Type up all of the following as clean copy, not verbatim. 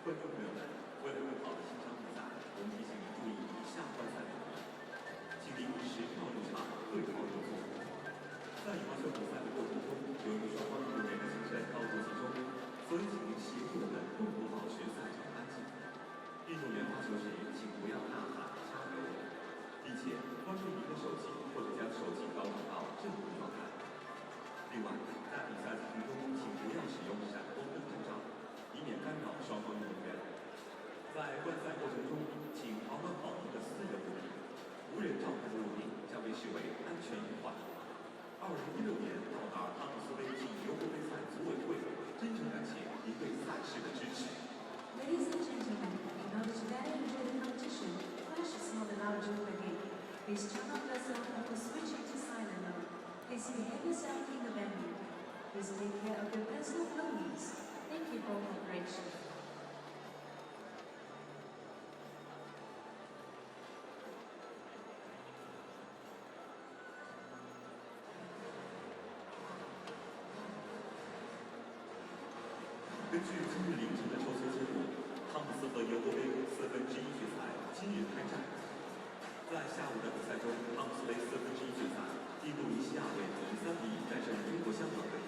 观众朋友们，为了更好的欣赏比赛，我们提醒您注意以下观赛内容：请您10秒入场，对号入座。在羽毛球比赛的过程中，由于双方运动员的精神高度集中，所以请您协助我们共同保持赛场安静。运动员发球时，请不要呐喊、加油，并且关闭您的手机或者将手机调整到正常状态。另外，在比赛进行中，请不要使用闪光灯拍照，以免干扰双方运动员。在观赛过程中，请保管好您的私人物品，无人照看的物品将被视为安全隐患。2016年到达汤姆斯杯暨尤伯杯赛组委会真诚感谢您对赛事的支持。Ladies and gentlemen, in order to better enjoy the competition, flash is not allowed during the game. Please turn off the cell phone or switch it to silent mode. Please behave yourself in the venue. Please take care of your personal belongings. Thank you for cooperation.根据今日凌晨的抽签结果，汤姆斯和尤伯杯1/4决赛今日开战。在下午的比赛中，汤姆斯杯1/4决赛，印度尼西亚队以3比1战胜中国香港队，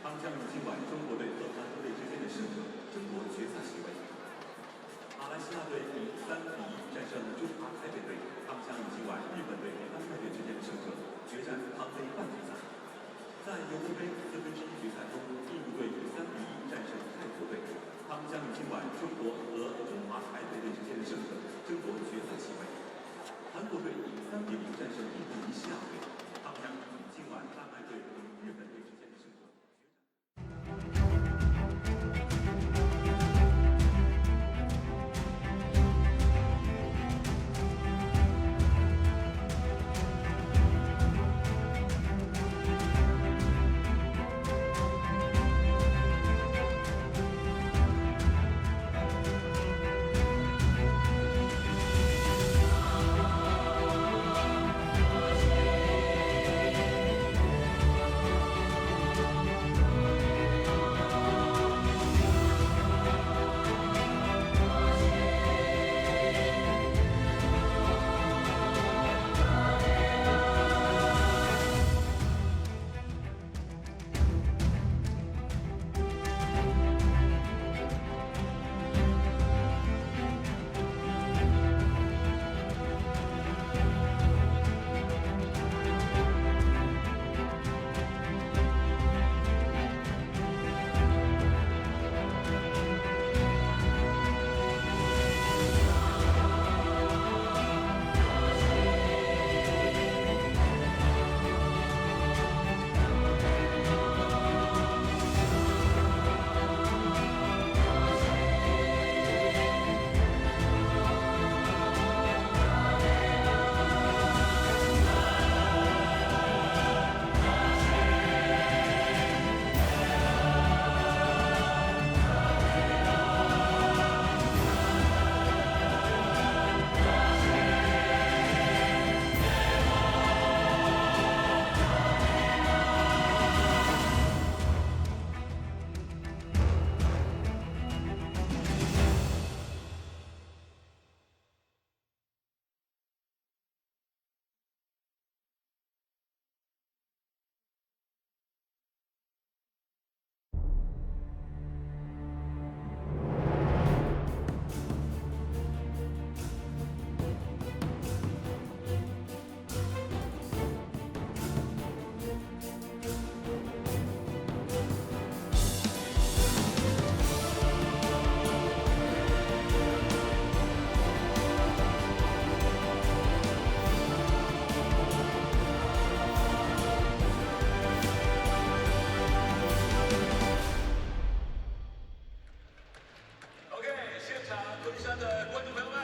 他们将与今晚中国队和韩国队之间的胜者争夺决赛席位。马来西亚队以3比1战胜中华台北队，他们将与今晚日本队和丹麦队之间的胜者决战汤杯半决赛。在尤伯杯1/4决赛中，印度队以3比1战胜泰国队，他们将与今晚中国和中华台北队之间的胜者争夺决赛席位。韩国队以3比0战胜印度尼西亚队，他们将与今晚丹麦队和日本队之间的胜者决战。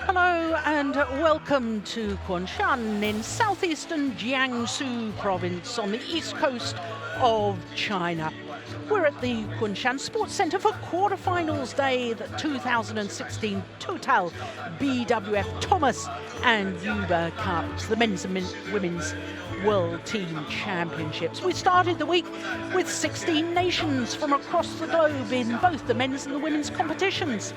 Hello and welcome to Cup-CHN in southeastern Jiangsu province on the east coast of China. We're at the Cup-CHN Sports Centre for quarterfinals day, the 2016 Total BWF Thomas and Houwei Cups, the men's and women's World Team Championships. We started the week with 16 nations from across the globe in both the men's and the women's competitions.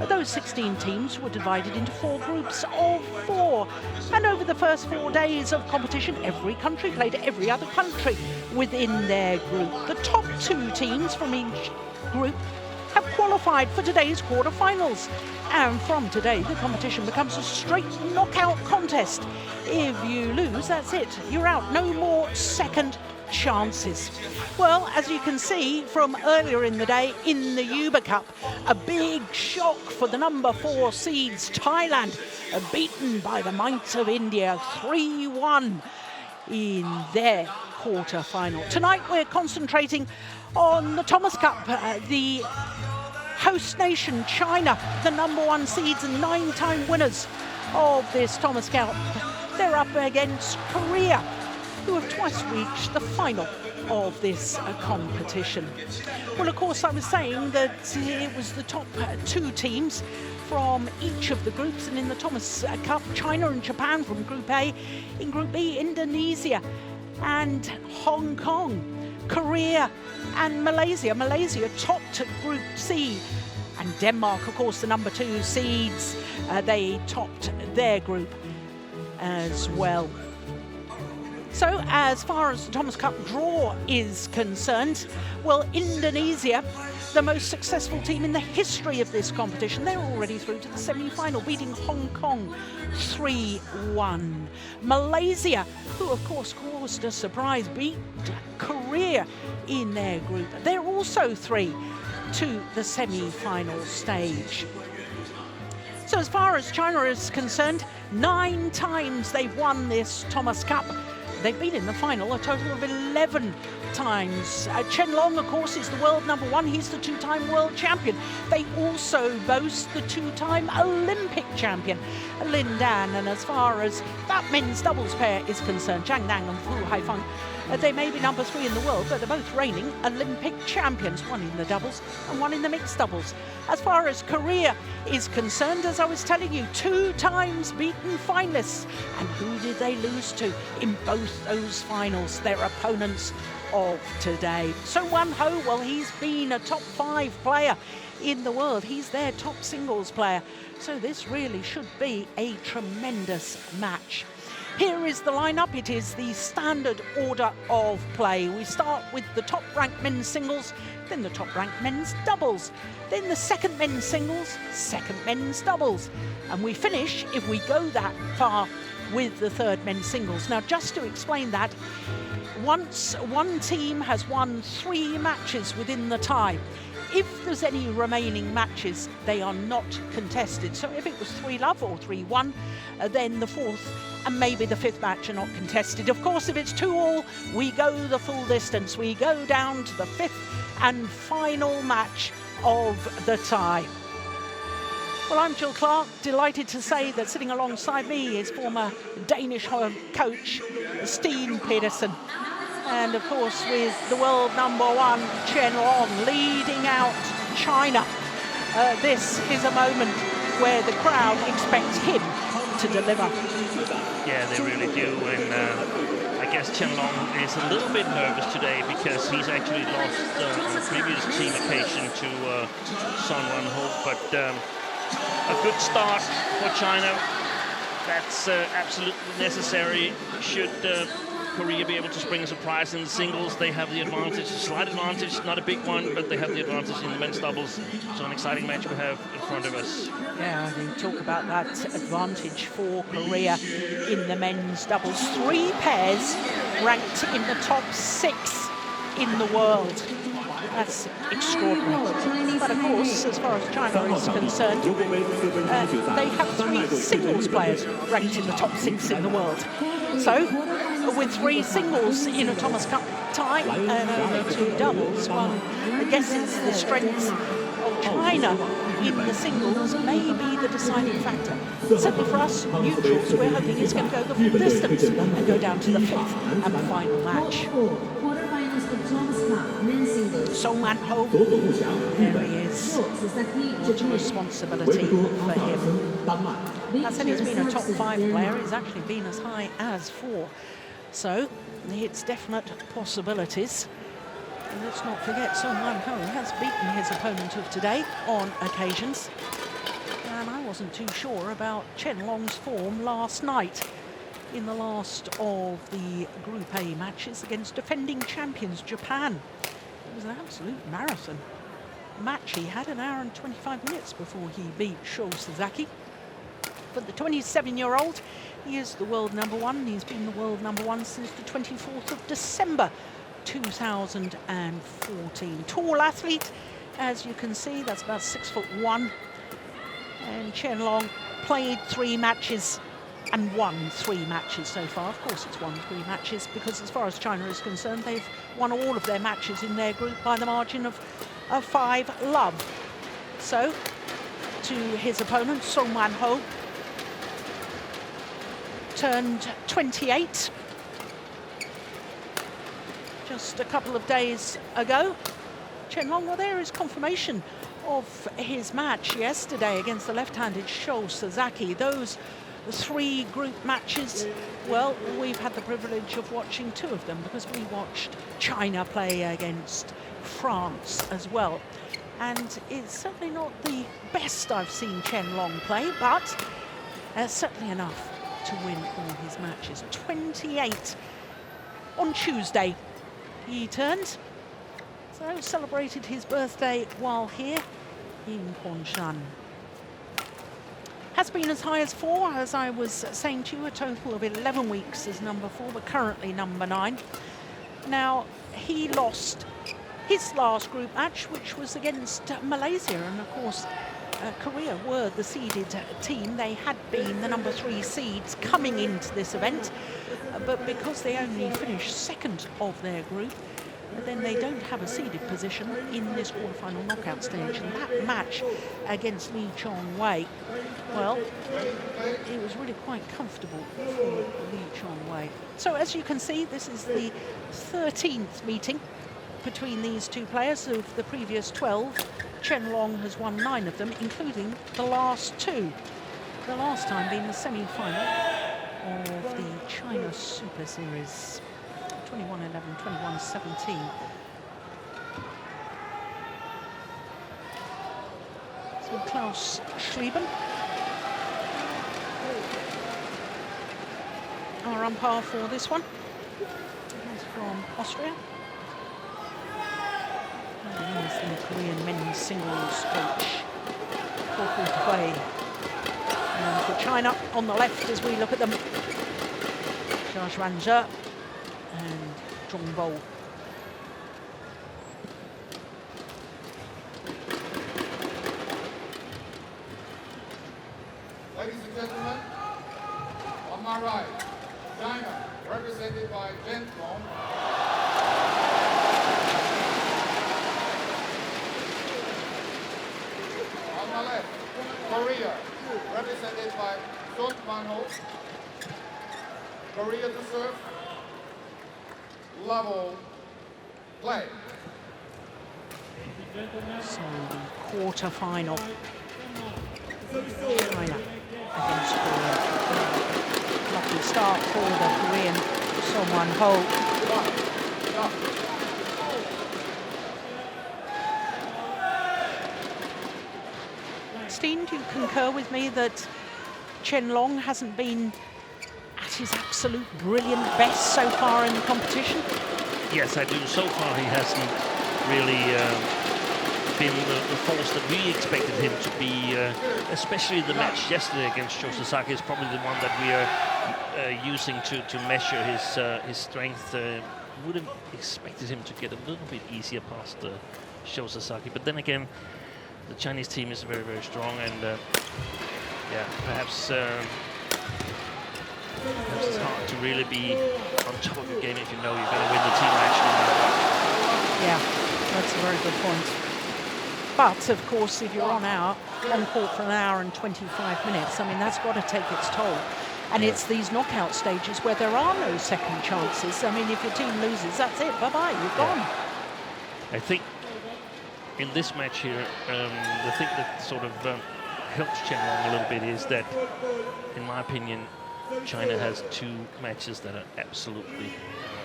Those 16 teams were divided into 4 groups of 4. And over the first 4 days of competition, every country played every other country within their group. The top 2 teams from each group have qualified for today's quarterfinals. And from today, the competition becomes a straight knockout contest. If you lose, that's it. You're out. No more second chances. Well, as you can see from earlier in the day in the Uber Cup, a big shock for the number 4 seeds, Thailand, beaten by the might of India 3-1 in their quarter-final. Tonight, we're concentrating on the Thomas Cup, the host nation, China, the number 1 seeds and 9-time winners of this Thomas Cup. They're up against Korea, who have twice reached the final of this competition. Well, of course, I was saying that it was the top 2 teams from each of the groups, and in the Thomas Cup, China and Japan from Group A. In Group B, Indonesia and Hong Kong, Korea and Malaysia. Malaysia topped Group C, and Denmark, of course, the number 2 seeds, they topped their group as well. So as far as the Thomas Cup draw is concerned, well, Indonesia, the most successful team in the history of this competition, they're already through to the semi-final, beating Hong Kong 3-1. Malaysia, who of course caused a surprise, beat Korea in their group. They're also through to the semi-final stage. So as far as China is concerned, 9 times they've won this Thomas Cup. They've been in the final a total of 11 times. Chen, of course, is the world number 1. He's the 2-time world champion. They also boast the 2-time Olympic champion, Lin Dan. And as far as that men's doubles pair is concerned, Zhang and Haifeng, they may be number 3 in the world, but they're both reigning Olympic champions, one in the doubles and one in the mixed doubles. As far as Korea is concerned, as I was telling you, 2 times beaten finalists. And who did they lose to in both those finals? Their opponents of today. So Houwei, well, he's been a top 5 player in the world. He's their top singles player. So this really should be a tremendous match. Here is the lineup. It is the standard order of play. We start with the top-ranked men's singles, then the top-ranked men's doubles, then the second men's singles, second men's doubles. And we finish, if we go that far, with the third men's singles. Now, just to explain that, once one team has won 3 matches within the tie, if there's any remaining matches, they are not contested. So if it was 3-love or 3-1, then the 4th and maybe the 5th match are not contested. Of course, if it's 2-all, we go the full distance. We go down to the 5th and final match of the tie. Well, I'm Jill Clark, delighted to say that sitting alongside me is former Danish coach Steen Pedersen. And of course, with the world number 1, Chen leading out China. This is a moment where the crowd expects him to deliver. Yeah, they really do. And I guess Chen is a little bit nervous today because he's actually lost on the previous team occasion to Son Wan-ho. But a good start for China. That's absolutely necessary. Should Korea be able to spring a surprise in the singles, they have the advantage, a slight advantage, not a big one, but they have the advantage in the men's doubles. So an exciting match we have in front of us. Yeah, we talk about that advantage for Korea in the men's doubles. 3 pairs ranked in the top 6 in the world. That's extraordinary. But of course, as far as China is concerned, they have 3 singles players ranked in the top 6 in the world. So, with 3 singles in a Thomas Cup tie and only 2 doubles, well, I guess it's the strength of China in the singles may be the deciding factor. Certainly for us neutrals, we're hoping it's going to go the full distance and go down to the 5th and final match. Seong Wan-ho, there he is. Much responsibility for him. I said he's been a top 5 player. He's actually been as high as 4. So it's definite possibilities. And let's not forget, Seong has beaten his opponent of today on occasions. And I wasn't too sure about Chen Long's form last night in the last of the Group A matches against defending champions Japan. It was an absolute marathon match. He had an hour and 25 minutes before he beat Sho Sasaki. But the 27-year-old, he is the world number one. He's been the world number one since the 24th of December 2014. Tall athlete, as you can see, that's about 6'1". And Chen Long played 3 matches and won 3 matches so far. Of course it's won 3 matches because as far as China is concerned, they've won all of their matches in their group by the margin of 5-love. So, to his opponent, Song Man-ho, turned 28 just a couple of days ago. Chen Long, well, there is confirmation of his match yesterday against the left-handed Sho Sasaki. Those 3 group matches, well, we've had the privilege of watching 2 of them because we watched China play against France as well. And it's certainly not the best I've seen Chen Long play, but certainly enough to win all his matches. 28 on Tuesday he turned. So celebrated his birthday while here in Kunshan. Has been as high as 4, as I was saying to you, a total of 11 weeks as number 4, but currently number 9. Now, he lost his last group match, which was against Malaysia, and of course Korea were the seeded team. They had been the number 3 seeds coming into this event, but because they only finished 2nd of their group, then they don't have a seeded position in this quarterfinal knockout stage. And that match against Lee Chong-wei, well, it was really quite comfortable for Lee Chong-wei. So as you can see, this is the 13th meeting between these 2 players. Of the previous 12, Chen Long has won 9 of them, including the last 2. The last time being the semi-final of the China Super Series. 21-11, 21-17. So Klaus Schlieben, our umpire for this one. He's from Austria. And he's the Korean men's singles coach for Houwei. And for China on the left as we look at them, Jia Xuanzhe and Zhong. Ladies and gentlemen, on my right, China, represented by Chen Long. On my left, Korea, represented by Song Man-ho. Korea to serve. Level play. So the quarter-final, China against Korea. Lucky start for the Korean Song Man-ho. Steen, do you concur with me that Chen Long hasn't been at his absolute brilliant best so far in the competition? Yes, I do. So far, he hasn't really been the force that we expected him to be. Especially the match yesterday against Sho Sasaki is probably the one that we are using to measure his strength. Would have expected him to get a little bit easier past Sho Sasaki, but then again, the Chinese team is very, very strong, and yeah, perhaps it's hard to really be on top of your game if you know you're going to win the team match. Yeah, that's a very good point. But of course, if you're on court for an hour and 25 minutes, I mean, that's got to take its toll. And it's these knockout stages where there are no second chances. I mean, if your team loses, that's it. Bye-bye, you're gone. I think in this match here, the thing that sort of helps Chen Long a little bit is that, in my opinion, China has 2 matches that are absolutely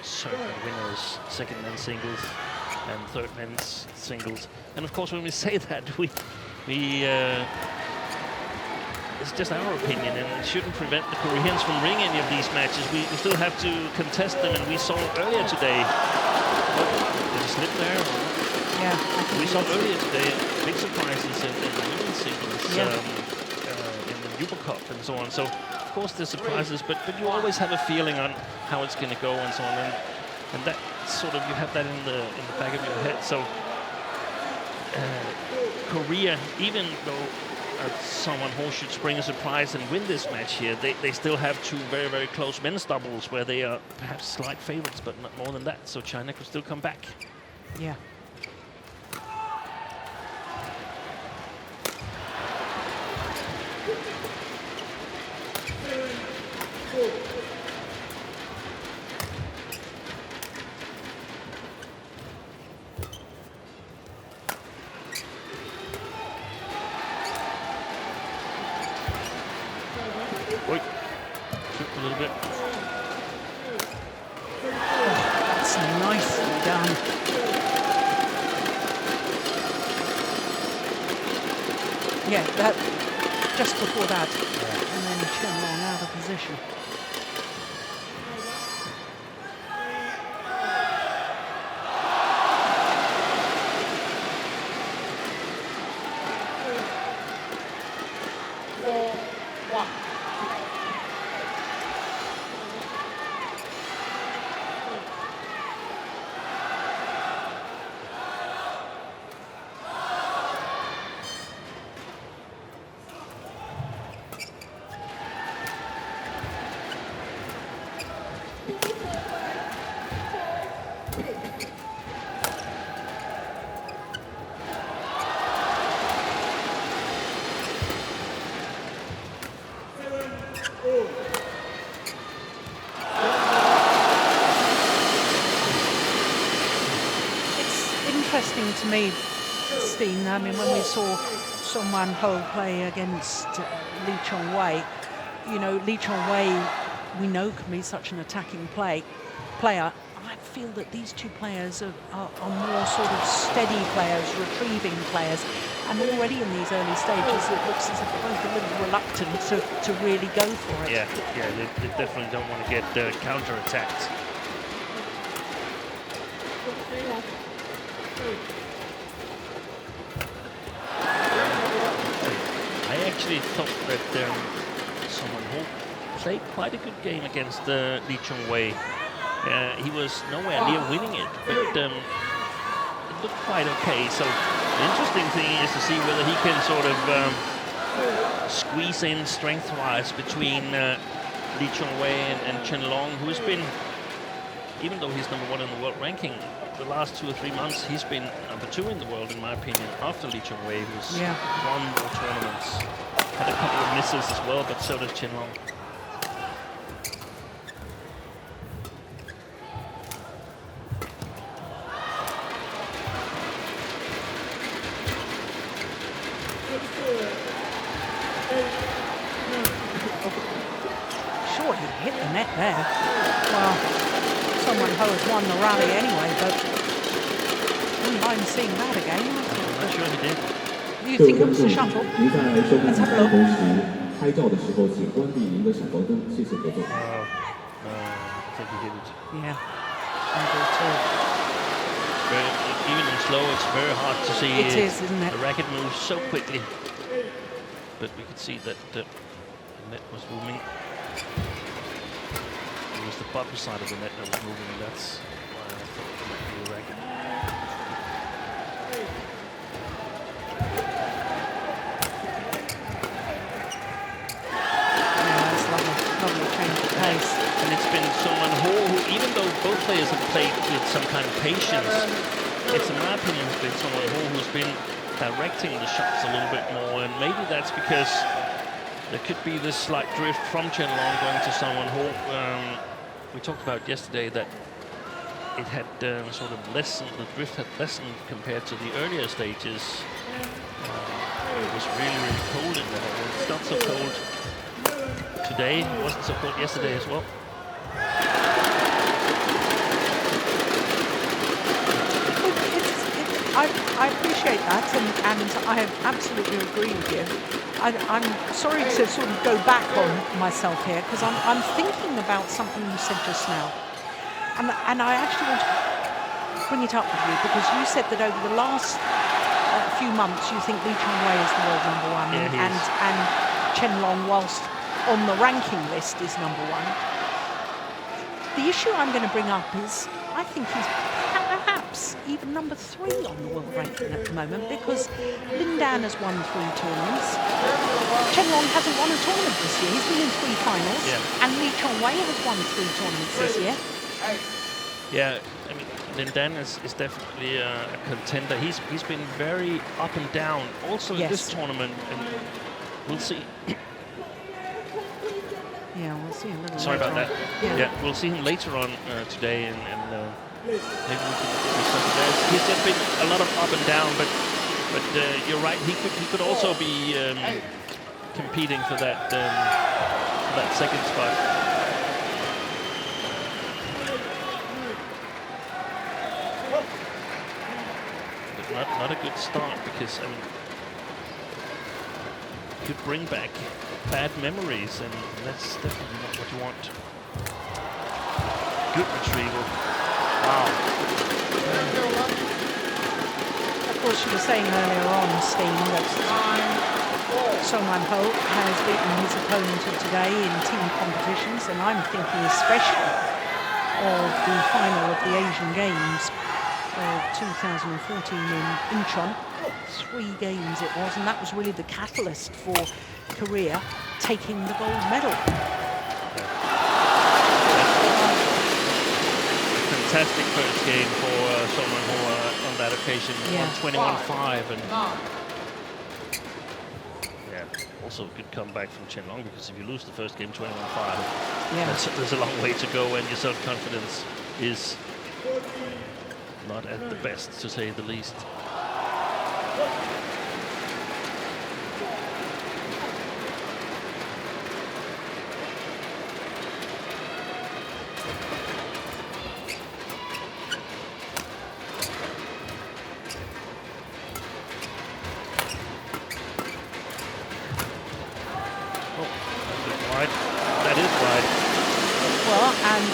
certain winners, second men's singles and third men's singles. And of course, when we say that, it's just our opinion, and it shouldn't prevent the Koreans from winning any of these matches. We still have to contest them, and we saw earlier today. Did it slip there? Yeah. We saw earlier today big surprises in the women's singles, in the Uber Cup and so on. So, of course, there's surprises, but you always have a feeling on how it's going to go and so on. And that sort of, you have that in the back of your head. So, Korea, even though someone who should spring a surprise and win this match here, they still have 2 very, very close men's doubles where they are perhaps slight favorites, but not more than that. So China could still come back. Yeah. Wait, tripped a little bit. That's nicely done. Yeah, that just before that, and then Chen Long out of position. Interesting to me, Steen. I mean, when we saw Song Wan-ho play against Lee Chong-wei, you know, Lee Chong-wei, we know can be such an attacking player. I feel that these 2 players are more sort of steady players, retrieving players, and already in these early stages, it looks as if they're both a little reluctant to really go for it. Yeah, they definitely don't want to get counter-attacked. I actually thought that someone who played quite a good game against Lee Chong-wei. He was nowhere near winning it, but it looked quite okay. So the interesting thing is to see whether he can sort of squeeze in strength-wise between Lee Chong-wei and Chen Long, who's been, even though he's #1 in the world ranking, the last 2 or 3 months he's been #2 in the world, in my opinion, after Lee Chong-wei, who's won more tournaments. Had a couple of misses as well, but so does Chen Long. Sure, he hit the net there. Well, Song Wan-ho has won the rally anyway, but wouldn't mind seeing that again. I'm not sure he did. Do you think it was a shuttle? Let's have a look. 拍照的时候，请关闭您的闪光灯，谢谢合作。I think he did it. Yeah, I do too. Even in slow, it's very hard to see. It is, isn't it? The racket moves so quickly. But we could see that the net was moving. It was the bottom side of the net that was moving, and that's why I thought it might be a racket. Lovely change of pace. And it's been someone who, even though both players have played with some kind of patience, it's in my opinion been someone who's been directing the shots a little bit more, and maybe that's because there could be this slight drift from Chen Long going to someone who we talked about yesterday, that it had sort of lessened, the drift had lessened compared to the earlier stages. It was really, really cold in there. It's not so cold today. It wasn't so cold yesterday as well. I appreciate that, and I absolutely agree with you. I'm sorry to sort of go back on myself here, because I'm thinking about something you said just now. And I actually want to bring it up with you, because you said that over the last few months you think Houwei is the world number one, Yeah, and Chen Long, whilst on the ranking list, is number one. The issue I'm going to bring up is I think he's perhaps even number 3 on the world ranking at the moment, because Lindan has won 3 tournaments. Chen Long hasn't won a tournament this year. He's been in 3 finals, and Houwei has won 3 tournaments this year. Yeah, I mean, Lindan is definitely a contender. He's been very up and down, also in this tournament, and we'll see. Yeah, we'll see a little. Sorry about that. Yeah. We'll see him later on today, and maybe we can do something there. He's just been a lot of up and down, but you're right. He could also be competing for that second spot. But not a good start, because I mean, could bring back bad memories, and that's definitely not what you want. Good retrieval. Wow. Of course, you were saying earlier on, Steen, that Seong has beaten his opponent of today in team competitions, and I'm thinking especially of the final of the Asian Games of 2014 in Incheon. 3 games it was, and that was really the catalyst for Korea taking the gold medal. Fantastic first game for Seong on that occasion. Won 21-5, and also a good comeback from Chen Long, because if you lose the first game 21-5, there's a long way to go, and your self-confidence is not at the best, to say the least.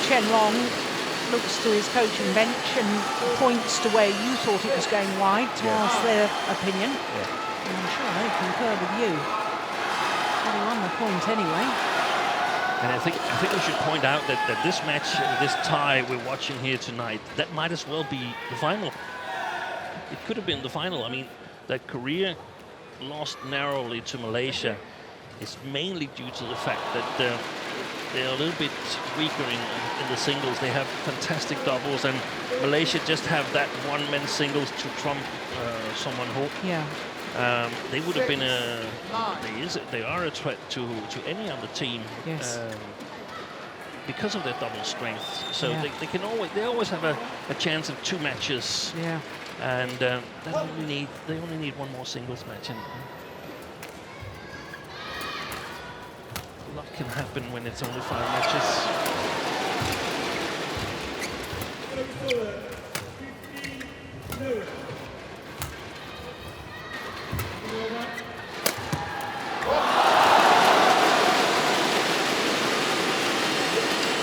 Chen Long looks to his coaching bench and points to where you thought it was going wide to ask their opinion. And I'm sure they concur with you. But he won the point anyway. And I think we should point out that this match, this tie we're watching here tonight, that might as well be the final. It could have been the final. I mean, that Korea lost narrowly to Malaysia is mainly due to the fact that they're a little bit weaker in the singles. They have fantastic doubles, and Malaysia just have that one men's singles to trump someone Ho. Yeah. They would have been they are a threat to any other team. Yes. Because of their double strength. So they always have a chance of 2 matches. Yeah. And they only need one more singles match. And a lot can happen when it's only 5 matches.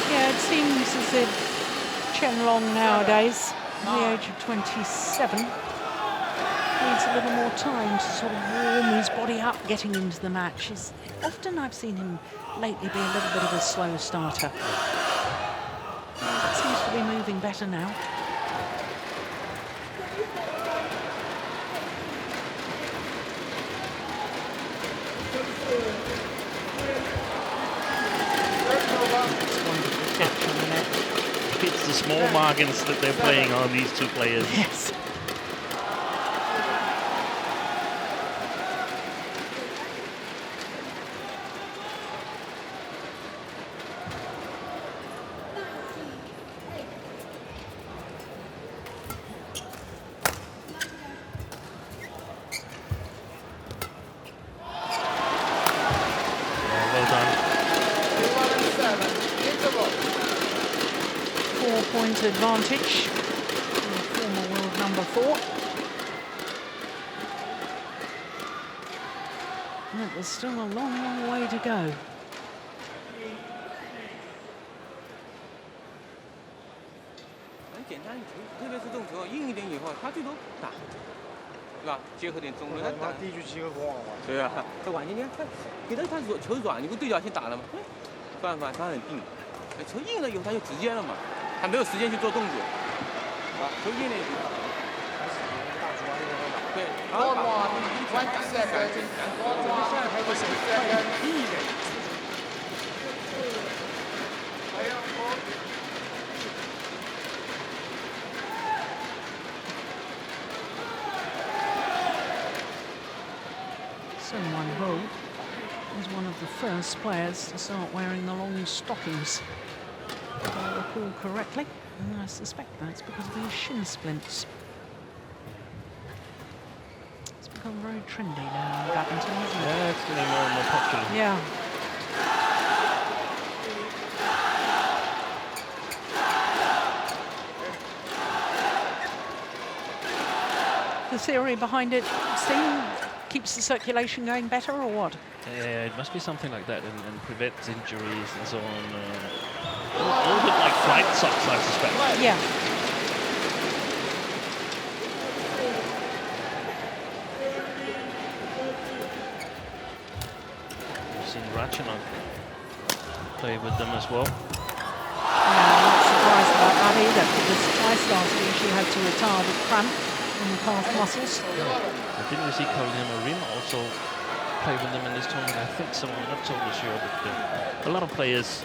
Yeah, it seems as if Chen Long nowadays, at the age of 27, needs a little more time to sort of warm his body up getting into the match. Often I've seen him lately be a little bit of a slow starter. It seems to be moving better now. It's the small margins that they're playing on, these 2 players. Yes. Well done. advantage. Former world number 4. But there's still a long, long way to go. 简单一球，特别是这种球硬一点以后，他最多打，对吧？结合点中路，他打第一局7个光了嘛。对啊，他晚一点，他给他球软，你不对角线打了吗？哎，办法他很定，球硬了以后他就直接了嘛，他没有时间去做动作，啊，球硬了以后，对，然后把 20 seconds. 还有快一点。 Houwei is one of the first players to start wearing the long stockings, if I recall correctly, and I suspect that's because of his shin splints. It's become very trendy now in badminton, hasn't it? Yeah, it's getting more and more popular. Yeah. The theory behind it, Steve, keeps the circulation going better, or what? Yeah, it must be something like that, and prevents injuries and so on. A little bit like flight socks, I suspect. Yeah. We've seen Ratchanok play with them as well. I'm not surprised about that either, because twice last year she had to retire with cramp in the calf muscles. I didn't we see Carolina Rim also play with them in this tournament? I think so. I'm not totally sure, but a lot of players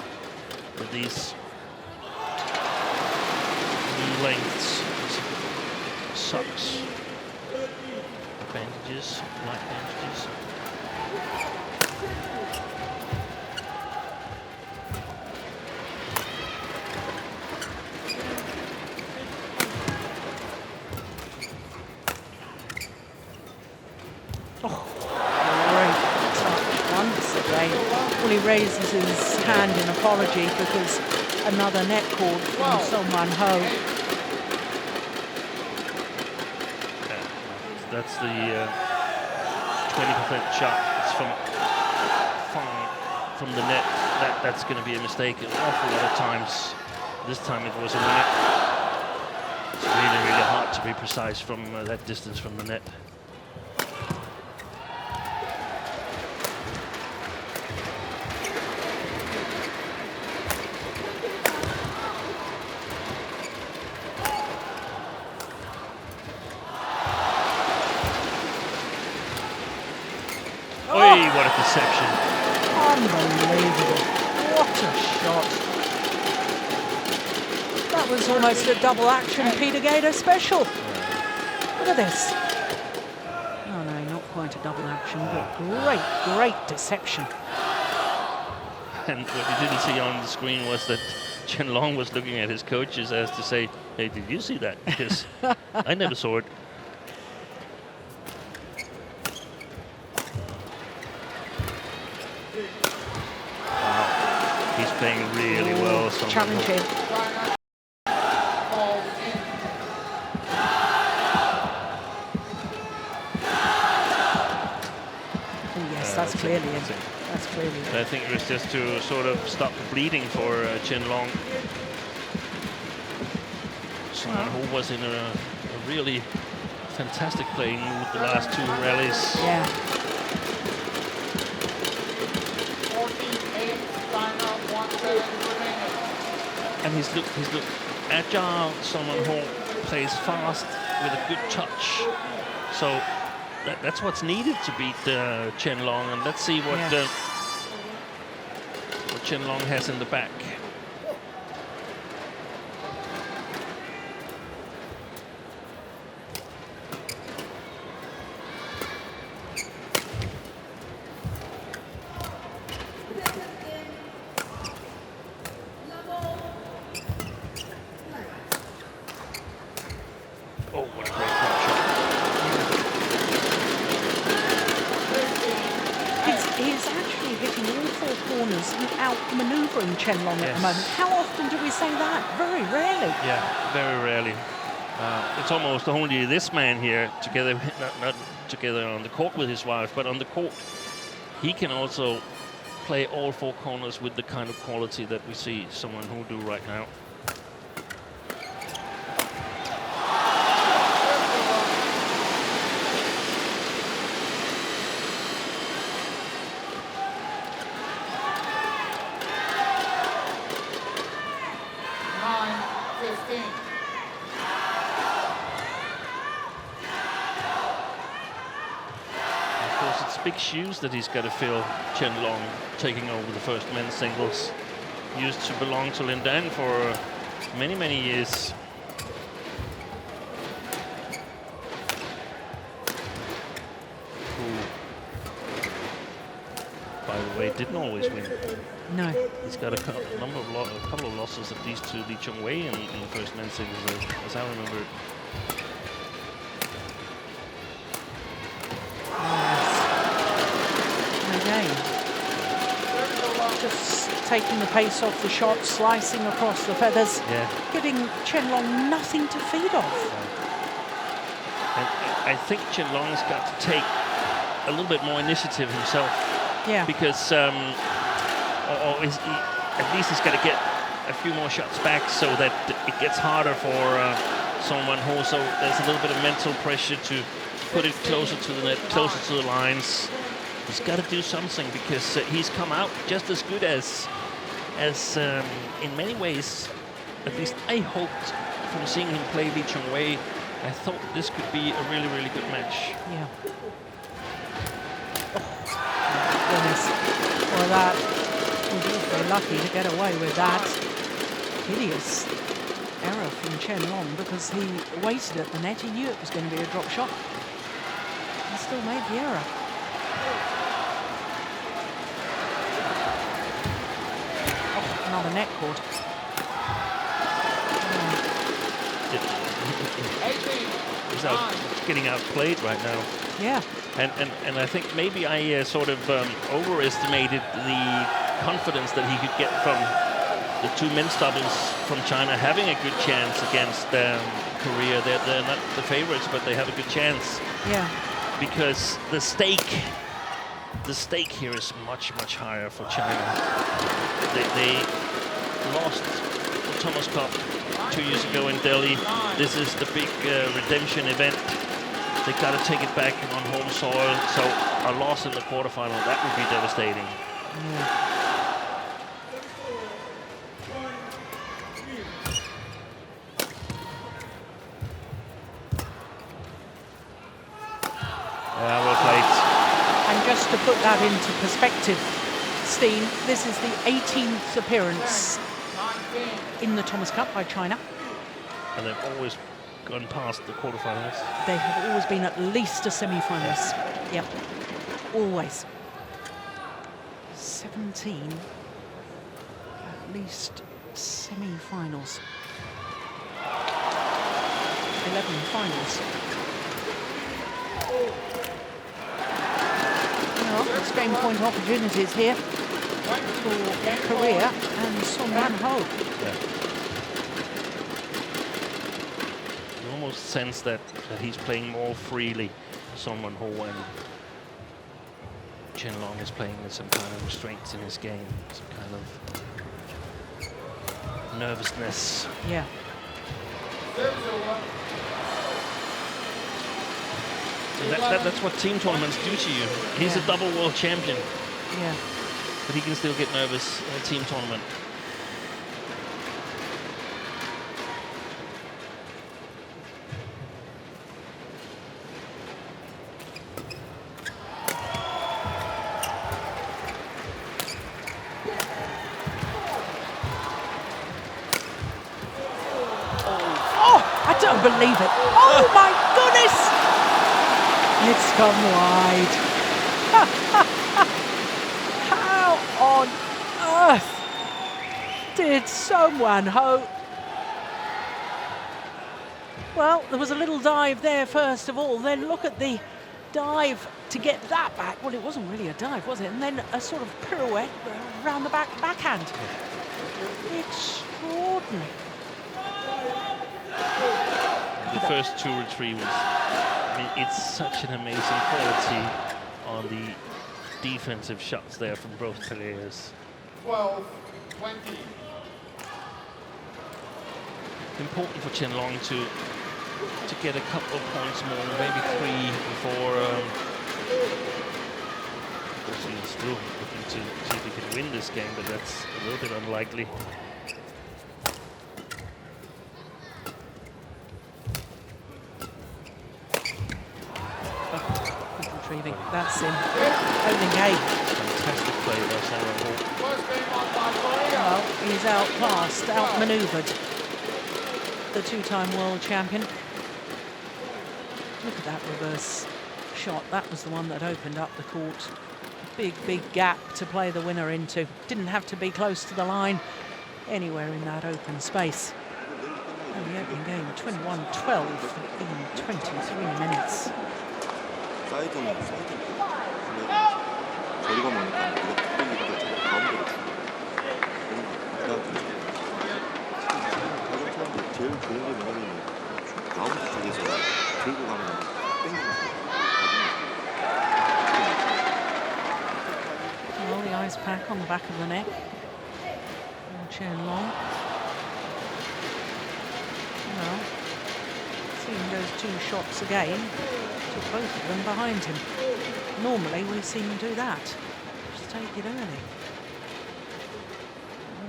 with these knee lengths, socks, bandages, light bandages. Well, he raises his hand in apology because another net cord from Seong Ho. That's the 20% shot. It's from far from the net. That's going to be a mistake an awful lot of times. This time it was a net. It's really, really hard to be precise from that distance from the net. What a deception. Unbelievable. What a shot. That was almost a double action Peter Gator special. Look at this. Oh no, not quite a double action, but great deception. And what you didn't see on the screen was that Chen Long was looking at his coaches as to say, hey, did you see that? Because I never saw it. Playing really well. Challenging. Yes, that's clearly it. That's clearly it. I think it was just to sort of stop the bleeding for Chen Long. Someone who was in a really fantastic playing mood the last 2 rallies. Yeah. And he's looked agile. Someone who plays fast with a good touch. So that's what's needed to beat Chen Long. And let's see what Chen Long has in the back. corners and out-manoeuvring Chen Long at the moment. How often do we say that? Very rarely. Yeah, very rarely. It's almost only this man here, together, not together on the court with his wife, but on the court, he can also play all four corners with the kind of quality that we see someone who do right now. Big shoes that he's got to fill, Chen Long, taking over the first men's singles. Used to belong to Lin Dan for many, many years. Who, by the way, didn't always win. No. He's got a couple of losses at least to Junhui in the first men's singles, as I remember it. Just taking the pace off the shot, slicing across the feathers, giving Chen Long nothing to feed off. And I think Chen Long's got to take a little bit more initiative himself. Yeah. Because, at least he's got to get a few more shots back so that it gets harder for someone who also there's a little bit of mental pressure to put it closer to the net, closer to the lines. He's got to do something because he's come out just as good as in many ways, at least I hoped from seeing him play Lee Junhui. I thought this could be a really, really good match. Yeah. Oh, goodness. Well, that was very lucky to get away with that hideous error from Chen Long because he waited at the net. He knew it was going to be a drop shot. He still made the error. Another net cord. He's getting outplayed right now. Yeah. And I think maybe I sort of overestimated the confidence that he could get from the two men's doubles from China having a good chance against Korea. They're not the favorites, but they have a good chance. Yeah. Because the stake here is much, much higher for China. They lost the Thomas Cup 2 years ago in Delhi. This is the big redemption event. They got to take it back on home soil. So a loss in the quarterfinal, that would be devastating. Yeah. Well played. And just to put that into perspective, Steen, this is the 18th appearance in the Thomas Cup by China. And they've always gone past the quarterfinals. They have always been at least a semi-finalist. Yep, always. 17, at least semi-finals. 11 finals. Well, there's game point opportunities here for Korea and Song Wan-ho. Yeah. You almost sense that he's playing more freely. Song Wan-ho and Chen Long is playing with some kind of restraints in his game, some kind of nervousness. Yeah. And that's what team tournaments do to you. He's a double world champion. Yeah. But he can still get nervous in a team tournament. Oh, I don't believe it. Oh my goodness! It's come wide. How on earth did Song Wan-ho? Well, there was a little dive there first of all. Then look at the dive to get that back. Well, it wasn't really a dive, was it? And then a sort of pirouette round the back, backhand. Extraordinary. The first two retrievals, I mean, it's such an amazing quality on the defensive shots there from both players. 12-20. Important for Chen Long to get a couple of points more, maybe 3 before. He's still looking to see if he can win this game, but that's a little bit unlikely. Good retrieving. That's in. Opening game. Fantastic play by Sarah Hall. First game on by Korea. Well, he's outclassed, outmaneuvered the two-time world champion. Look at that reverse shot. That was the one that opened up the court. Big, big gap to play the winner into. Didn't have to be close to the line, anywhere in that open space. And the opening game, 21-12 in 23 minutes. 사이드는 저리가 머니까 우리가 뚝배기보다 저 가운데로 주고 가정 사람들 제일 좋은 게 뭐냐면 가운데 쪽에서 들고 가면 땡기는 Well, the ice pack on the back of the net. Chen Long. Well, seeing those two shots again, took both of them behind him. Normally we see him do that. Just take it early.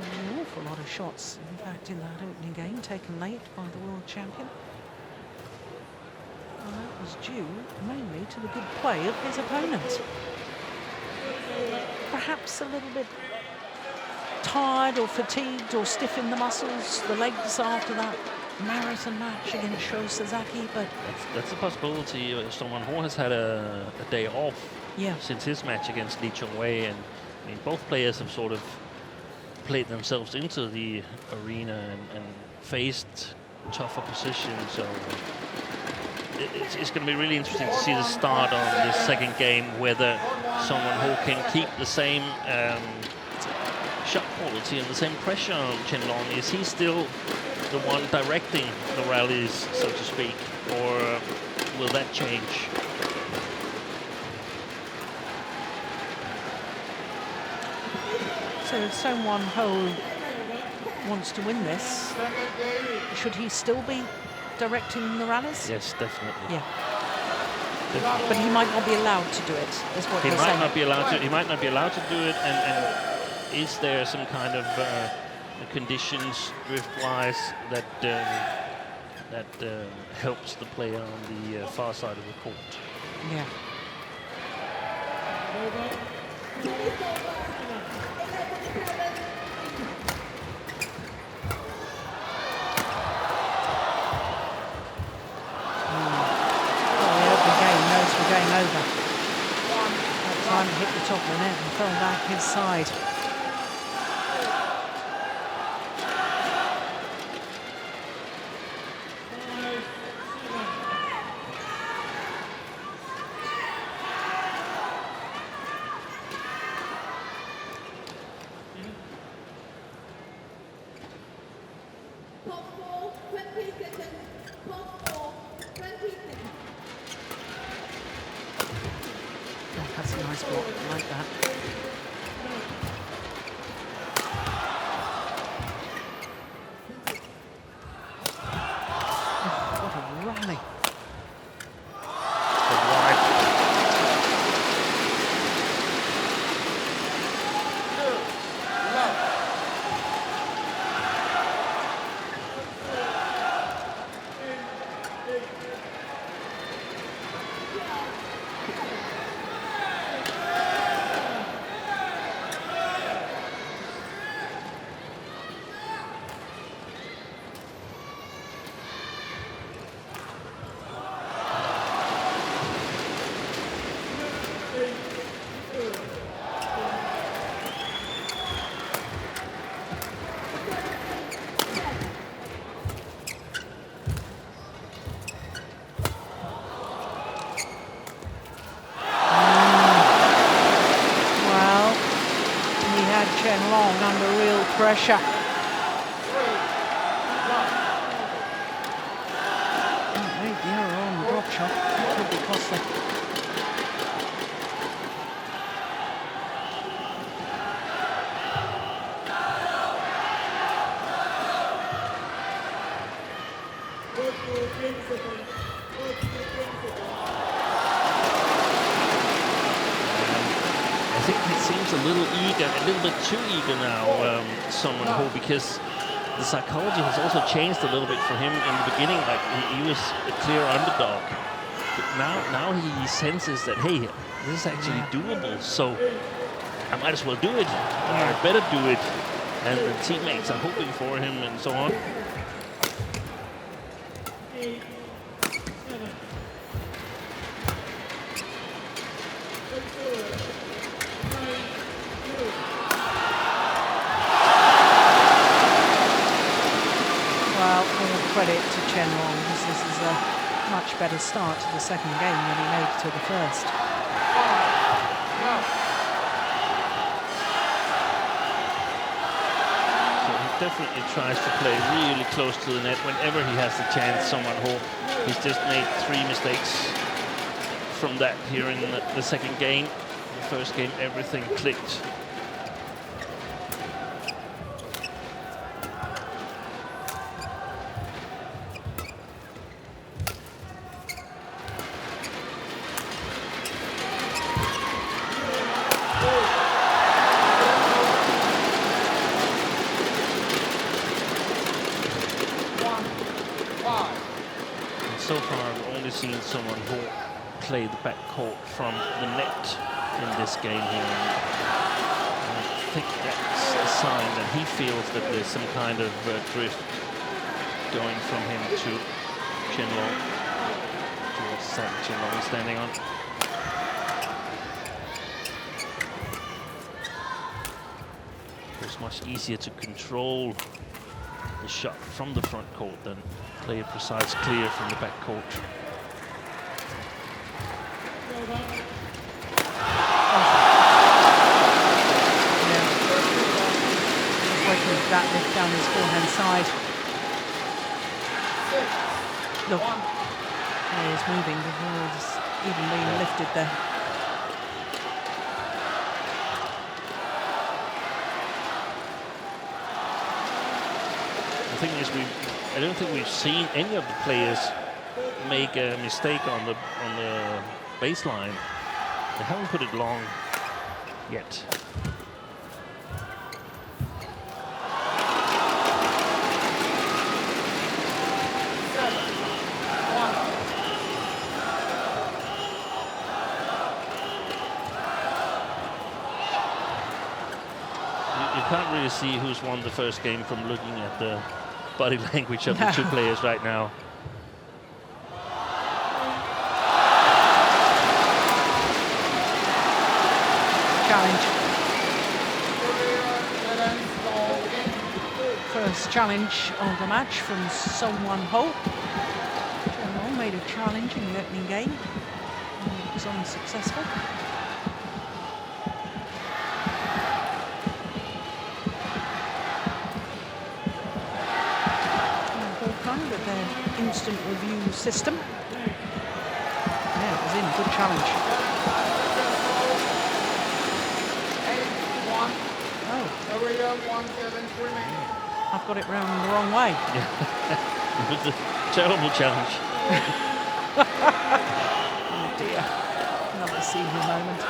An awful lot of shots, in fact, in that opening game, taken late by the world champion. And that was due mainly to the good play of his opponent. Perhaps a little bit tired or fatigued or stiff in the muscles, the legs after that marathon match against Sho Sasaki, but That's a possibility. Someone who has had a day off since his match against Lee Junhui, and I mean, both players have sort of played themselves into the arena and faced tough opposition. So it's going to be really interesting to see the start of this second game, whether someone who can keep the same shot quality and the same pressure on Chen Long. Is he still the one directing the rallies, so to speak, or will that change? so if Seong Won-ho wants to win this, should he still be directing the rallies? Yes, definitely. Yeah. But he might not be allowed to do it, is what He you're might saying. not be allowed to. He might not be allowed to do it. And is there some kind of conditions drift-wise that helps the player on the far side of the court? Yeah. Going over. That time hit the top of the net and fell back his side. That's a nice block, I like that. Oh, what a rally. pressure. Made the error on the drop shot. Could be costly. I think he seems a little eager, a little bit too eager now, Son Won-ho, because the psychology has also changed a little bit for him in the beginning. Like he was a clear underdog, but now he senses that, hey, this is actually doable. So I might as well do it. Or I better do it. And the teammates are hoping for him and so on. Credit to Chen. This is a much better start to the second game than he made to the first. So he definitely tries to play really close to the net whenever he has the chance. Son Won-ho, he's just made 3 mistakes from that here in the second game. The first game, everything clicked. So far, I've only seen Son Won-ho play the backcourt from the net in this game here. And I think that's a sign that he feels that there's some kind of drift going from him to Chen Long, towards the side Chen Long is standing on. It's much easier to control the shot from the front court than play a precise clear from the back court. Working with that lift down his forehand side. Look, he is moving before it's even being lifted there. The thing is, I don't think we've seen any of the players make a mistake on the baseline. They haven't put it long yet. You can't really see who's won the first game from looking at the body language of the two players right now. Challenge. First challenge of the match from Son Won-ho. Jeon made a challenge in the opening game. It was unsuccessful. With their instant review system. Yeah, it was in. Good challenge. Oh. I've got it round the wrong way. It was a terrible challenge. Oh dear. Another senior moment.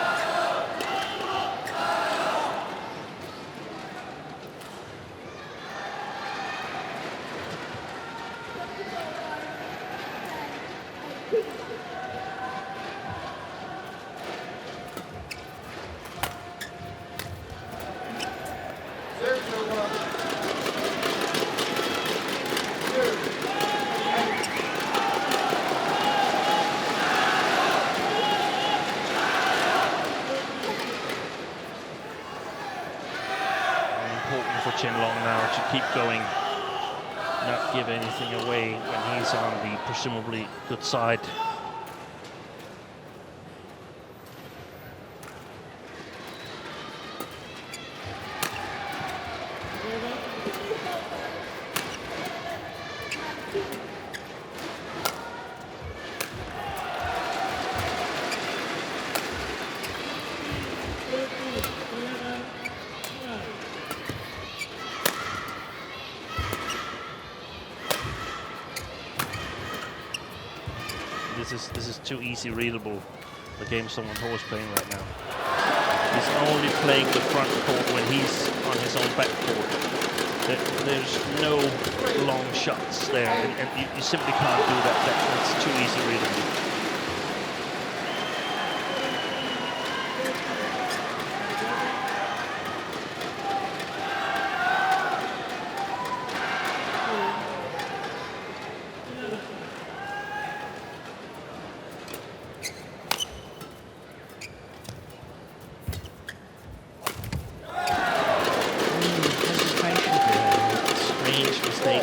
Keep going, not give anything away when he's on the presumably good side. this is too easy readable. The game Seong Won-ho is playing right now. He's only playing the front court when he's on his own back court. There's no long shots there, and you simply can't do that. That's too easy readable.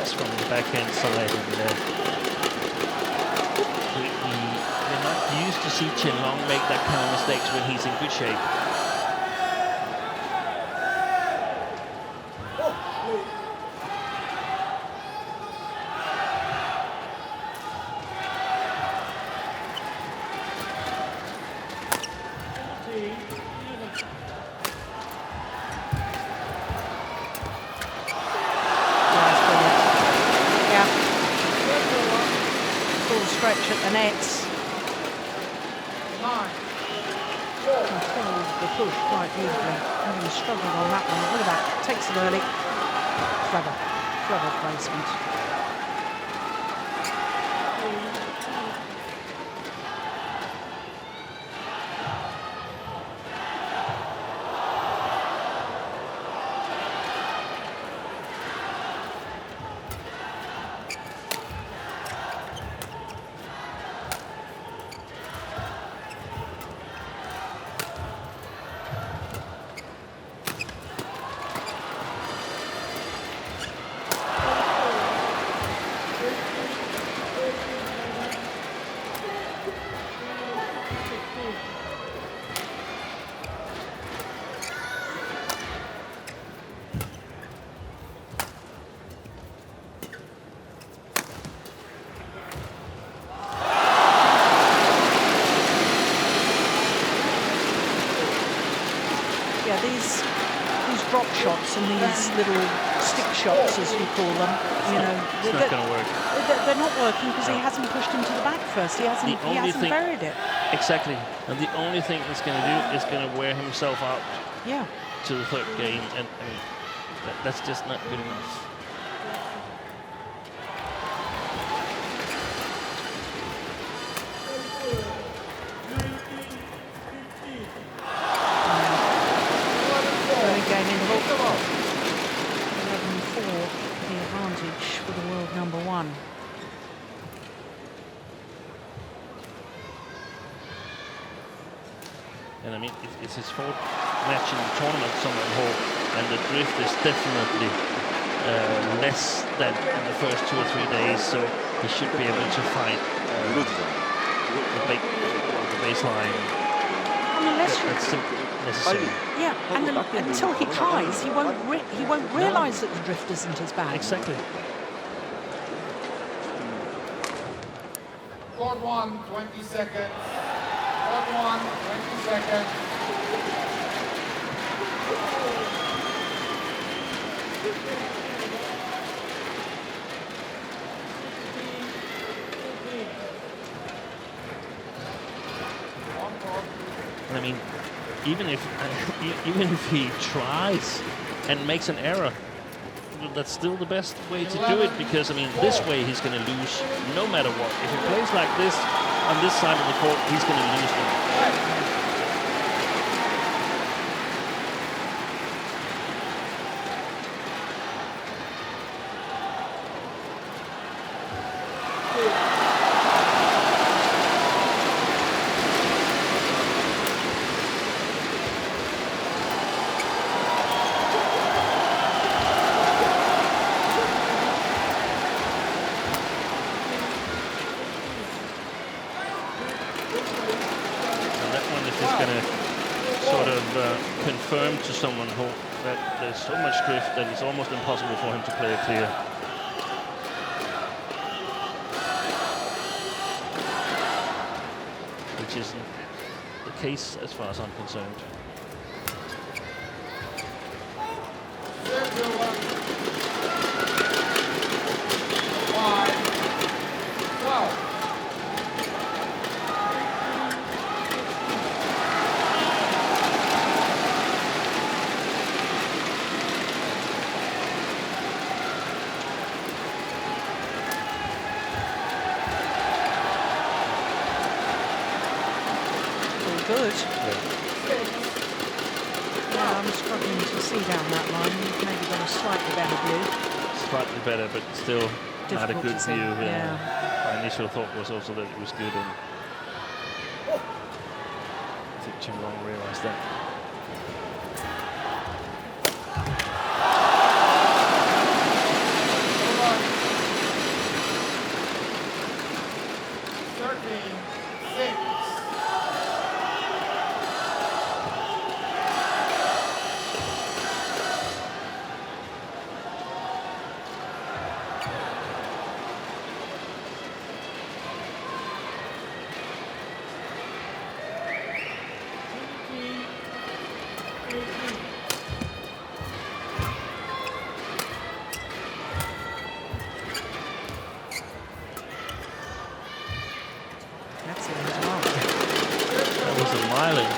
From the backhand side, and we're not used to see Chen make that kind of mistakes when he's in good shape. Stretch at the nets. Controls the push quite beautifully. Having struggled on that one. Look at that. Takes it early. Clever placement. These drop shots and these little stick shots, as you call them, it's not going to work. They're not working because he hasn't pushed him to the back first. He hasn't buried it. Exactly, and the only thing he's going to do is going to wear himself out. Yeah. To the third game, and that's just not good enough. For the world number one. And I mean, it's his fourth match in the tournament, Seong Won-ho, and the drift is definitely less than in the first 2 or 3 days, so he should be able to find the baseline. That's simply necessary. Yeah, and until he tries, he won't realise that the drift isn't as bad. Exactly. Court 1, 20 seconds. Court 1, 20 seconds. I mean, even if he tries and makes an error, that's still the best way to do it, because I mean, this way he's going to lose no matter what. If he plays like this on this side of the court, he's going to lose them. Confirm to someone who that there's so much drift that it's almost impossible for him to play a clear. Which isn't the case as far as I'm concerned. good. Yeah. Yeah, I'm struggling to see down that line. You've maybe got a slightly better view. Slightly better, but still not a Difficult good to see. view. Yeah. My initial thought was also that it was good, and I think Chen realized that. That's it as well. That was a miling.4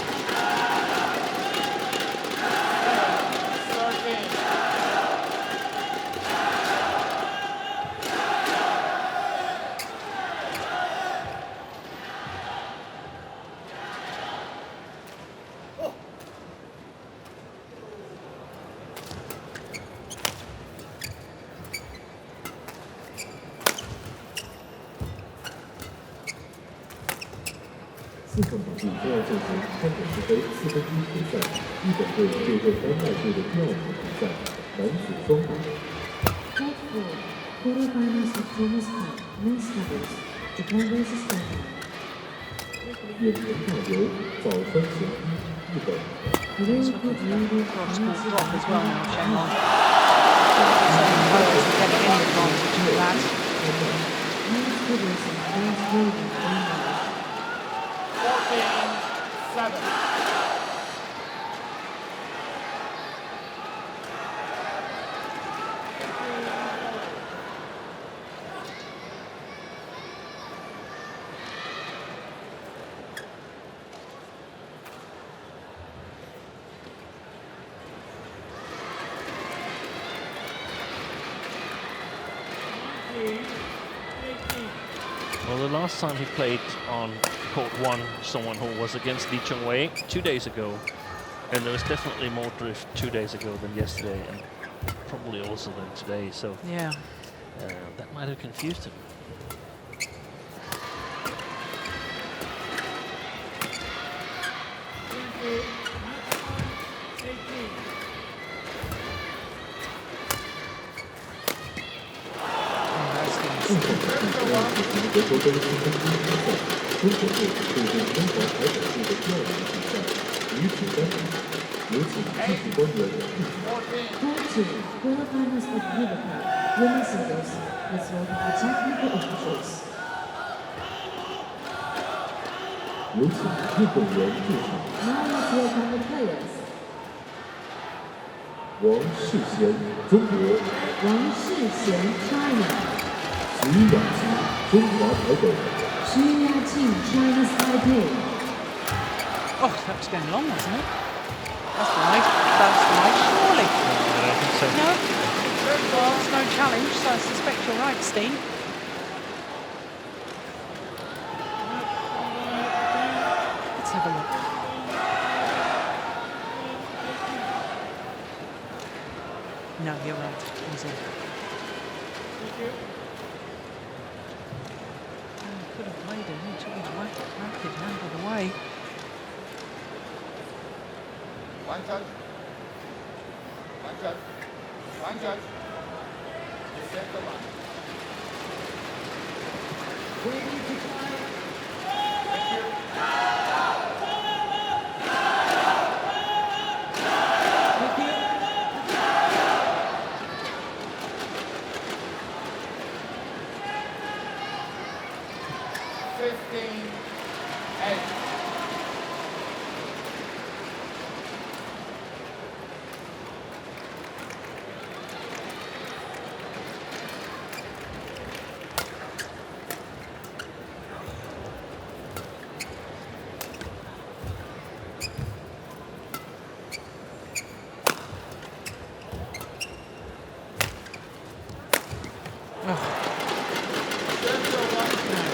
场比赛就要进行3点之杯4分之一决赛，日本队对阵丹麦队的第2场比赛，男子双打。Court 4, Quarterfinals of Thomas Cup, Men's Doubles, Japan vs. Denmark. 演员大游早川贤一，日本。 Hyeok with leading Cross men's court drop as well now, doubles. Chen Long. So Houwei is getting any advantage of that. Men's doubles and men's holding Denmark. 14-7. Well, the last time he played on court 1, someone who was against Junhui 2 days ago, and there was definitely more drift 2 days ago than yesterday, and probably also than today. So Yeah. that might have confused him.4场比赛进行德国杯4分之一决赛，中国队对阵中华台北队的第2场比赛，女子单打。有请技术官员入场。 Court 2, Quarterfinals of River Cup, Women's Singles. Let's welcome the technical officials. 有请运动员入场。 Now let's welcome the players. 王世贤，中国。 Wang Shixian, China. 徐雅琪，中华台北。 Xu Yaqing, China's Taipei. Oh, that was going long, wasn't it? That's right. That's right. Surely. I don't think so. No. Well, it's no challenge, so I suspect you're right, Steen. Let's have a look. No, you're right. He's in. Could have played it until his racket handed away. One judge. One judge. One judge. You set the line. Thank you.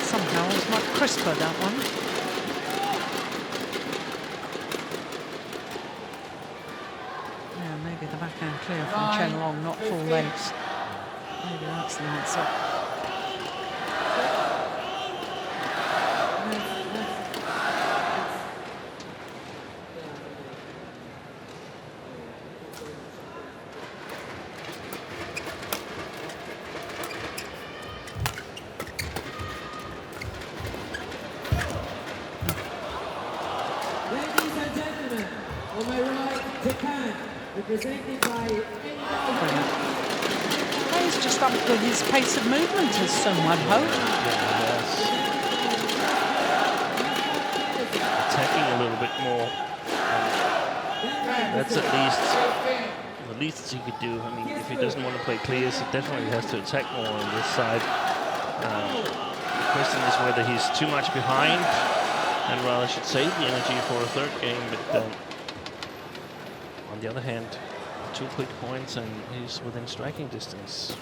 Somehow it's much crisper, that one. clear from Chen Long, not full legs. Maybe that's the answer. Ladies and gentlemen, on my right, Japan, represented by He's just up with his pace of movement as someone hoped. Attacking a little bit more. That's at least the least he could do. I mean, if he doesn't want to play clears, he definitely has to attack more on this side. The question is whether he's too much behind and rather should save the energy for a third game. But on the other hand, 2 quick points and he's within striking distance.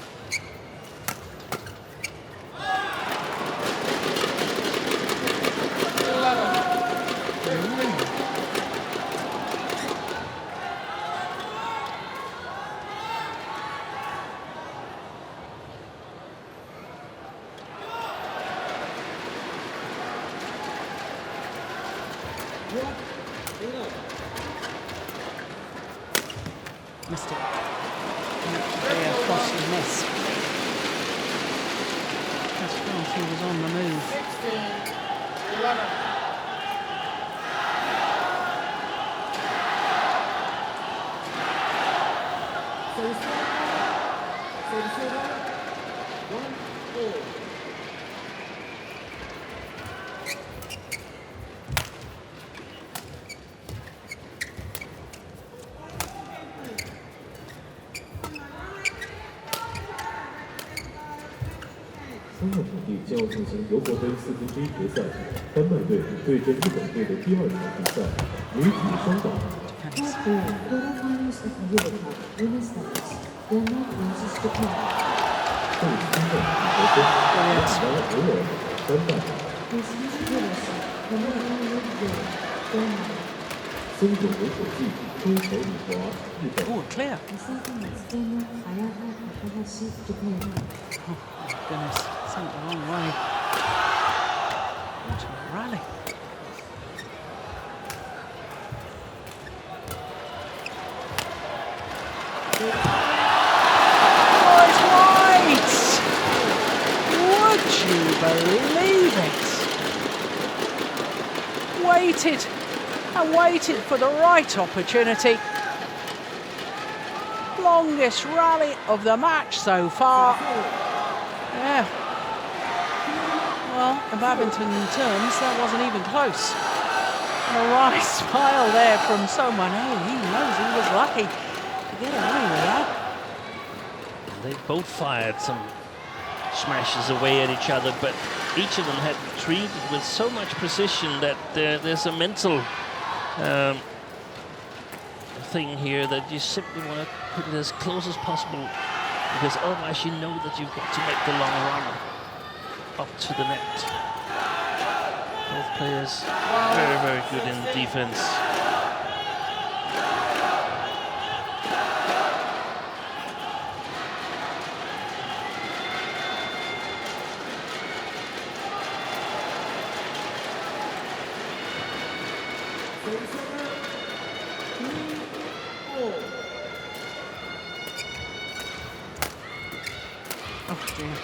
Missed it. Very a costly miss. As far as he was on the move. 16-11.3个场地将要进行尤伯杯4分之1决赛，丹麦队对阵日本队的第2场比赛，女子双打。 Quarterfinals of the Euro Cup Women's Doubles. Denmark versus Japan. 第3个得分2-0俄丹麦。 This is Jerusalem. Number 1 Yeon, Denmark. 松井为手技，推球李华，日本。 Oh, clear. The second is Denmark, Haifeng, Takahashi, Japan. Oh, my goodness. Sent the wrong way. What a rally. Oh, it's white! Would you believe it? Waited and waited for the right opportunity. Longest rally of the match so far. Yeah. Well, in badminton terms, that wasn't even close. And a wry smile there from someone. Oh, he knows he was lucky to get away with that. They both fired some smashes away at each other, but each of them had treated with so much precision that there's a mental thing here that you simply want to put it as close as possible, because otherwise you know that you've got to make the long run up to the net. Both players very, very good in defense. Oh dear.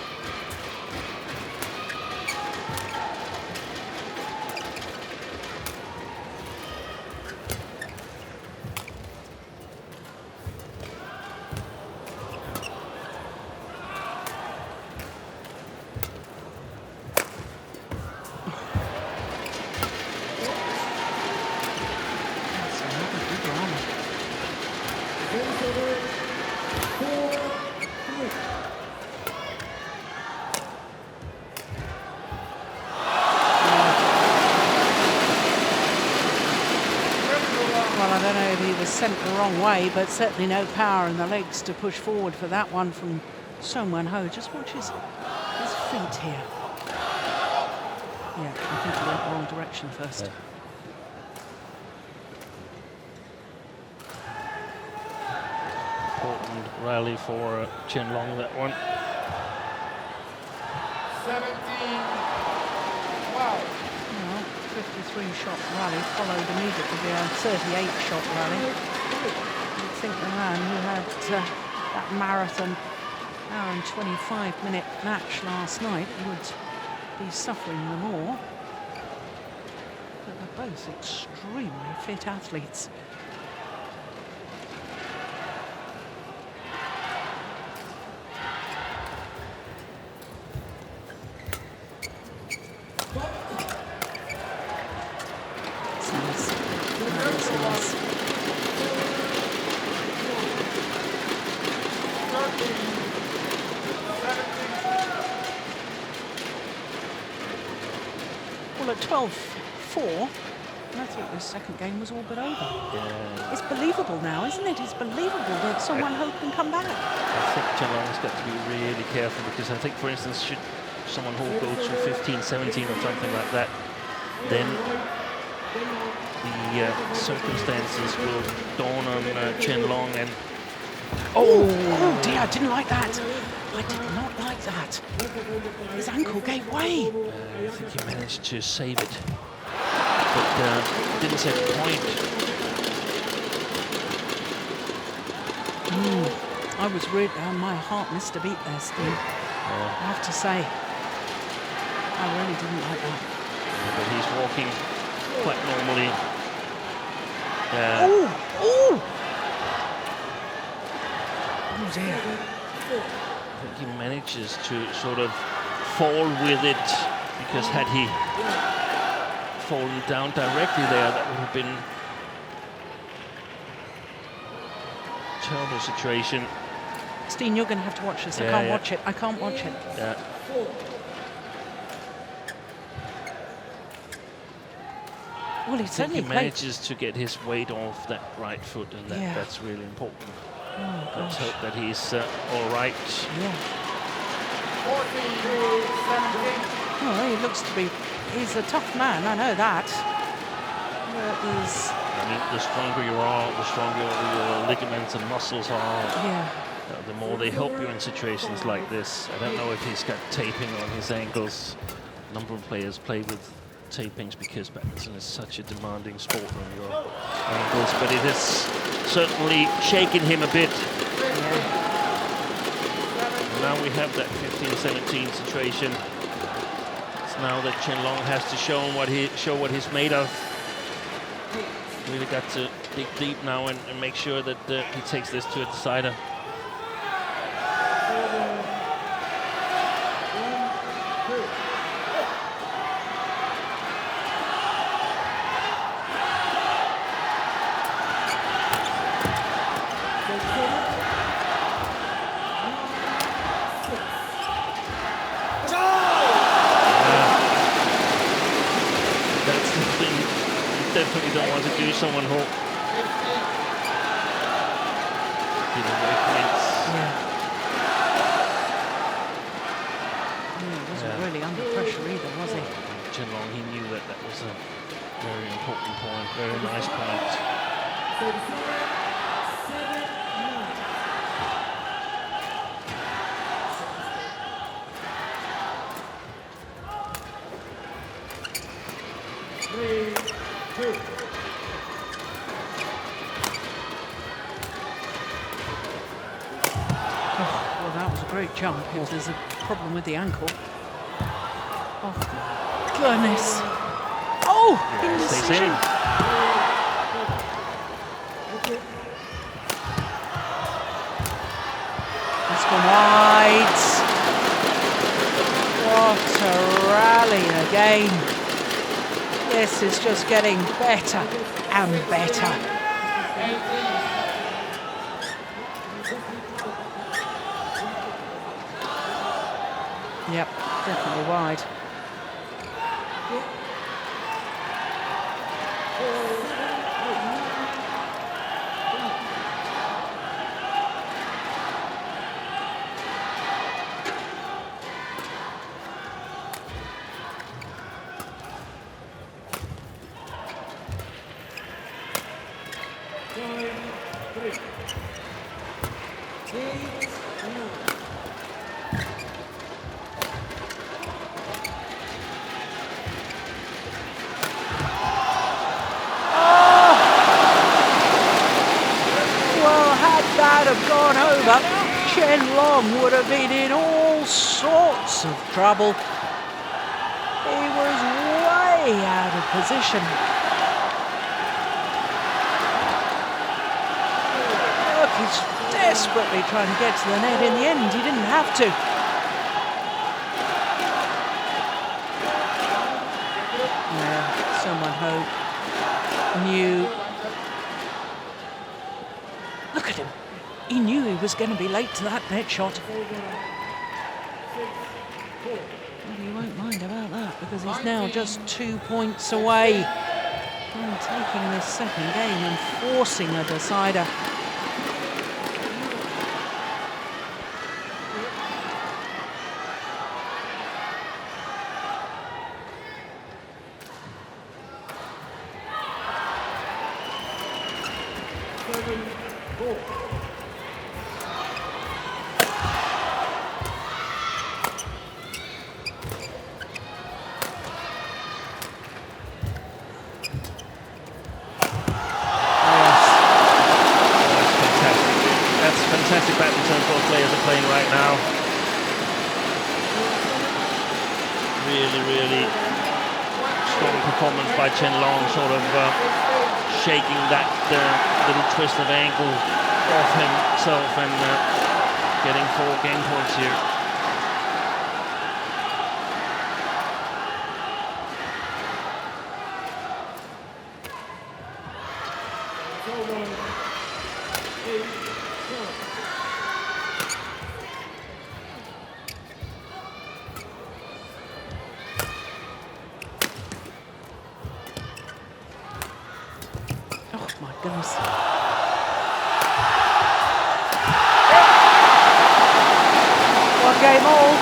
That's another good rally. Well, I don't know if he was sent the wrong way, but certainly no power in the legs to push forward for that one from Seong Ho. Just watch his feet here. Yeah, I think he went the wrong direction first. Yeah. important rally for Chen Long, that one. 17. Wow. 53-shot rally followed immediately by a 38-shot rally. You'd think the man who had that marathon hour and 25-minute match last night would be suffering the more. But they're both extremely fit athletes. Well, at 12-4, I thought this second game was all but over. Yeah. It's believable now, isn't it? It's believable that someone hope can come back. I think Chen Long's got to be really careful, because I think, for instance, should someone who go to 15-17 or something like that, then the circumstances will dawn on Chen Long. And oh dear, I didn't like that. I did not like that. His ankle gave way. I think he managed to save it, but didn't set the point. I was really, my heart missed a beat there, Steve. I have to say, I really didn't like that. Yeah, but he's walking quite normally. Oh dear. I think he manages to sort of fall with it, because had he fallen down directly there, that would have been a terrible situation. Steen, you're going to have to watch this. Yeah, I can't watch it. I can't watch it. Yeah. Well, he I think certainly he manages to get his weight off that right foot, and that's really important. Let's hope that he's all right. Yeah. 14-17. Oh, he looks to be. He's a tough man. I know that. I mean, the stronger you are, the stronger your ligaments and muscles are. Yeah. The more they help you in situations like this. I don't know if he's got taping on his ankles. A number of players play with tapings because badminton is such a demanding sport on your ankles, but it has certainly shaken him a bit. Now we have that 15-17 situation. It's now that Chen Long has to show what he's made of. Really got to dig deep now and make sure that he takes this to a decider. Definitely don't want to do someone who didn't away points. He wasn't really under pressure either, was he? Chen Long, he knew that that was a very important point, very nice point. Well, that was a great jump. If there's a problem with the ankle. Oh, goodness. Oh, indecision. That's gone wide. What a rally again. This is just getting better and better. Yep, definitely wide. Well, had that have gone over, Chen Long would have been in all sorts of trouble. He was way out of position. Look, he's desperately trying to get to the net. In the end, he didn't have to. Yeah, someone knew. Look at him. He knew he was going to be late to that net shot. Well, you won't mind about that because he's now just 2 points away from taking this second game and forcing a decider. Fantastic badminton both players are playing right now. Really strong performance by Chen Long, sort of shaking that little twist of ankle off himself and getting 4 game points here. One game all.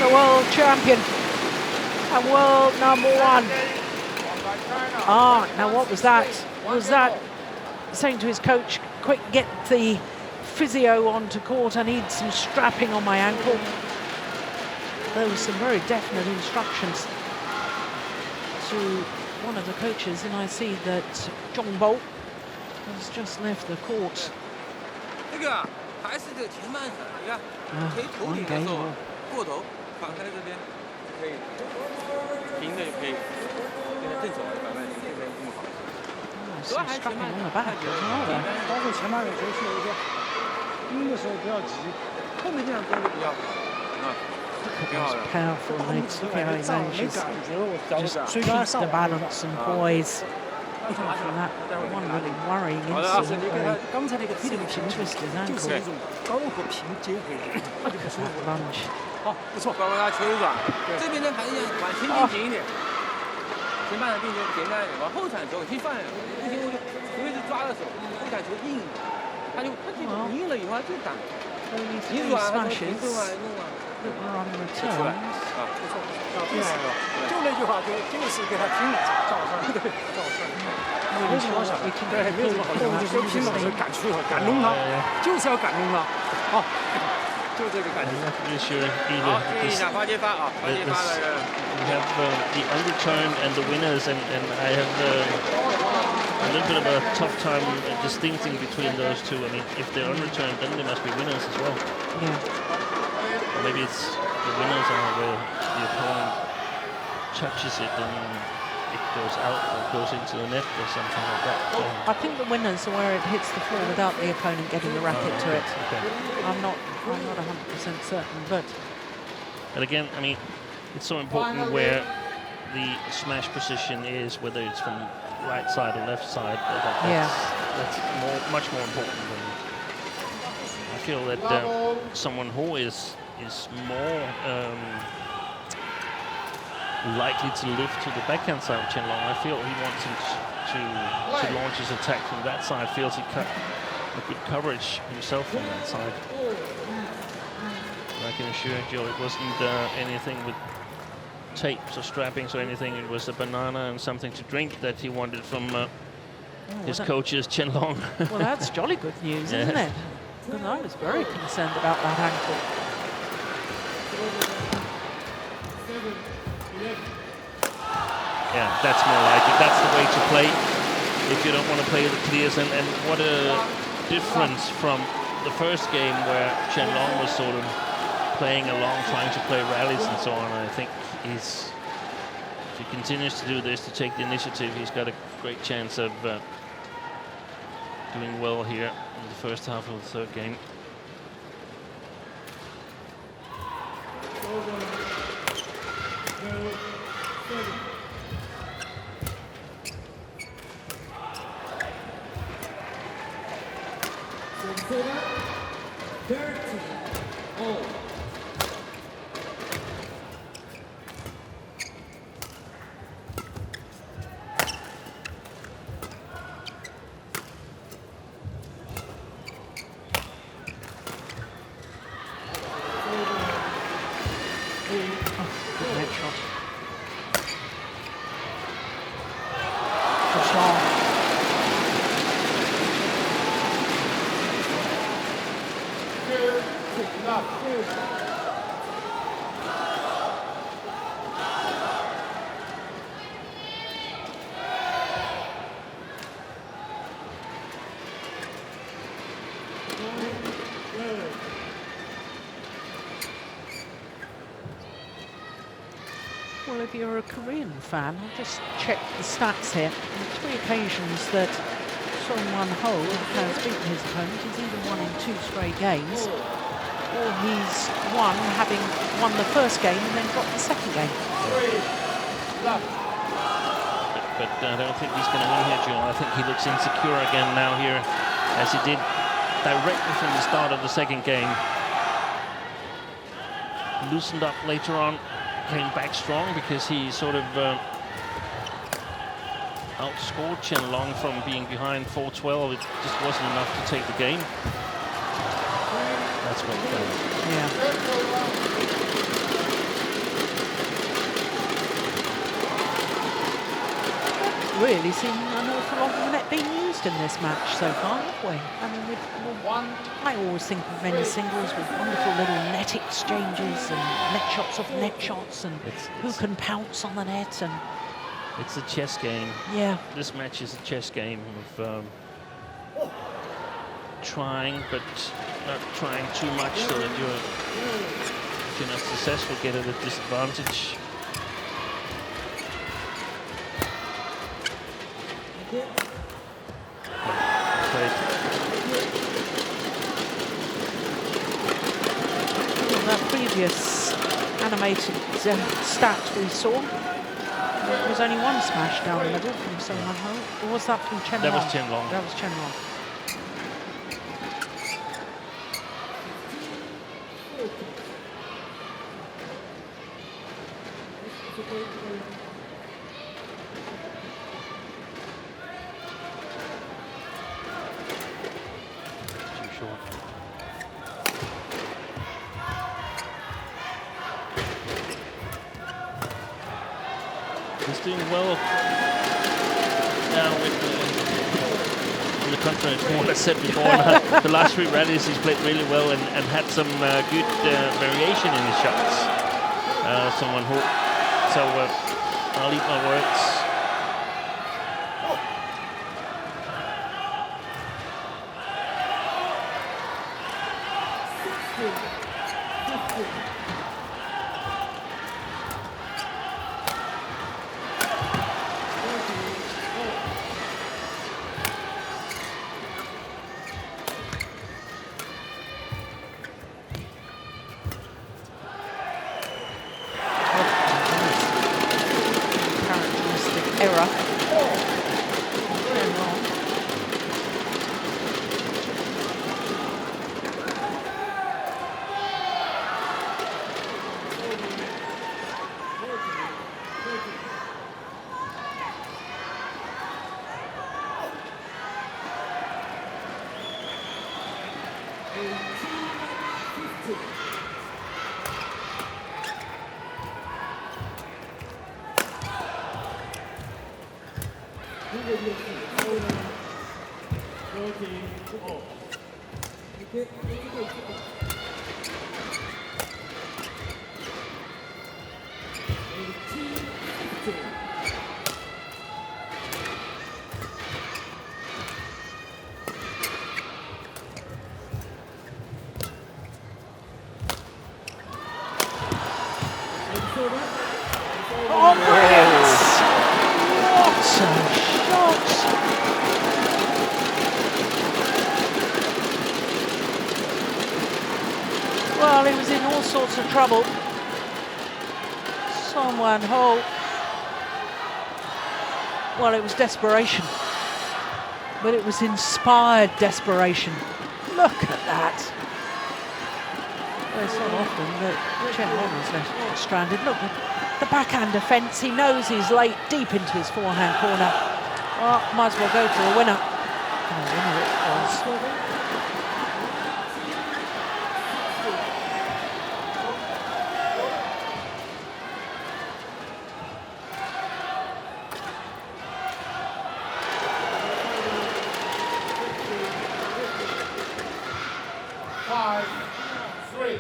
The world champion and world #1. Now what was that? Was that saying to his coach, quick, get the physio onto court, I need some strapping on my ankle. There was some very definite instructions to one of the coaches, and I see that Zhong has just left the court. One game all. Some strapping on the back as well there. 包括前半个球是一个晕的时候不要急，后面这样攻就比较好。 Powerful legs. Look how he manages just keep the balance and poise. From that one really worrying incident where he seemed to twist his ankle. That lunge. 不错，包括他球软，这边呢还是往前边紧一点，前半场并且简单一点，往后场球踢放一点，不行我就特别是抓的时候，后场球硬，他硬了以后他就打，你软他从平动啊弄啊。 On returns. 不错，这样就那句话，就是给他拼了，照上，对，照上。没什么好想，对，没有什么好想的，就拼了，赶出了，赶弄他，就是要赶弄他，好，就这个感觉。好，注意一下发接发啊，发接发的。We have the underturn and the winners, and I have a little bit of a tough time distincting between those two. I mean, if they're underturned, then they must be winners as well. Yeah. Maybe it's the winners are where the opponent touches it and it goes out or goes into the net or something like that. I think the winners are where it hits the floor without the opponent getting the racket to it. Okay. I'm not 100% certain, but. And again, I mean, it's so important where the smash position is, whether it's from right side or left side. That's much more important. I feel that someone who is more likely to lift to the backhand side of Chen Long. I feel he wants him to launch his attack from that side. Feels he cut a good coverage himself from that side. And I can assure you it wasn't anything with tapes or strappings or anything. It was a banana and something to drink that he wanted from his coach is Chen Long. Well, that's jolly good news, isn't it? Because I was very concerned about that ankle. Yeah, that's more like it. That's the way to play if you don't want to play the clears. And what a difference from the first game where Chen Long was sort of playing along, trying to play rallies and so on. I think if he continues to do this, to take the initiative, he's got a great chance of doing well here in the first half of the third game. Well, if you're a Korean fan, I'll just check the stats here. On 3 occasions that Seong has beaten his opponent, he's either won in 2 straight games, or he's won having won the first game and then got the second game. But I don't think he's going to win here, Jeon. I think he looks insecure again now here, as he did directly from the start of the second game. Loosened up later on, came back strong because he sort of outscored Chen Long from being behind 4-12. It just wasn't enough to take the game. That's what yeah. Really seen an awful lot of the net being used in this match so far, haven't we? I mean, I always think of men's singles with wonderful little net exchanges and net shots off net shots and who can pounce on the net. And it's a chess game. Yeah. This match is a chess game of trying, but not trying too much so that if you're not successful, get at a disadvantage. That previous animated stat we saw, there was only 1 smash down the middle from Seong, or was that from Chen Long? That was Chen Long. That was Chen Long. He's doing well now with on the contrary to what I said before. The last 3 rallies he's played really well and had some good variation in his shots. So I'll eat my words. Oh, brilliant! What a shot! Well, he was in all sorts of trouble. Someone Ho. Well, it was desperation, but it was inspired desperation. Look at that. Well, it's not often that Chen was left stranded. Look, the backhand defence, he knows he's late deep into his forehand corner. Well, might as well go for a winner. And a winner it was. 5-3.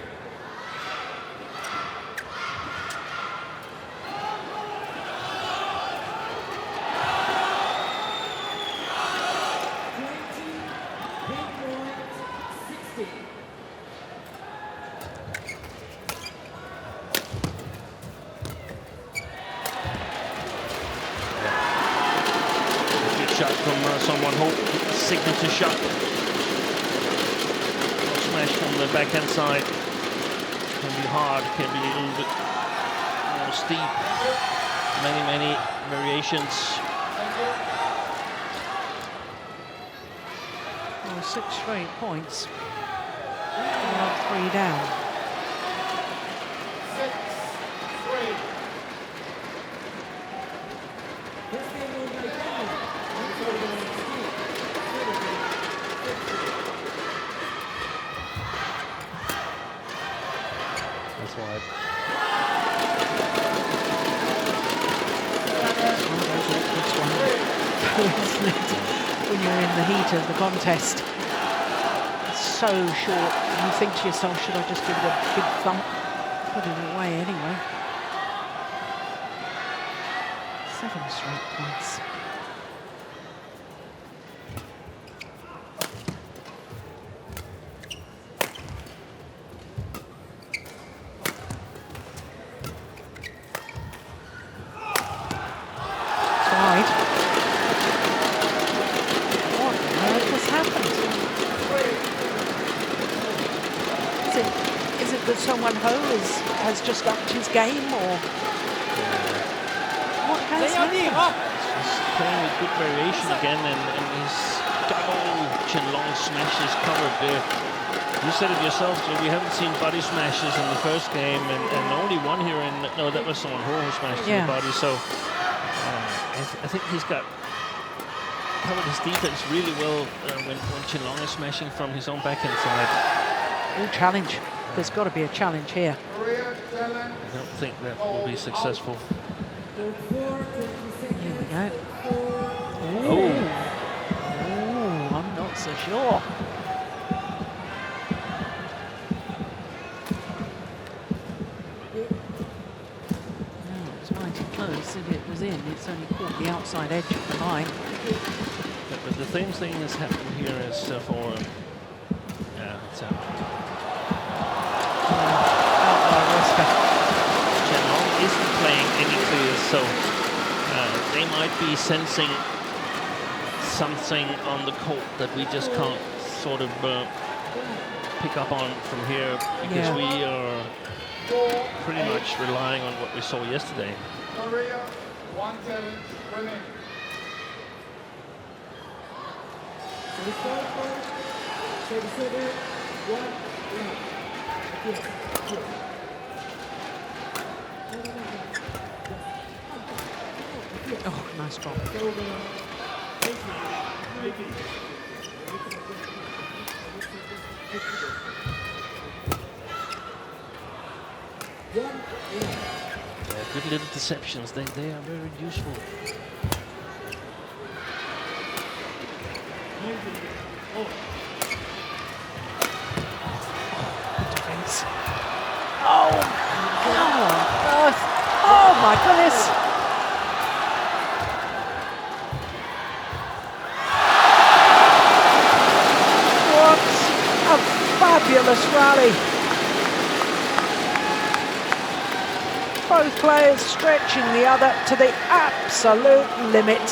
Shot from someone Ho, signature shot. Smash from the backhand side. Can be hard, can be a little bit more steep. Many variations. Well, 6 straight points. We're up 3 down. 6-3. That's wide. When you're in the heat of the contest, it's so short. You think to yourself, should I just give it a big thump? Put it away anyway. 7 straight points. Someone Ho has just upped his game, or what has happened? He's playing with good variation again, and his double Chen Long smashes covered there. You said it yourself, Jung, we haven't seen body smashes in the first game, and only one here in, no, that was someone who smashed in the body, so I think he's got covered his defense really well when Chen Long is smashing from his own backhand side. All challenge. There's got to be a challenge here. I don't think that will be successful. Here we go. Oh, I'm not so sure. No, it's mighty close. If it was in, it's only caught the outside edge of the line. but the same thing has happened here as for it's out. Chen Long isn't playing any clears, so they might be sensing something on the court that we just can't sort of pick up on from here, because we are pretty much relying on what we saw yesterday. Korea, 1 challenge winning. Oh, nice drop. Good little deceptions, they are very useful. Defense. Oh, how on earth? Oh my goodness. What a fabulous rally. Both players stretching the other to the absolute limit.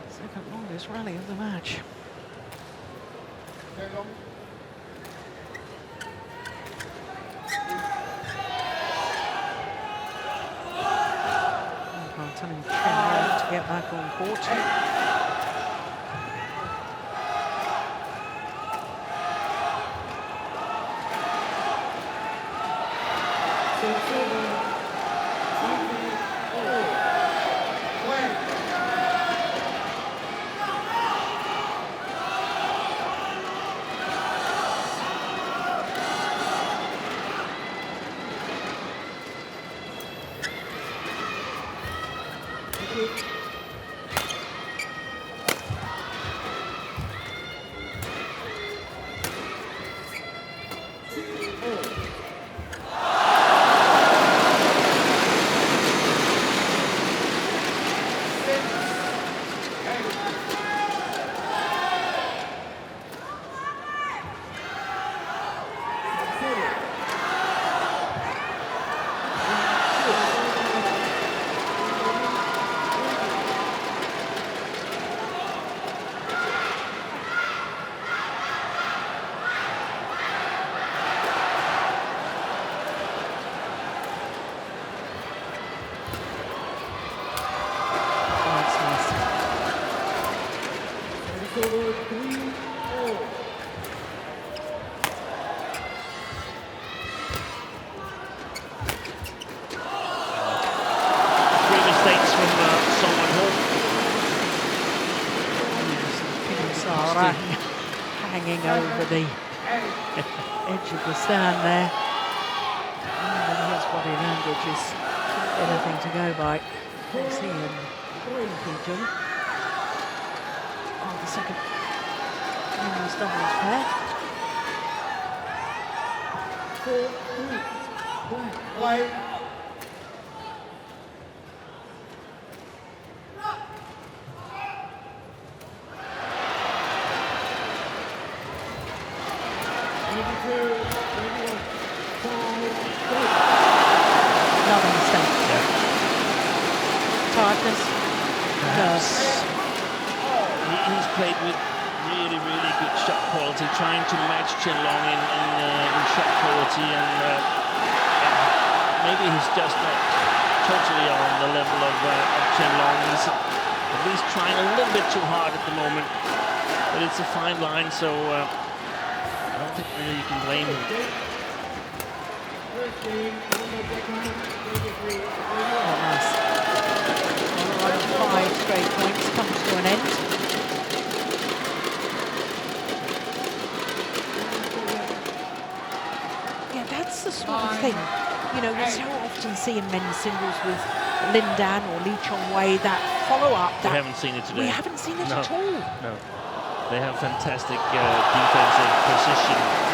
Second longest rally of the match. Telling Chen to get back on court. Hanging over the edge of the stand there. And his body language is anything to go by. There's he and Jung. Oh, the second women's doubles pair. Play. Another mistake. Yeah. Tiredness. He's played with really good shot quality, trying to match Chen Long in shot quality, and maybe he's just not totally on the level of Chen Long. He's at least trying a little bit too hard at the moment, but it's a fine line, so I don't think really you can blame him. Oh, nice. 5 straight points comes to an end. Yeah, that's the sort of thing, you know, we so often see in men's singles with Lin Dan or Lee Chong-wei, that follow-up. We haven't seen it today. We haven't seen it at all. No. They have fantastic defensive position.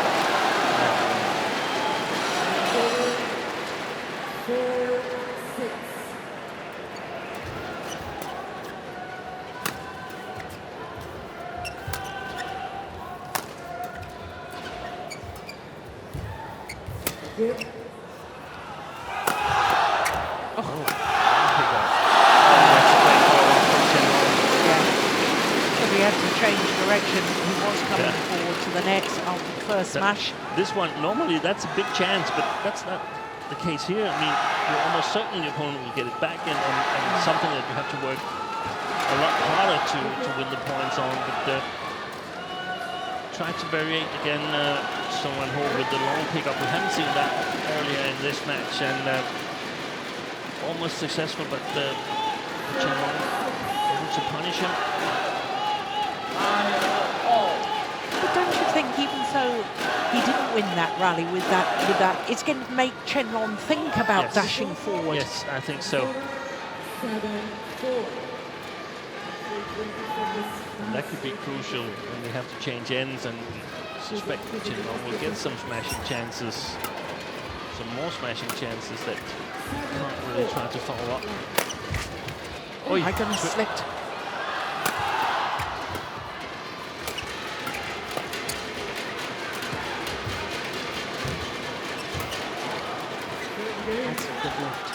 Smash. This one, normally that's a big chance, but that's not the case here. I mean, you're almost certain your opponent will get it back, and something that you have to work a lot harder to win the points on. But try to variate again, someone hold with the long pickup. We haven't seen that earlier in this match, and almost successful, but Chen Long careful to punish him. But don't you think, even though he didn't win that rally with that, it's going to make Chen Long think about dashing forward? Yes, I think so. And that could be crucial when they have to change ends, and suspect that Chen Long will get some smashing chances, some more smashing chances that can't really try to follow up. Oh my goodness, slipped. That's a good lift.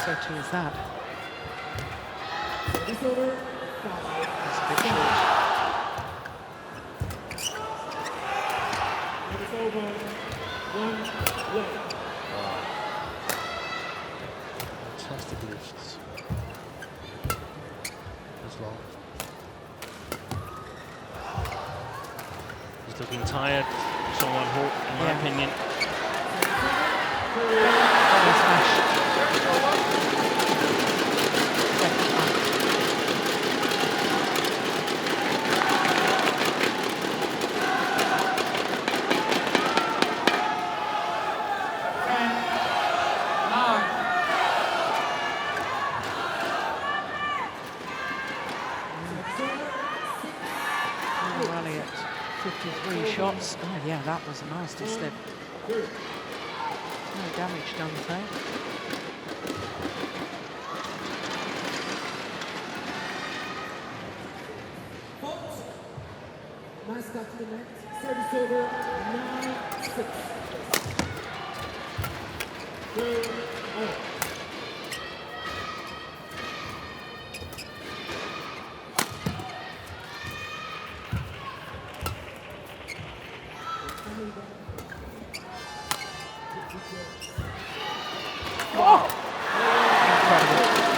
So too is that. That's a bit short. Fantastic lifts. That's long. He's looking tired. Someone hope, in my opinion. Smash. Rally at 53 shots. Oh yeah, that was a nasty slip. No damage done though. Nice cut to the net. Service over 9-6.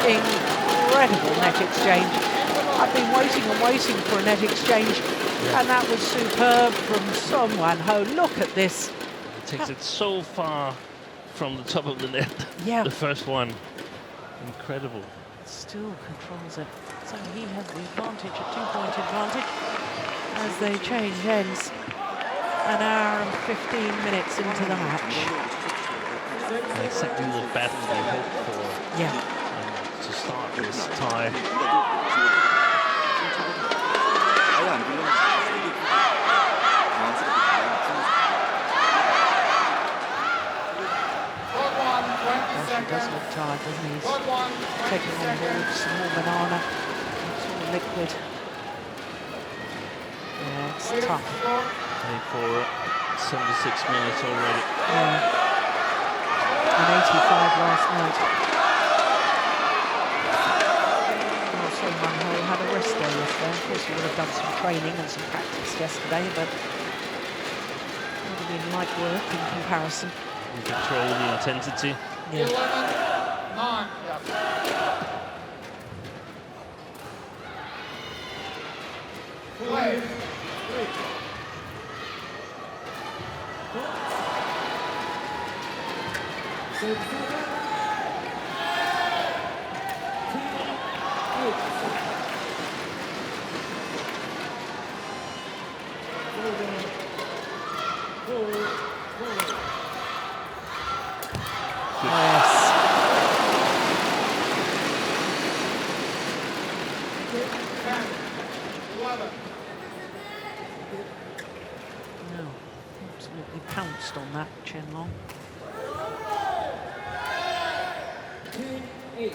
Incredible net exchange. I've been waiting and waiting for a net exchange, and that was superb from Seong Wan-ho. Look at this. It takes it so far from the top of the net. Yeah. The first one. Incredible. Still controls it. So he has the advantage, a 2-point advantage, as they change ends. An hour and 15 minutes into the match. Exactly the battle we hoped for. Yeah. To start this tie. He does look tired, doesn't he? He's taking on board some more banana. It's all liquid. Yeah, it's tough. Played for 76 minutes already. Yeah. And 85 last night. Seong Wan-ho had a rest day yesterday. Of course, he would have done some training and some practice yesterday, but it would have been light work in comparison. You control the intensity. Yeah. 11-9. Play. No, absolutely pounced on that, Chen Long. And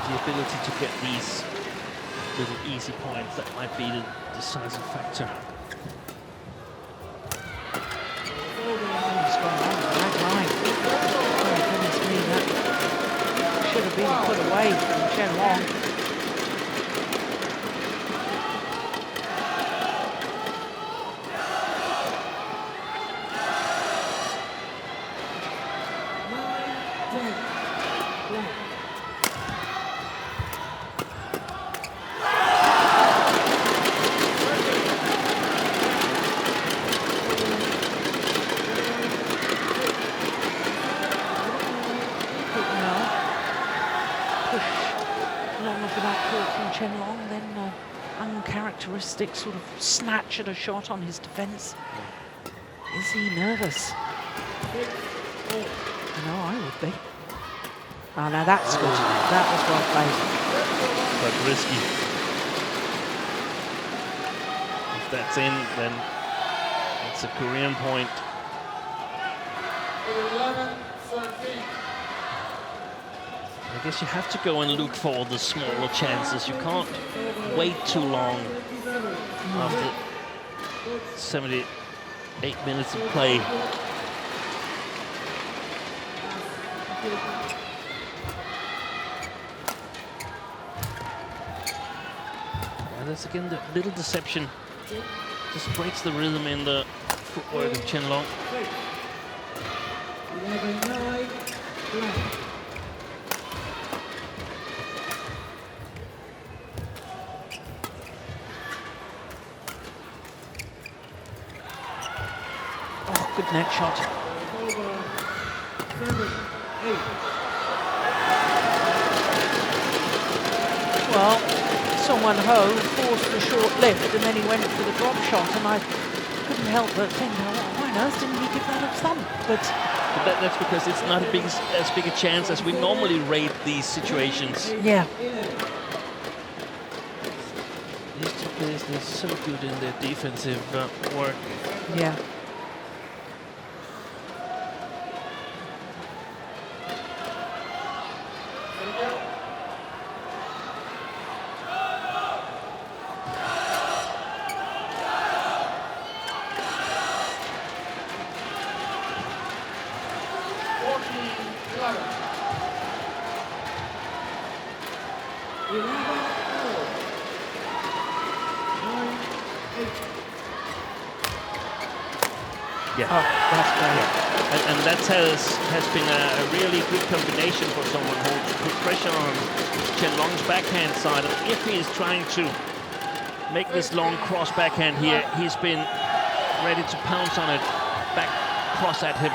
the ability to get these little easy points, that might be the decisive factor. He's gone on the right line. Oh, goodness me, that should have been put away from Chen Long. stick, sort of snatch at a shot on his defence. Is he nervous? No, I would be. Oh, now that's good. That was well played. But risky. If that's in, then it's a Korean point. 11-13. I guess you have to go and look for the smaller chances. You can't wait too long after 78 minutes of play. And that's again the little deception. Just breaks the rhythm in the footwork of Chen Long. 11-9, blank. Oh, good net shot. Well, Seong Ho forced the short lift and then he went for the drop shot, and I couldn't help but think, oh, why on earth didn't he give that a thump? But that's because it's not as big a chance as we normally rate these situations. yeah. These two players, they're so good in their defensive work. Yeah. Yeah. Oh, that's great. Yeah. And that has been a really good combination for someone who to put pressure on Chen Long's backhand side. And if he is trying to make this long cross backhand here, he's been ready to pounce on it, back cross at him.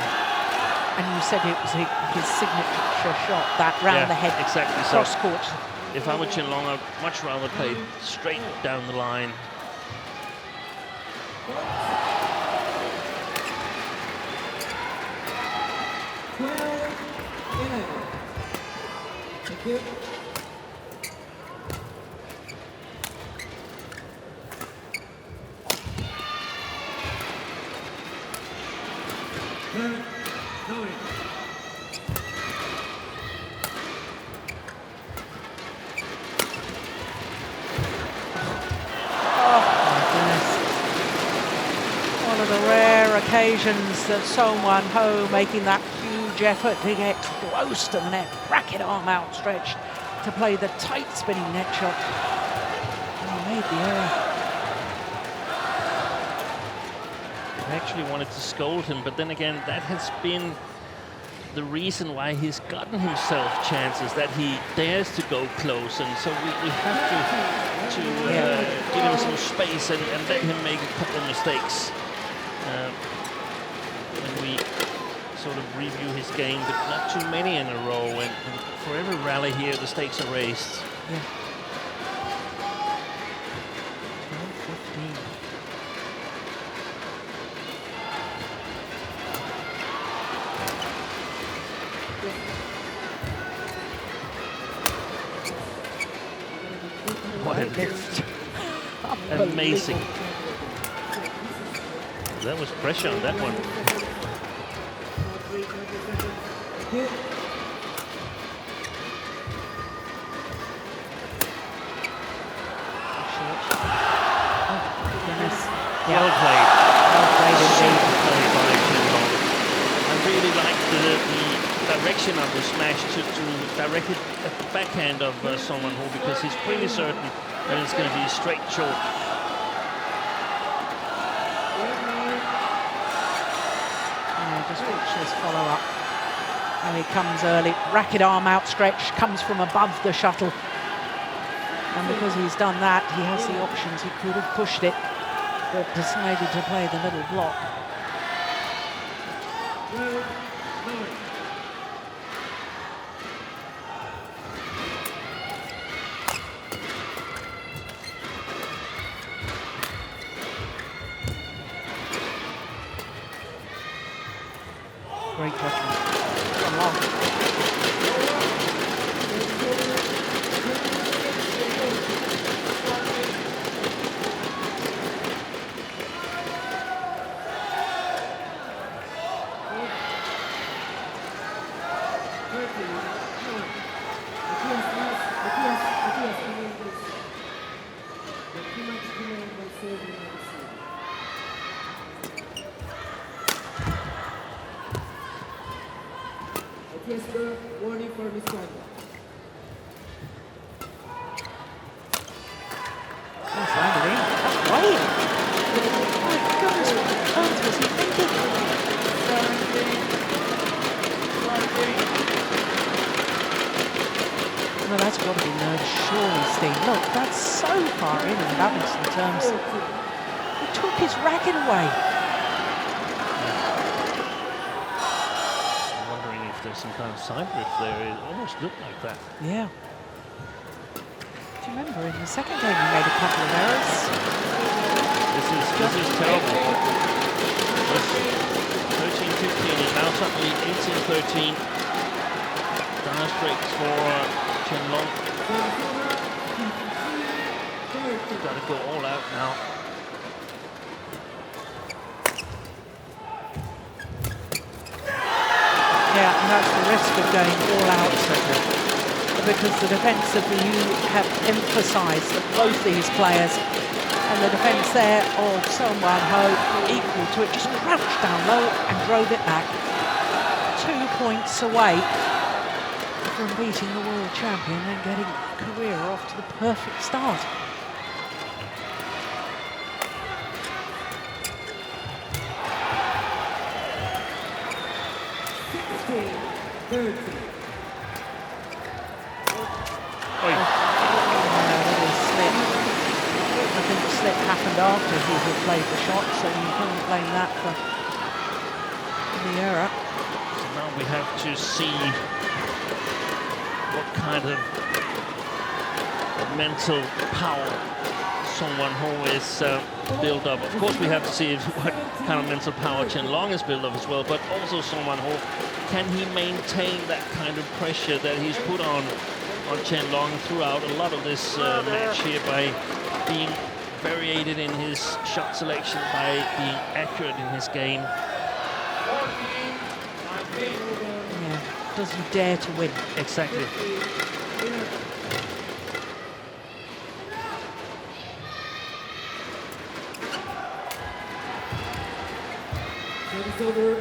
And you said it was his signature shot, that round the head, exactly. cross So court. if I were Chen Long, I'd much rather play straight down the line. Thank you. Occasions that Seong Ho making that huge effort to get close to the net, racket arm outstretched to play the tight spinning net shot. And he made the error. I actually wanted to scold him, but then again, that has been the reason why he's gotten himself chances, that he dares to go close, and so we have to give him some space and let him make a couple of mistakes. When we sort of review his game, but not too many in a row, and for every rally here the stakes are raised. Yeah. 12-15. What a lift. Amazing. That was pressure on that one. Well played. Well played indeed. Played by Chen Long. I really like the direction of the smash to direct it at the backhand of Seong Ho, because he's pretty certain that it's going to be straight short. Just watch this follow-up. And he comes early, racket arm outstretched, comes from above the shuttle. And because he's done that, he has the options. He could have pushed it, but decided to play the little block. Great judgment. Long. Warning for misconduct. That's landed in. That's way. My goodness, what terms was he thinking? No, that's got to be nerves, surely, Steve. Look, that's so far in Badminton terms. He took his racket away. There's some kind of side rift there. It almost looked like that. Yeah. Do you remember in the second game he made a couple of errors? This is terrible. 13-15 and now suddenly 18-13. Dire straits for Chen Long. Got to go all out now. Yeah, and that's the risk of going all out, Cedric. Because the defence of the U have emphasised that both these players and the defence there of Seong equal to it, just crouched down low and drove it back. 2 points away from beating the world champion and getting Korea off to the perfect start. I think the slip happened after he had played the shot, so you couldn't blame that for the error. So now we have to see what kind of mental power Seong is built up. Of course, we have to see what kind of mental power Chen Long is built up as well, but also Seong, can he maintain that kind of pressure that he's put on Chen Long throughout a lot of this match here by being variated in his shot selection, by being accurate in his game. Yeah, does he dare to win? Exactly. It's over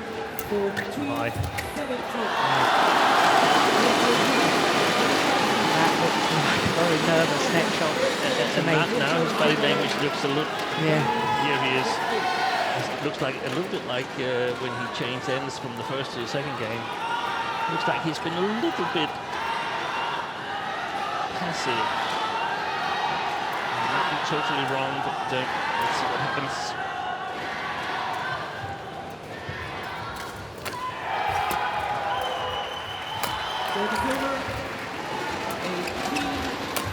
for 3-17. That looks like a very nervous net shot to me. Now his body language looks a little... Yeah. Here he is. It looks like a little bit like when he changed ends from the first to the second game. Looks like he's been a little bit passive. Might be totally wrong, but let's see what happens.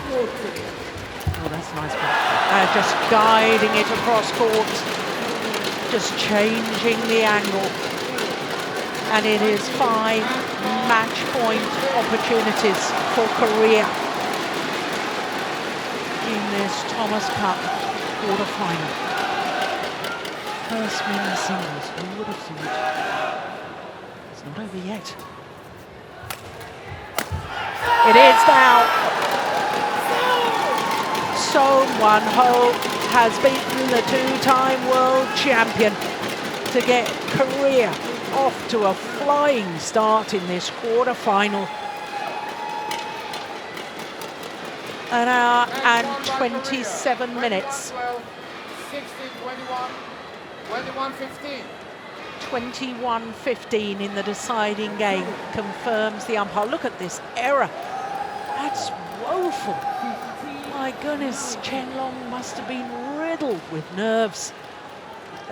Oh, that's nice. Just guiding it across court, just changing the angle. And it is 5 match point opportunities for Korea in this Thomas Cup quarter-final. First men's singles, who would have thought? It's not over yet. It is now. Seong has beaten the 2-time world champion to get Korea off to a flying start in this quarter-final. An hour and 27 minutes. 21-15. 21-15 in the deciding game, confirms the umpire. Look at this error. That's woeful. My goodness, Chen Long must have been riddled with nerves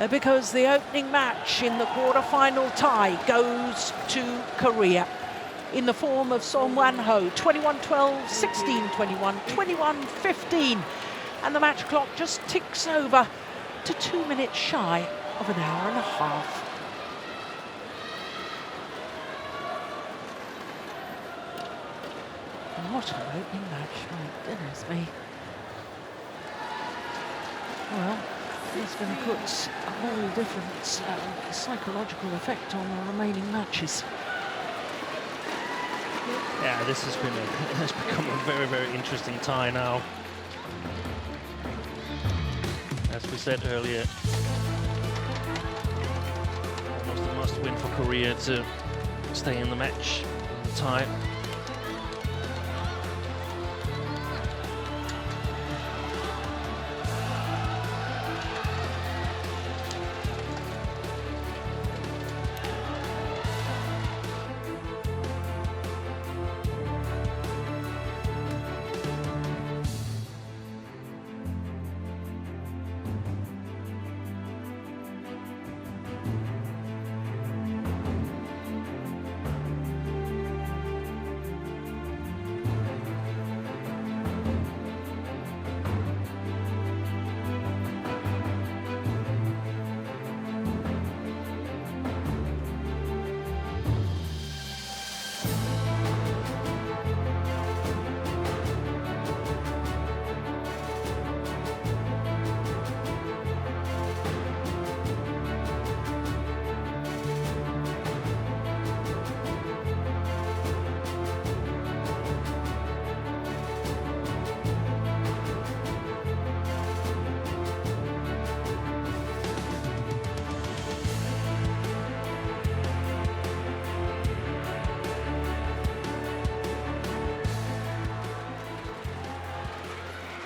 because the opening match in the quarter-final tie goes to Korea in the form of Seong 21-12, 16-21, 21-15, and the match clock just ticks over to 2 minutes shy of an hour and a half. what an opening match, my goodness me. Well, it's going to put a whole different psychological effect on the remaining matches. Yeah, this has become a very, very interesting tie now. As we said earlier, almost a must-win for Korea to stay in the match, in the tie.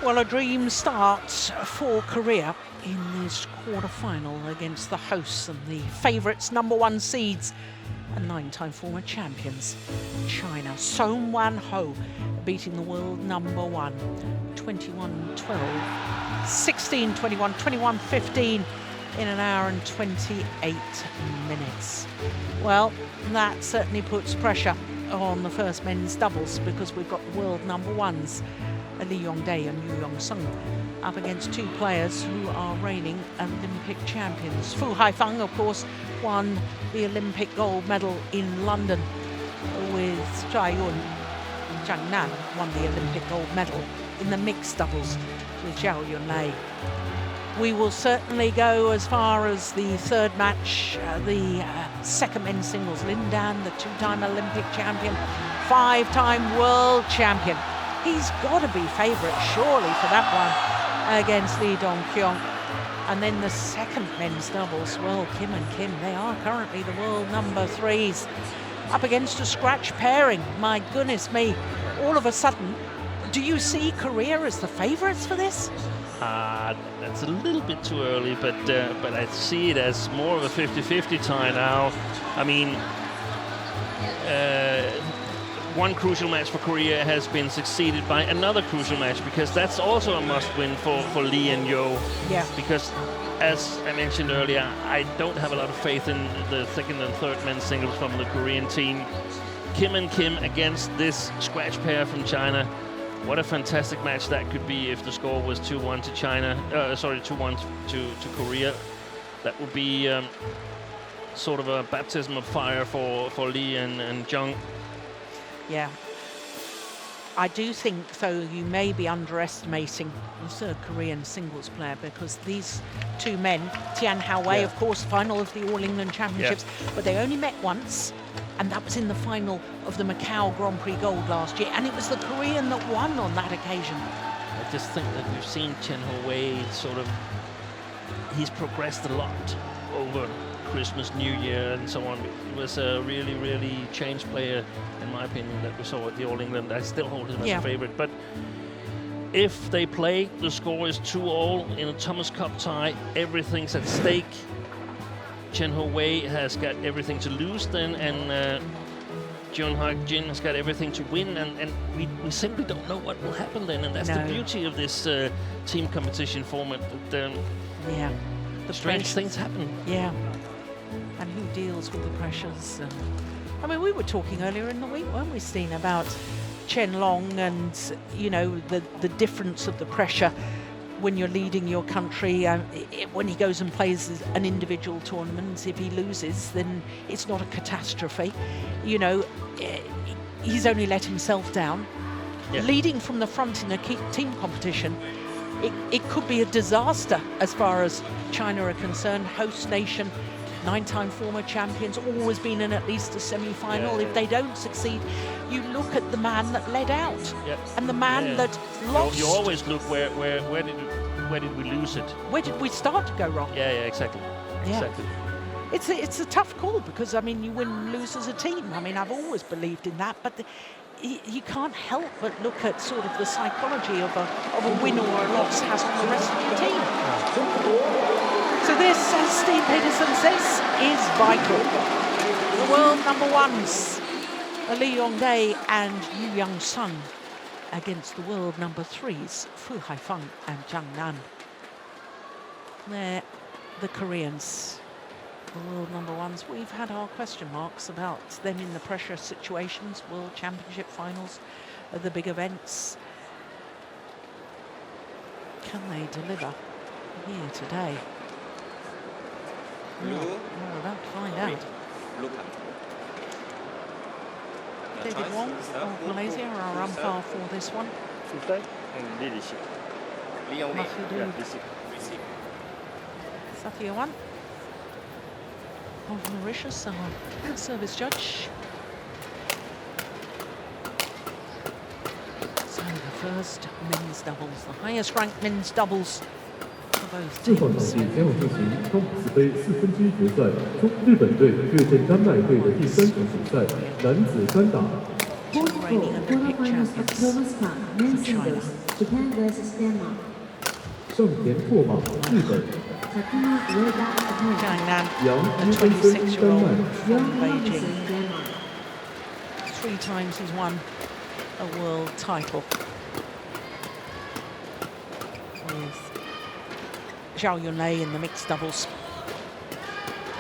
Well, a dream starts for Korea in this quarter-final against the hosts and the favourites, #1 seeds and 9-time former champions, China. Seong Wan-ho beating the world #1, 21-12, 16-21, 21-15 in an hour and 28 minutes. Well, that certainly puts pressure on the first men's doubles because we've got the world #1s, Lee Yong-dae and Yoo-Young-sung, up against two players who are reigning Olympic champions. Haifeng, of course, won the Olympic gold medal in London with Zhang. Zhang won the Olympic gold medal in the mixed doubles with Zhao Yunlei. We will certainly go as far as the third match, the second men's singles. Lin Dan, the two-time Olympic champion, 5-time world champion. He's got to be favourite, surely, for that one against Lee Dong-kyung. And then the second men's doubles, well, Kim and Kim, they are currently the world #3s, up against a scratch pairing. My goodness me, all of a sudden, do you see Korea as the favourites for this? That's a little bit too early, but I see it as more of a 50-50 tie now. I mean, one crucial match for Korea has been succeeded by another crucial match, because that's also a must-win for Lee and Yo. Yeah. Because, as I mentioned earlier, I don't have a lot of faith in the second and third men's singles from the Korean team. Kim and Kim against this scratch pair from China. What a fantastic match that could be if the score was 2-1 to China. 2-1 to Korea. That would be sort of a baptism of fire for Lee and Jung. Yeah. I do think, though, you may be underestimating the third Korean singles player, because these two men, Tian Houwei, of course, final of the All England Championships, but they only met once, and that was in the final of the Macau Grand Prix Gold last year, and it was the Korean that won on that occasion. I just think that we've seen Chen Houwei he's progressed a lot over Christmas, New Year, and so on. He was a really, really changed player, in my opinion, that we saw at the All England. I still hold him as a favorite, but if they play, the score is 2-all in a Thomas Cup tie. Everything's at stake. Chen Houwei has got everything to lose then, and Junhui has got everything to win, and we simply don't know what will happen then, and that's the beauty of this team competition format. That, the strange things happen. Yeah. And who deals with the pressures? I mean, we were talking earlier in the week, weren't we, Steen, about Chen Long and, you know, the difference of the pressure when you're leading your country. When he goes and plays an individual tournament, if he loses, then it's not a catastrophe. You know, he's only let himself down. leading from the front in a team competition, it could be a disaster as far as China are concerned. Host nation, 9-time former champions, always been in at least a semi-final. If they don't succeed, you look at the man that led out and the man that lost. You always look where did we lose it? Where did we start to go wrong? Yeah, exactly. Yeah. Exactly. It's a tough call because, I mean, you win and lose as a team. I mean, I've always believed in that, but you can't help but look at sort of the psychology of a win or a loss has on the rest of your team. So this, as Steve Peterson says, is vital. The world number ones, Lee Yong-dae and Yu Young-sung, against the world number threes, Haifeng and Zhang. They're the Koreans, the world number ones. We've had our question marks about them in the pressure situations, World Championship finals, the big events. Can they deliver here today? We're about to find out. David Wong of Malaysia are our umpire for this one. Satyawan of Mauritius, our service judge. So the first men's doubles, the highest ranked men's doubles for both 4号场地将要进行康普斯杯4分之一决赛，日本队对阵丹麦队的第3场比赛，男子单打。 reigning Olympic champions for China. Japan versus Denmark. 上田拓马，日本。 Zhang, Yong, a 26-year-old from Yong Beijing. Anderson, Denmark. 3 times he's won a world title. With Zhao Yunlei in the mixed doubles.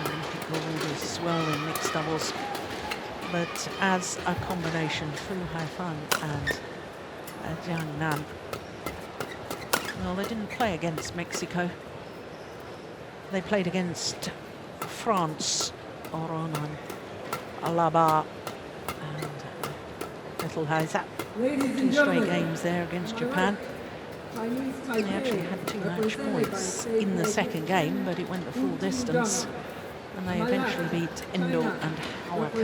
Olympic gold as well in mixed doubles. But as a combination, Haifeng and Zhang. Well, they didn't play against Mexico. They played against France, Oronan, Alaba, and Little Haizat. 2 straight games there against Japan. They actually had 2 match points in the second game, but it went the full distance. And they eventually beat Indo and Hyeok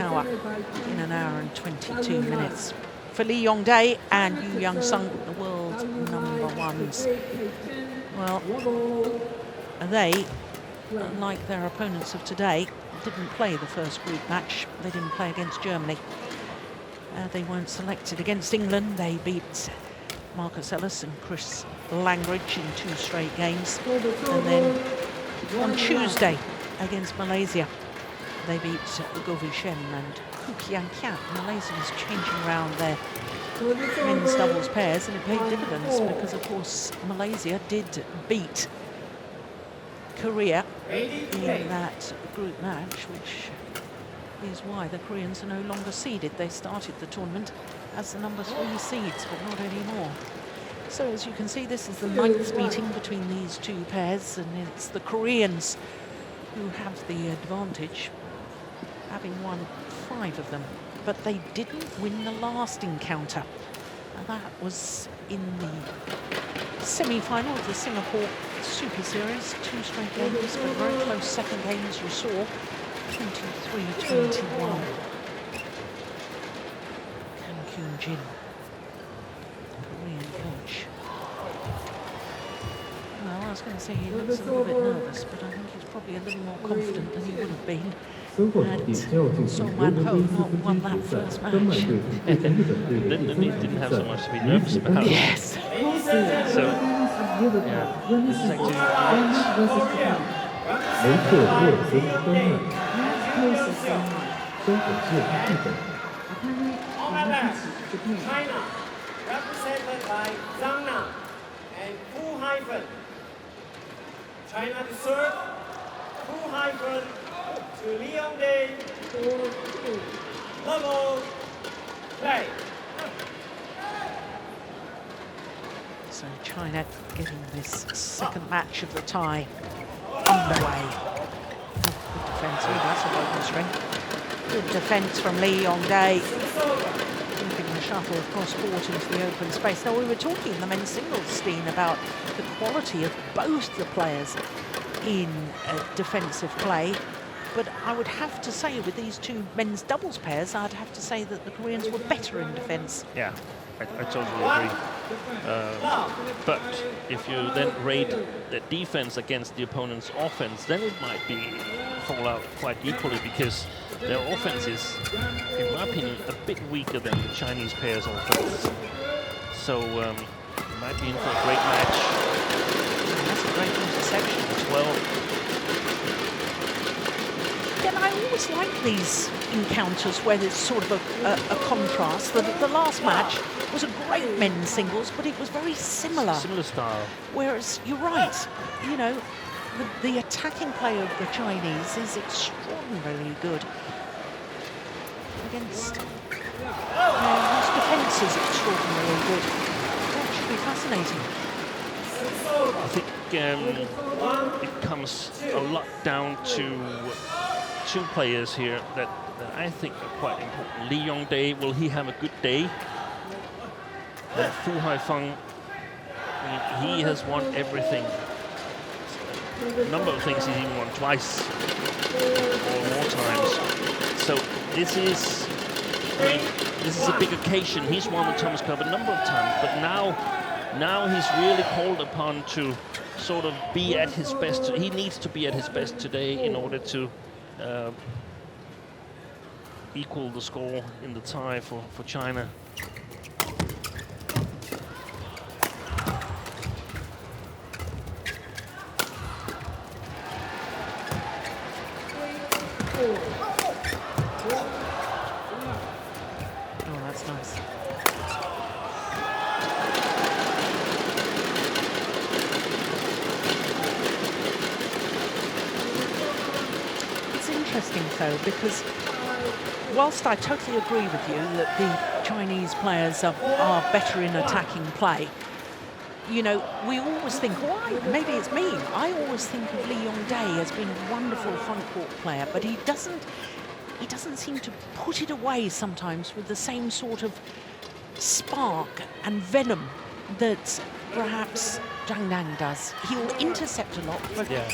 in 1 hour and 22 minutes. For Lee Yong-dae and Yu Young-sung, the world number ones. Well, they, unlike their opponents of today, didn't play the first group match. They didn't play against Germany. They weren't selected against England. They beat Marcus Ellis and Chris Langridge in 2 straight games. And then on Tuesday, against Malaysia, they beat Chen and Kian. Malaysia's changing around their men's doubles pairs, and it paid dividends because, of course, Malaysia did beat Korea in that group match, which is why the Koreans are no longer seeded. They started the tournament as the number 3 seeds, but not anymore. So as you can see, this is the 9th meeting between these 2 pairs, and it's the Koreans who have the advantage, having won 5 of them, but they didn't win the last encounter. And that was in the semi-final of the Singapore Super Series. 2 straight games, but very close second game, as you saw, 23-21. Keun Jin, Korean coach. Well, I was going to say he looks a little bit nervous, but I think he's probably a little more confident than he would have been had Seong not won that first match. Didn't have so much to be nervous about. Yes. So, yeah, this is actually China, represented by Zhang and Haifeng. China to serve, Haifeng to Lee Yong-dae, level play. So China getting this second match of the tie underway. Good defence, that's a broken string. Good defence from Lee Yong-dae. Keeping the shuttle cross court into the open space. Now, we were talking in the men's singles, Steen, about the quality of both the players in defensive play. But I would have to say, with these two men's doubles pairs, I'd have to say that the Koreans were better in defense. Yeah, I totally agree. But if you then rate the defense against the opponent's offense, then it might fall out quite equally, because their offense is, in my opinion, a bit weaker than the Chinese pair's offense. So it might be in for a great match. That's a great interception as well. Again, I always like these encounters where there's sort of a contrast. The last match was a great men's singles, but it was very similar. Similar style. Whereas, you're right, you know, the attacking play of the Chinese is extraordinarily good against whose defence is extraordinarily good. That should be fascinating. I think it comes a lot down to two players here that I think are quite important. Yeon, will he have a good day? And Haifeng, he has won everything. A number of things he's even won twice or more times. So this is a big occasion. He's won the Thomas Cup a number of times, but now he's really called upon to sort of be at his best. He needs to be at his best today in order to equal the score in the tie for China. Oh, that's nice. It's interesting, though, because whilst I totally agree with you that the Chinese players are better in attacking play, you know, we always think, why? Maybe it's me. I always think of Yeon as being a wonderful front court player, but he doesn't seem to put it away sometimes with the same sort of spark and venom that perhaps Zhang does. He'll intercept a lot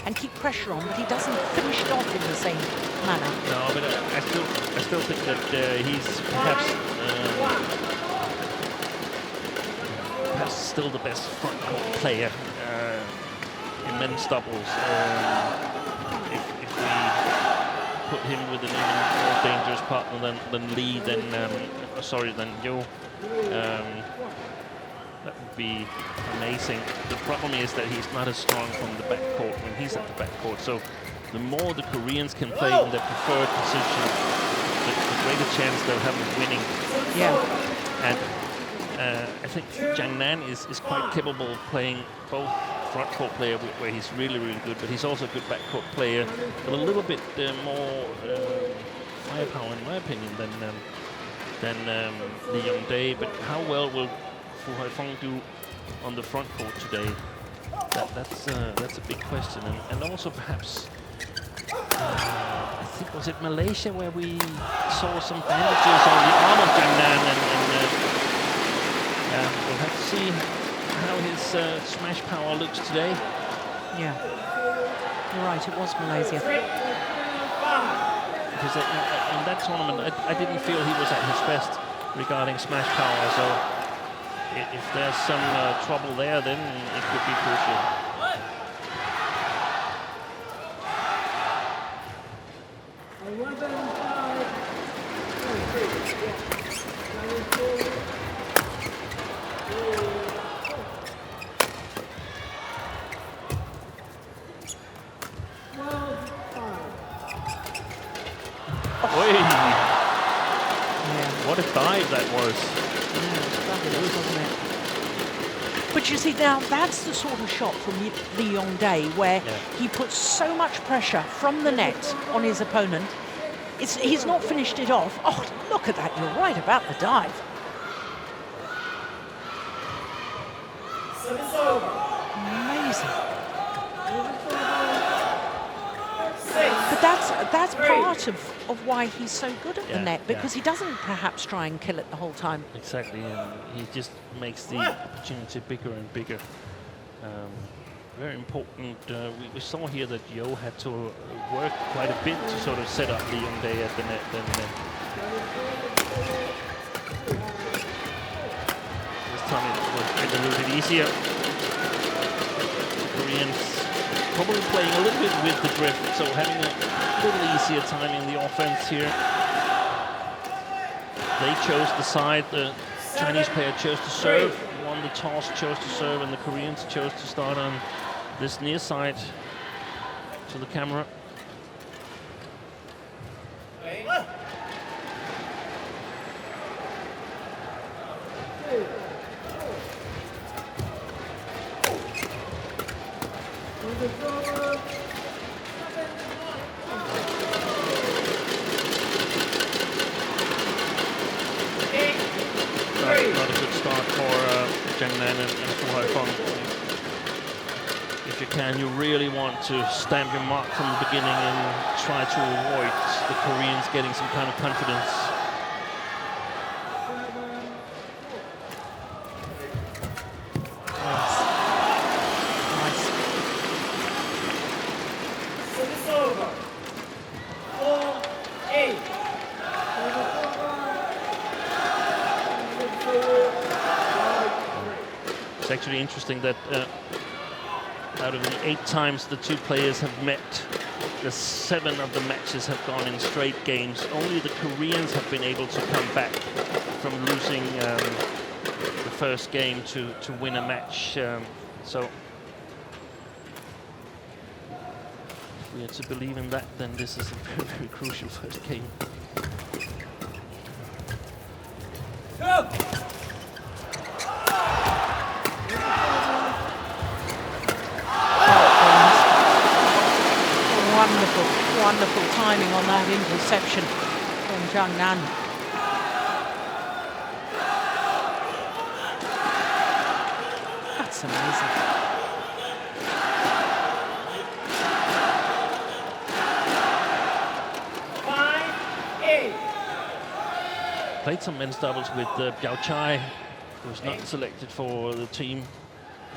and keep pressure on, but he doesn't finish it off in the same manner. No, but I still think that he's perhaps still the best front court player in men's doubles. If we put him with an even more dangerous partner than Lee, than Yo, that would be amazing. The problem is that he's not as strong from the backcourt when he's at the backcourt. So the more the Koreans can play in their preferred position, the greater chance they'll have of winning. Yeah. And I think Zhang is quite capable of playing both front court player where he's really, really good, but he's also a good backcourt player with a little bit more firepower, in my opinion, than Yeon. But how well will Haifeng do on the front court today? That's a big question, and also perhaps I think, was it Malaysia where we saw some bandages on the arm of Zhang, and we'll have to see how his smash power looks today. Yeah, you're right, it was Malaysia. Because in that tournament, I didn't feel he was at his best regarding smash power, so if there's some trouble there, then it could be crucial. What a dive that was. Yeah, it was fabulous, wasn't it? But you see, now that's the sort of shot from Yeon where he puts so much pressure from the net on his opponent. He's not finished it off. Oh, look at that. You're right about the dive. Amazing. But that's part of why he's so good at the net, because he doesn't perhaps try and kill it the whole time. Exactly, and he just makes the opportunity bigger and bigger. Very important. We saw here that Yeon had to work quite a bit to sort of set up the Yong Dae at the net. And this time it was a little bit easier. Koreans probably playing a little bit with the drift, so having a little easier time in the offense here. They chose the side. The Chinese player chose to serve, won the toss, chose to serve, and the Koreans chose to start on this near side to the camera. Not a good start for Zheng and for Haifeng. If you can, you really want to stamp your mark from the beginning and try to avoid the Koreans getting some kind of confidence. It's actually interesting that out of the 8 times the two players have met, the 7 of the matches have gone in straight games. Only the Koreans have been able to come back from losing the first game to win a match. So if we are to believe in that, then this is a very, very crucial first game. Wonderful timing on that interception from Zhang. That's amazing. Played some men's doubles with Biao Chai, who was not selected for the team,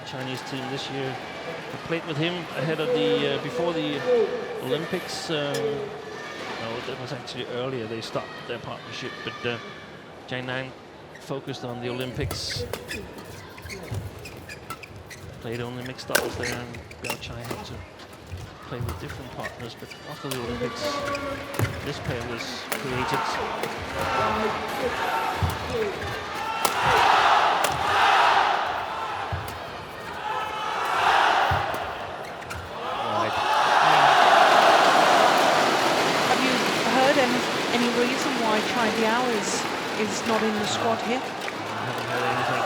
Chinese team this year. I played with him ahead of the before the Olympics. No, that was actually earlier. They stopped their partnership, but Zhang focused on the Olympics. Played only mixed doubles there, and Biao Chai had to play with different partners. But after the Olympics, this pair was created. Any reason why Chai Biao is not in the squad here? I haven't heard anything.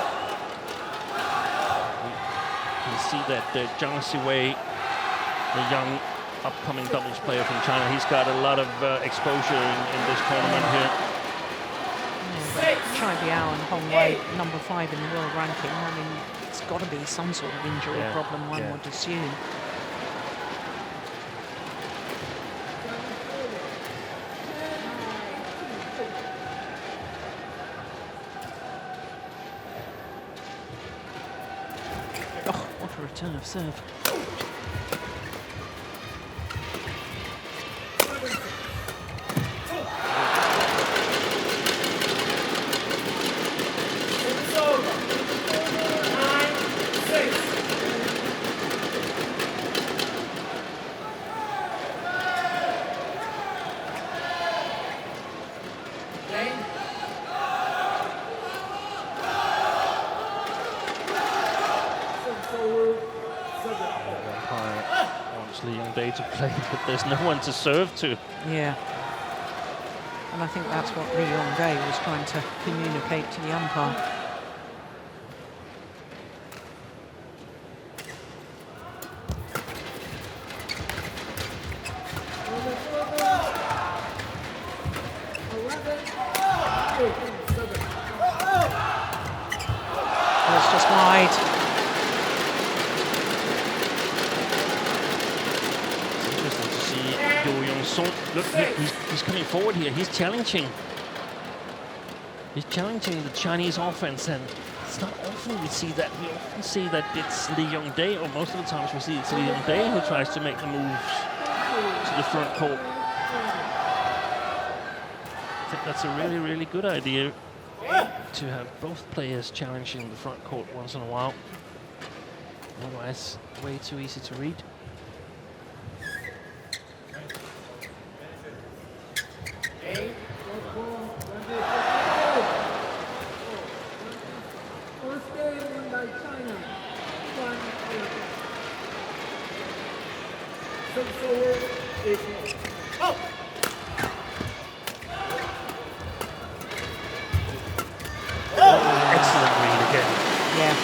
We can see that Zhang Siwei, the young upcoming doubles player from China, he's got a lot of exposure in this tournament here. Chai Biao and Houwei, number 5 in the world ranking. I mean, it's got to be some sort of injury problem, one would assume. Return of serve. To play, but there's no one to serve to. Yeah, and I think that's what Lee Yong-dae was trying to communicate to the umpire. It's just wide. Look, he's coming forward here. He's challenging. He's challenging the Chinese offense, and it's not often we see that. We often see that it's Lee Yong-dae, or most of the times we see it's Lee Yong-dae who tries to make the moves to the front court. I think that's a really, really good idea to have both players challenging the front court once in a while. Otherwise, way too easy to read. Excellent read again. Yeah.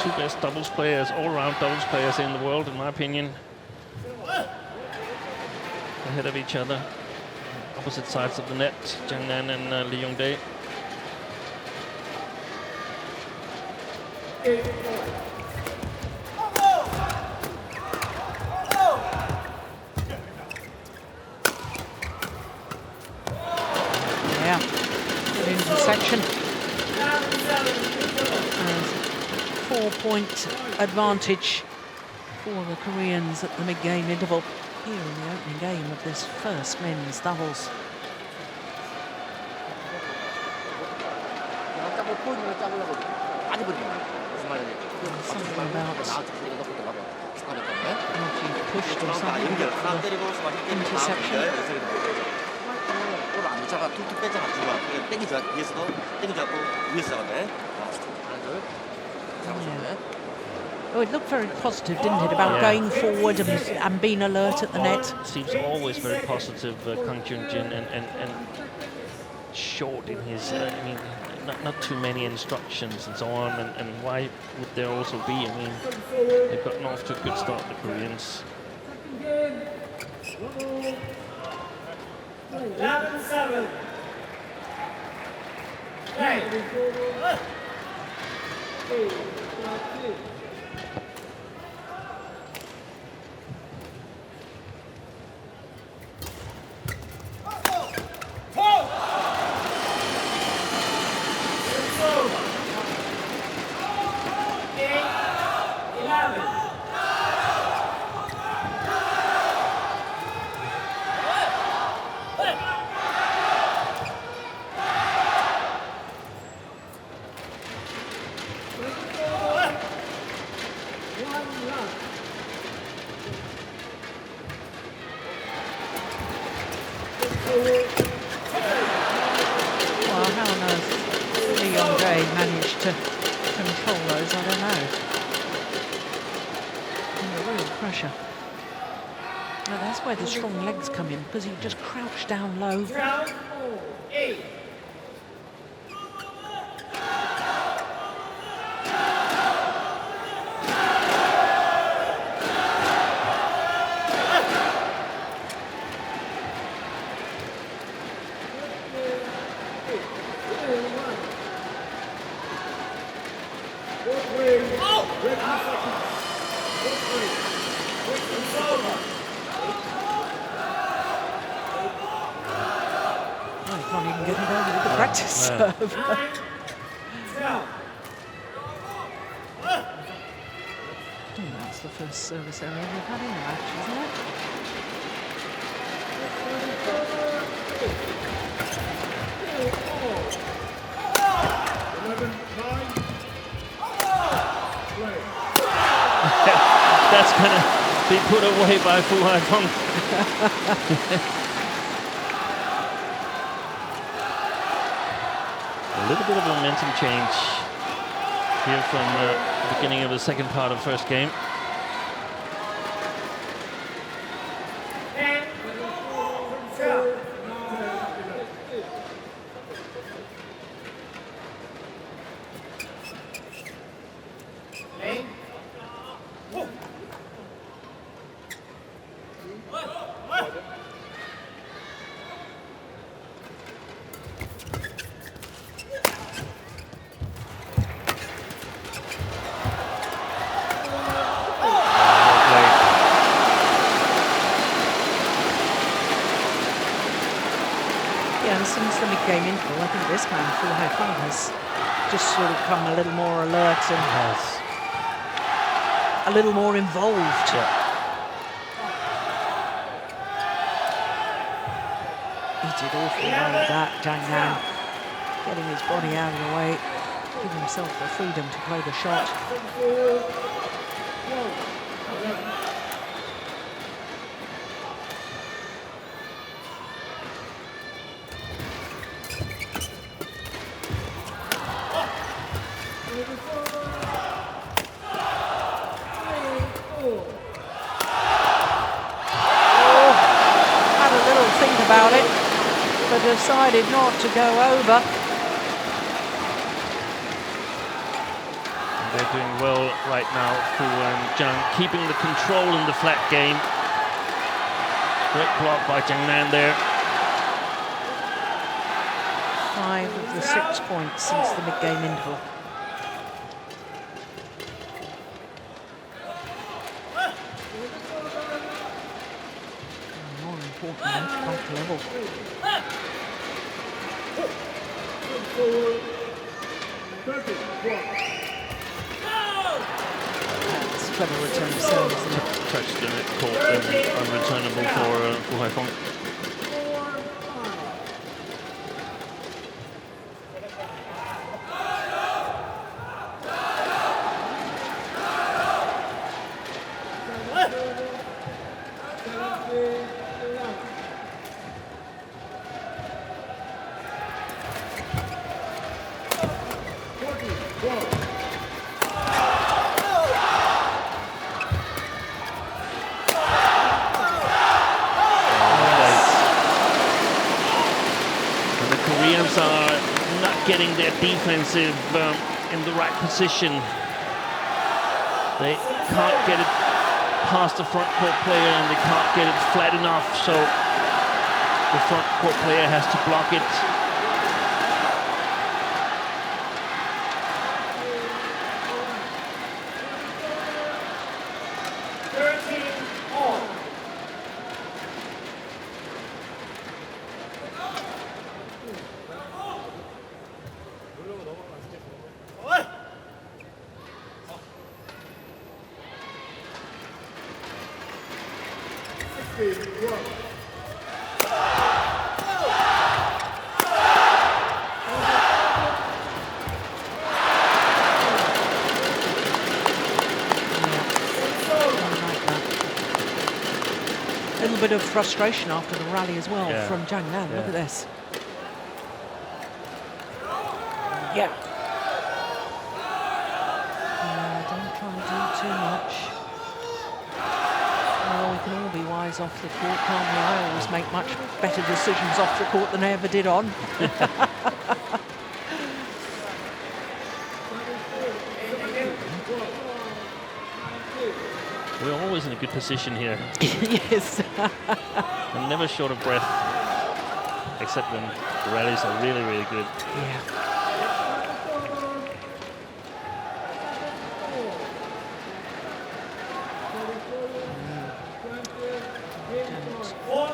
Two best doubles players, all-round doubles players in the world, in my opinion. Ahead of each other, opposite sides of the net, Zhang and Lee Yong-dae. Yeah, good intersection. 4-point advantage for the Koreans at the mid-game interval here in the opening game of this first men's doubles. Something about not you pushed or something for the interception. Yeah. Oh, it looked very positive, didn't it, about going forward and being alert at the net. Seems always very positive, Kang Jun-jin, and short in his, I mean, not too many instructions and so on, and why would there also be? I mean, they've gotten off to a good start, the Koreans. 11-7. Where the strong legs come in, because he just crouched down low. Round 8. That's the first service error we've had in the match, isn't it? That's gonna be put away by Fu Haifeng. A little bit of momentum change here from the beginning of the second part of the first game. mid-game interval, I think this man, Haifeng, has just sort of come a little more alert and a little more involved. Yeah. He did awfully well with that, Zhang, getting his body out of the way, giving himself the freedom to play the shot. Had a little think about it, but decided not to go over. And they're doing well right now, Fu and Jung, keeping the control in the flat game. Great block by Zheng there. 5 of the 6 points since the mid-game interval. More important than back level. That's a clever return of serve, isn't it? Touched and it caught and unreturnable for Haifeng. Are not getting their defensive in the right position. They can't get it past the front court player and they can't get it flat enough, so the front court player has to block it. A little bit of frustration after the rally as well from Zhang. Look at this. Don't try and do too much. Well, we can all be wise off the court, can't we? I always make much better decisions off the court than I ever did on. We're always in a good position here. Yes. I'm never short of breath, except when the rallies are really, really good. Yeah.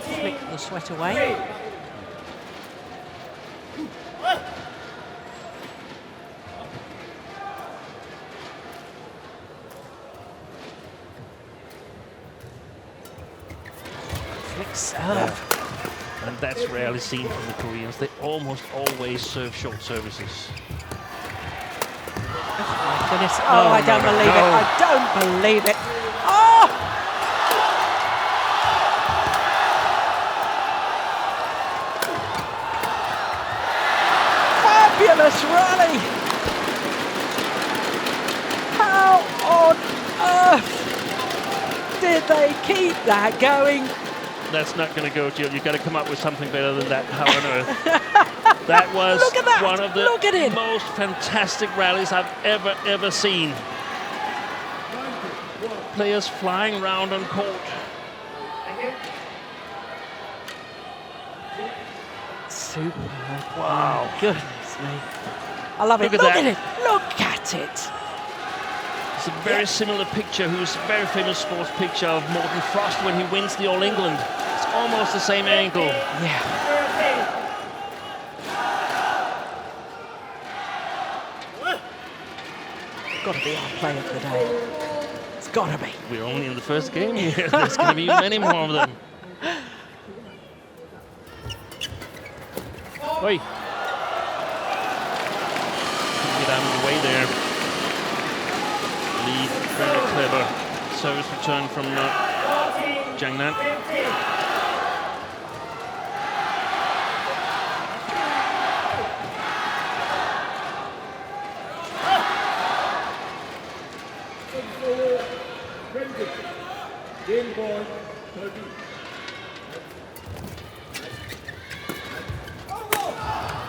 Flick the sweat away. Serve. And that's rarely seen from the Koreans. They almost always serve short services. Oh my goodness. Oh, I don't believe it. I don't believe it. Oh! Fabulous rally. How on earth did they keep that going? That's not going to go, Jill. You've got to come up with something better than that. How on earth? That was one of the most fantastic rallies I've ever seen. Players flying around on court. Super. Wow. Goodness me. I love it. Look at it. Look at it. It's a very similar picture, who's a very famous sports picture of Morten Frost when he wins the All England. It's almost the same angle. Yeah. got to be our play of the day. It's got to be. We're only in the first game here. There's going to be many more of them. Oi. Couldn't get out of the way there. Lee, very clever service return from Zhang Nan.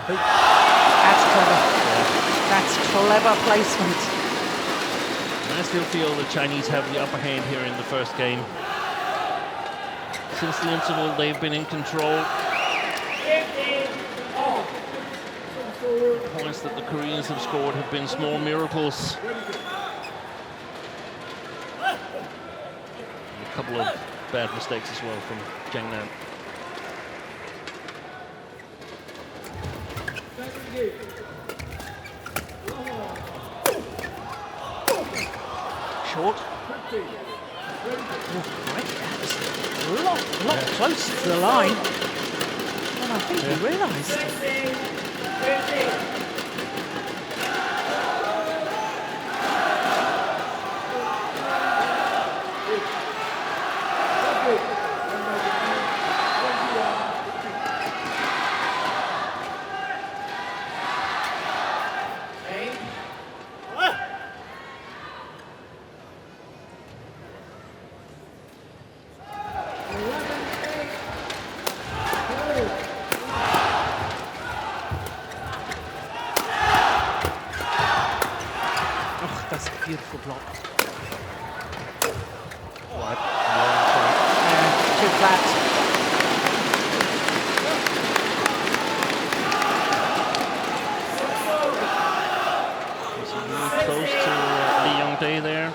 That's clever. That's clever placement. I still feel the Chinese have the upper hand here in the first game. Since the interval, they've been in control. The points that the Koreans have scored have been small miracles. And a couple of bad mistakes as well from Zhang Nan. Short. A lot closer to the line than I think he realised. Beautiful block. Wide. Too flat. Really close to Yeon there. I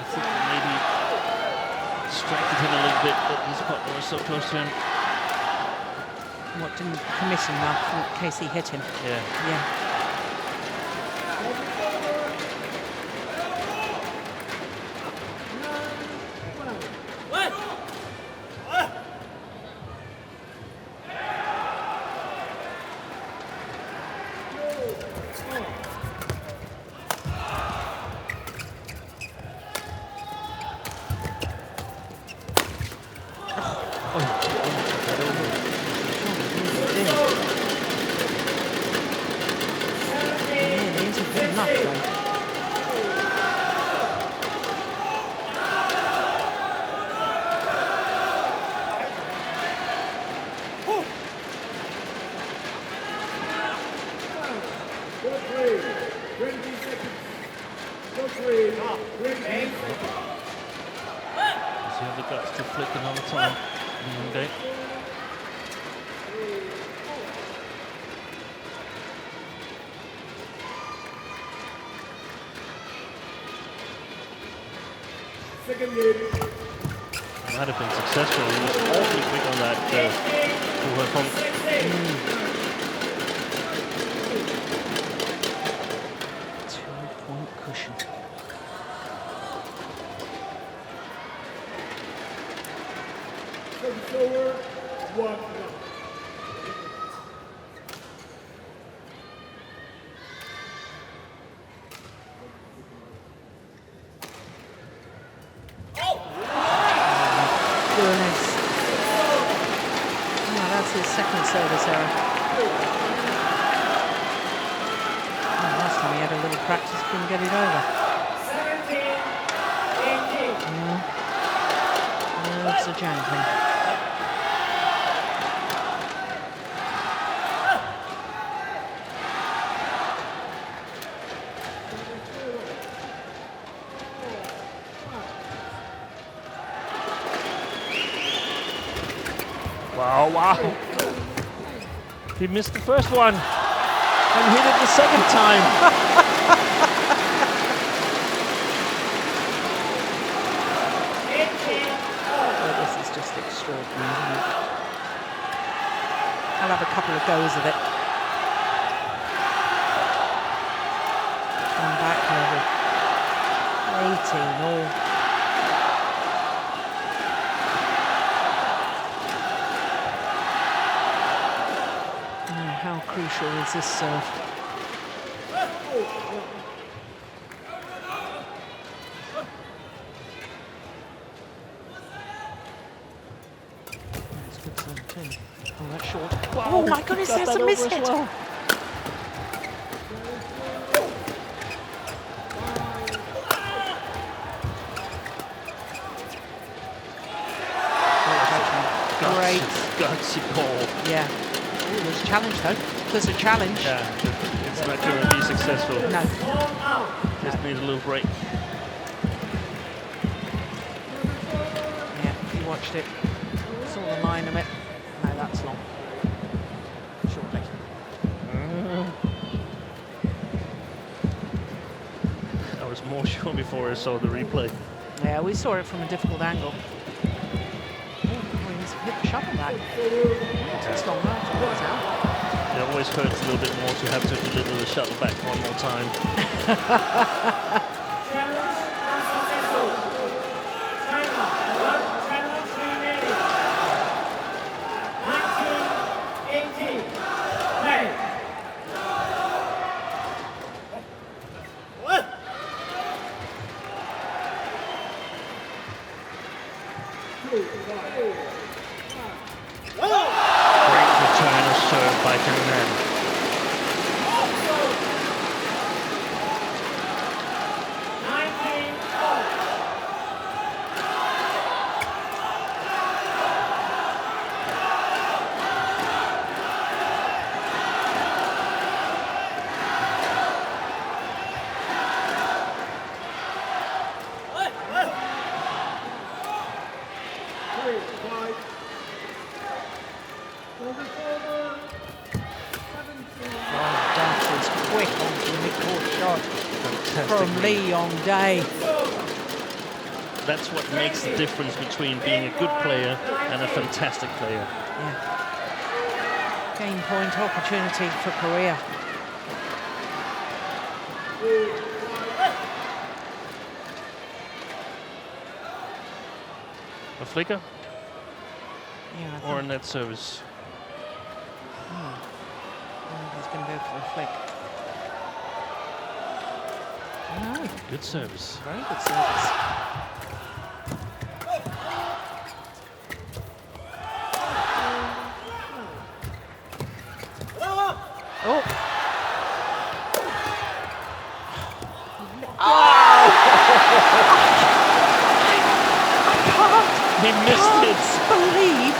think maybe distracted him a little bit, but his partner was so close to him. What, didn't commit enough in case he hit him? Yeah. Yeah. Does he have the guts to flick another time? Okay. Might have been successful. He was awfully quick on that Haifeng. 2-point cushion. Goodness. Oh, that's his second service error. Oh, last time he had a little practice, couldn't get it over. Loves the Zhang thing. Wow. He missed the first one and hit it the second time. Oh, this is just extraordinary, isn't it? I'll have a couple of goes of it. One back level. crucial is this serve. That's a good serve too. Oh, that's short. Wow. Oh my goodness, there's a miss hit. Well. Great. Gutsy ball. Yeah. Oh, there's a challenge though. There's a challenge. Yeah, it's not going to be successful. No. Just needs a little break. Yeah, if you watched it, saw the line of it. No, that's long. Shortly. I was more sure before I saw the replay. Yeah, we saw it from a difficult angle. Hit the shuttle back. Just on that. It always hurts a little bit more to have to deliver the shuttle back one more time. That's what makes the difference between being a good player and a fantastic player. Yeah. Game point opportunity for Korea. A flicker? Yeah. Or a net service? He's going to go for a flick. No. Good service. Very good service. Oh! He missed it. Believe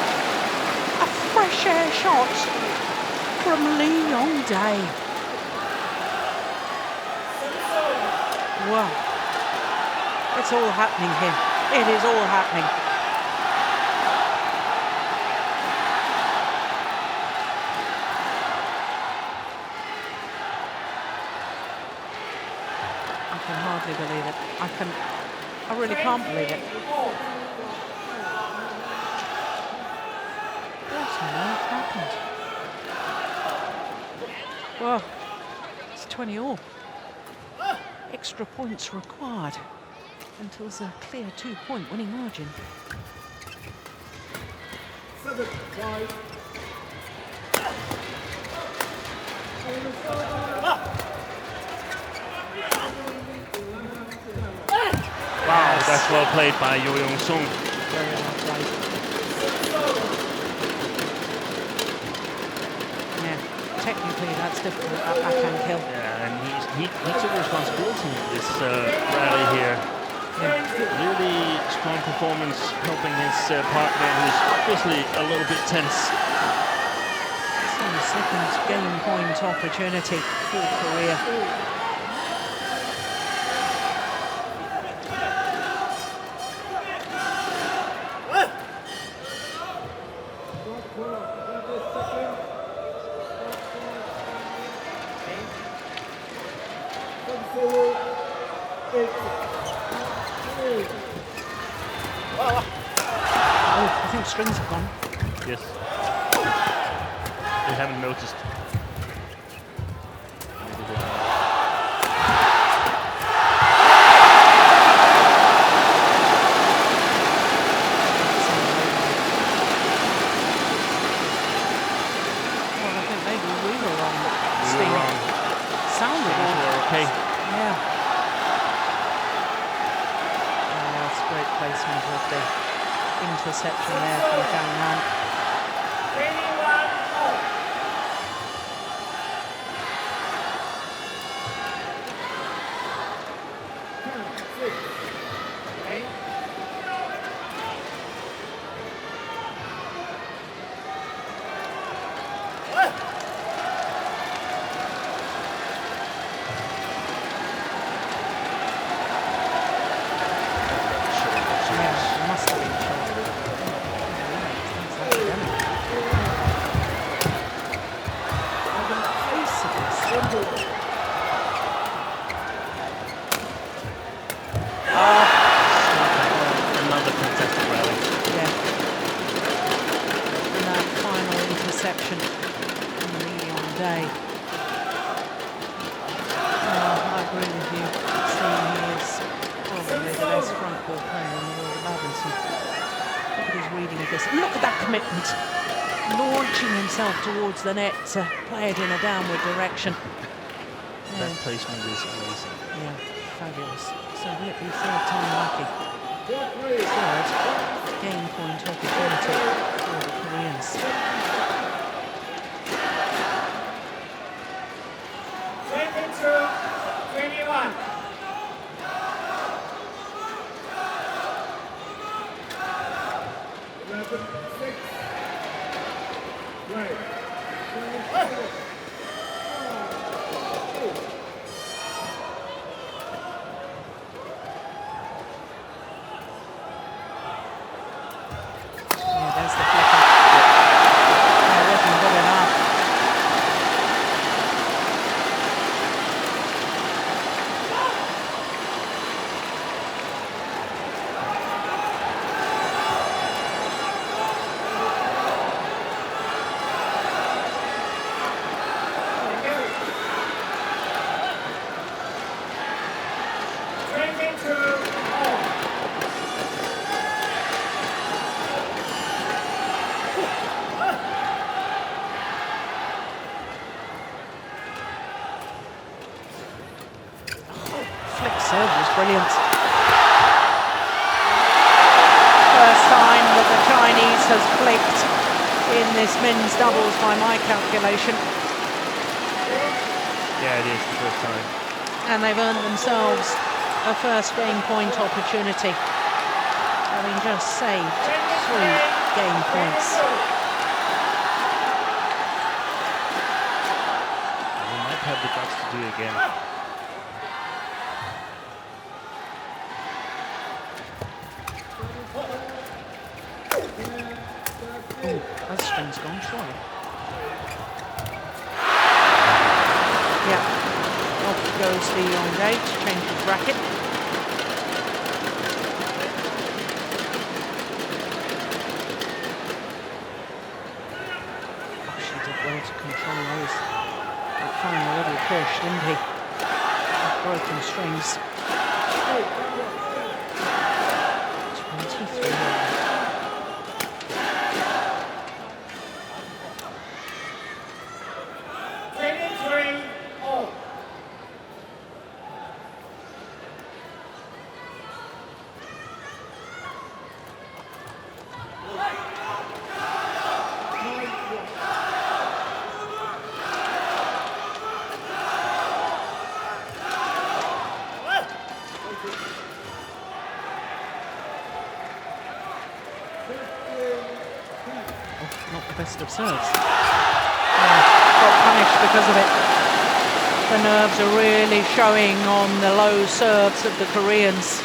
a fresh air shot from Yong. Wow. It's all happening here. It is all happening. I can hardly believe it. I really can't believe it. What on earth happened? Well, it's 20 all. Extra points required until there's a clear 2-point winning margin. 7-5. Wow, that's well played by Yeon. Very well played. Yeah, technically that's difficult, that backhand kill. Yeah, and he took responsibility in this rally here. Yeah. Really strong performance, helping his partner, who's obviously a little bit tense. So the second game point opportunity for Korea. I think strings have gone. Yes. They haven't noticed. Well, I think maybe we were okay. Yeah. That's great placement of the interception there from Zhang. Another fantastic rally. Yeah. And that final interception on the Yeon day. I agree with you. Seeing he is probably the best front ball player in the world of badminton. Look at his reading of this. Look at that commitment. Launching himself towards the net to play it in a downward direction. That placement is amazing. Yeah, fabulous. So will it be third time lucky? Third game point opportunity for the Koreans. 21. Yeah, there's the flicker. That wasn't good enough. Serve was brilliant. First time that the Chinese has flicked in this men's doubles by my calculation. Yeah, it is the first time. And they've earned themselves a first game point opportunity, having just saved 3 game points. We might have the guts to do it again. Oh, that string's gone, surely. Yeah, off goes the Yong gate, changes racket. Oh, she did well to control those. That final little push, didn't he? With broken strings. 23. Not the best of serves. Got punished because of it. The nerves are really showing on the low serves of the Koreans.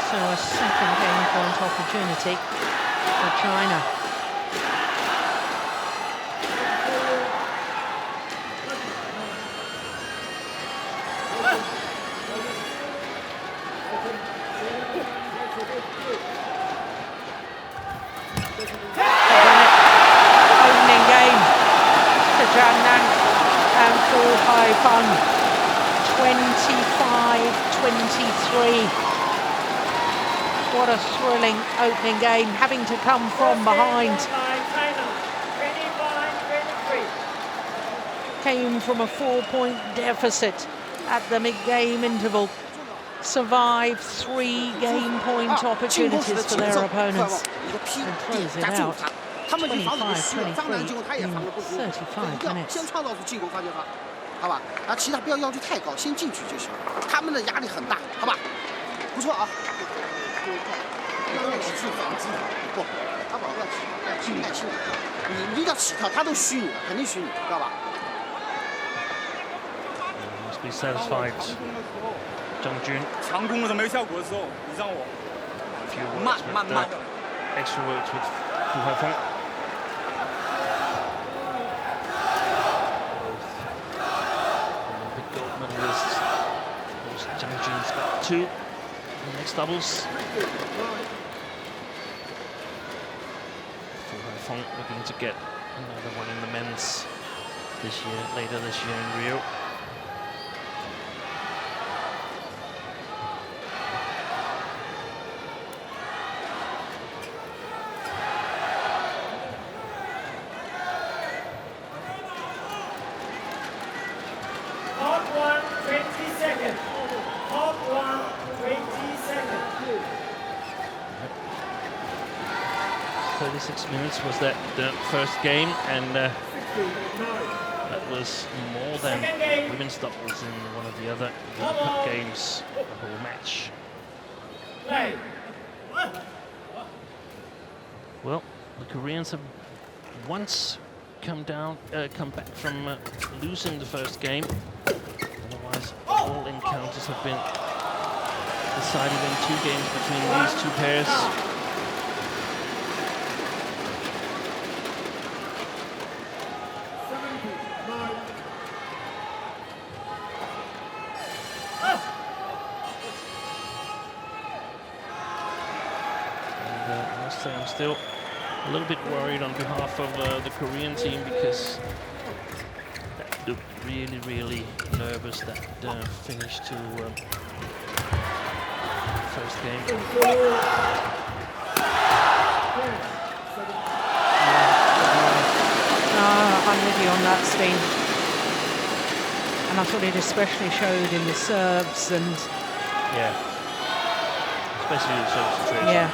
So a second game point opportunity for China. Opening game to Zhang and for Haifeng. 25-23. What a thrilling opening game, having to come from behind. came from a 4-point deficit at the mid-game interval. Survived 3 game point opportunities for their opponents and close it out 25-23 in 35 minutes. 好吧，然后其他不要要求太高，先进去就行。他们的压力很大，好吧？不错啊。不，他保不要起跳，要轻耐心。你一定要起跳，他都虚你了，肯定虚你，知道吧 Must be satisfied. Jung. 强攻的时候没效果的时候，你让我慢。Extra words with Haifeng. Olympic gold medalist. Of course, Jun's got 2 in the mixed doubles. Haifeng looking to get another one in the men's later this year in Rio. Hot 1, 20 seconds. Hot 1, 20 seconds. 36 minutes was that the first game, and that was more than women's doubles in one of the other World Cup games, the whole match. Well, the Koreans have once come back from losing the first game. Otherwise, all encounters have been decided in 2 games between these 2 pairs. I'm still a little bit worried on behalf of the Korean team, because that looked really nervous, that finish to first game. I'm with you on that, Steve. And I thought it especially showed in the serves and... Yeah. Especially in the serve situation. Yeah.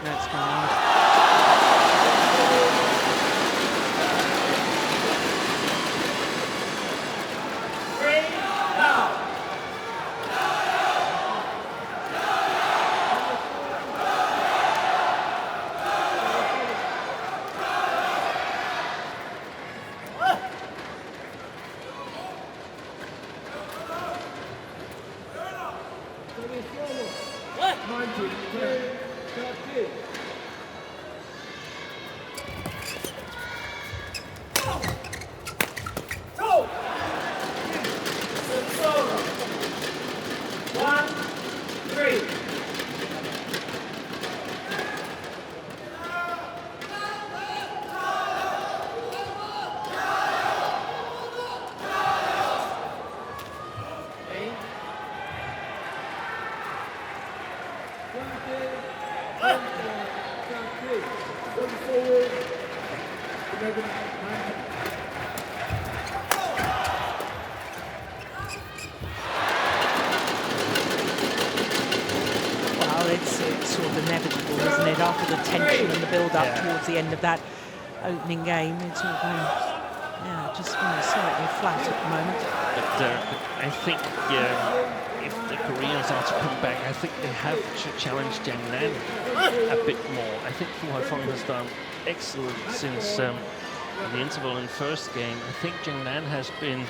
That's going on. It's sort of inevitable, isn't it? After the tension and the build-up towards the end of that opening game, it's all going, just slightly flat at the moment. But I think, if the Koreans are to come back, I think they have to challenge Zhang a bit more. I think Haifeng has done excellent since the interval in first game. I think Zhang has been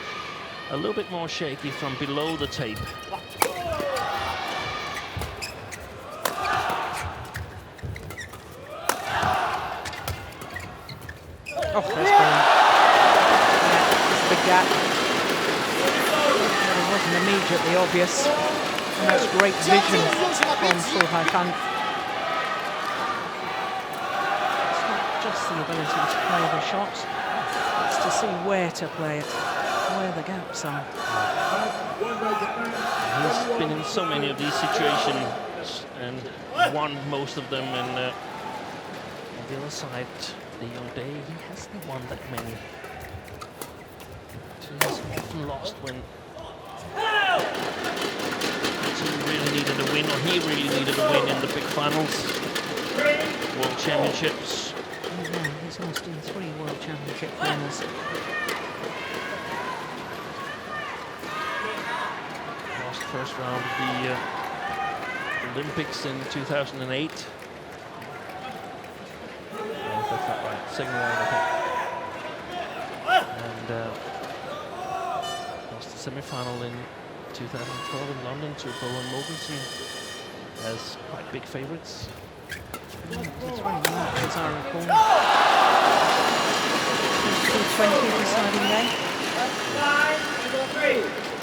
a little bit more shaky from below the tape. Oh, that's brilliant. Yeah, just the gap. wasn't immediately obvious. And that's great vision from Haifeng. It's not just the ability to play the shot, it's to see where to play it, where the gaps are. He's been in so many of these situations and won most of them. And on the other side, the Young Day, he hasn't won that many. So he's often lost when he really needed a win, or he really needed a win in the big finals, World Championships. Yeah, he's lost in 3 World Championship finals. Lost first round of the Olympics in 2008. If that's not right, second round, I think. And lost the semi-final in 2012 in London to Bowen Mogensen as quite big favourites. That's right, as I recall. 220 deciding game. 3.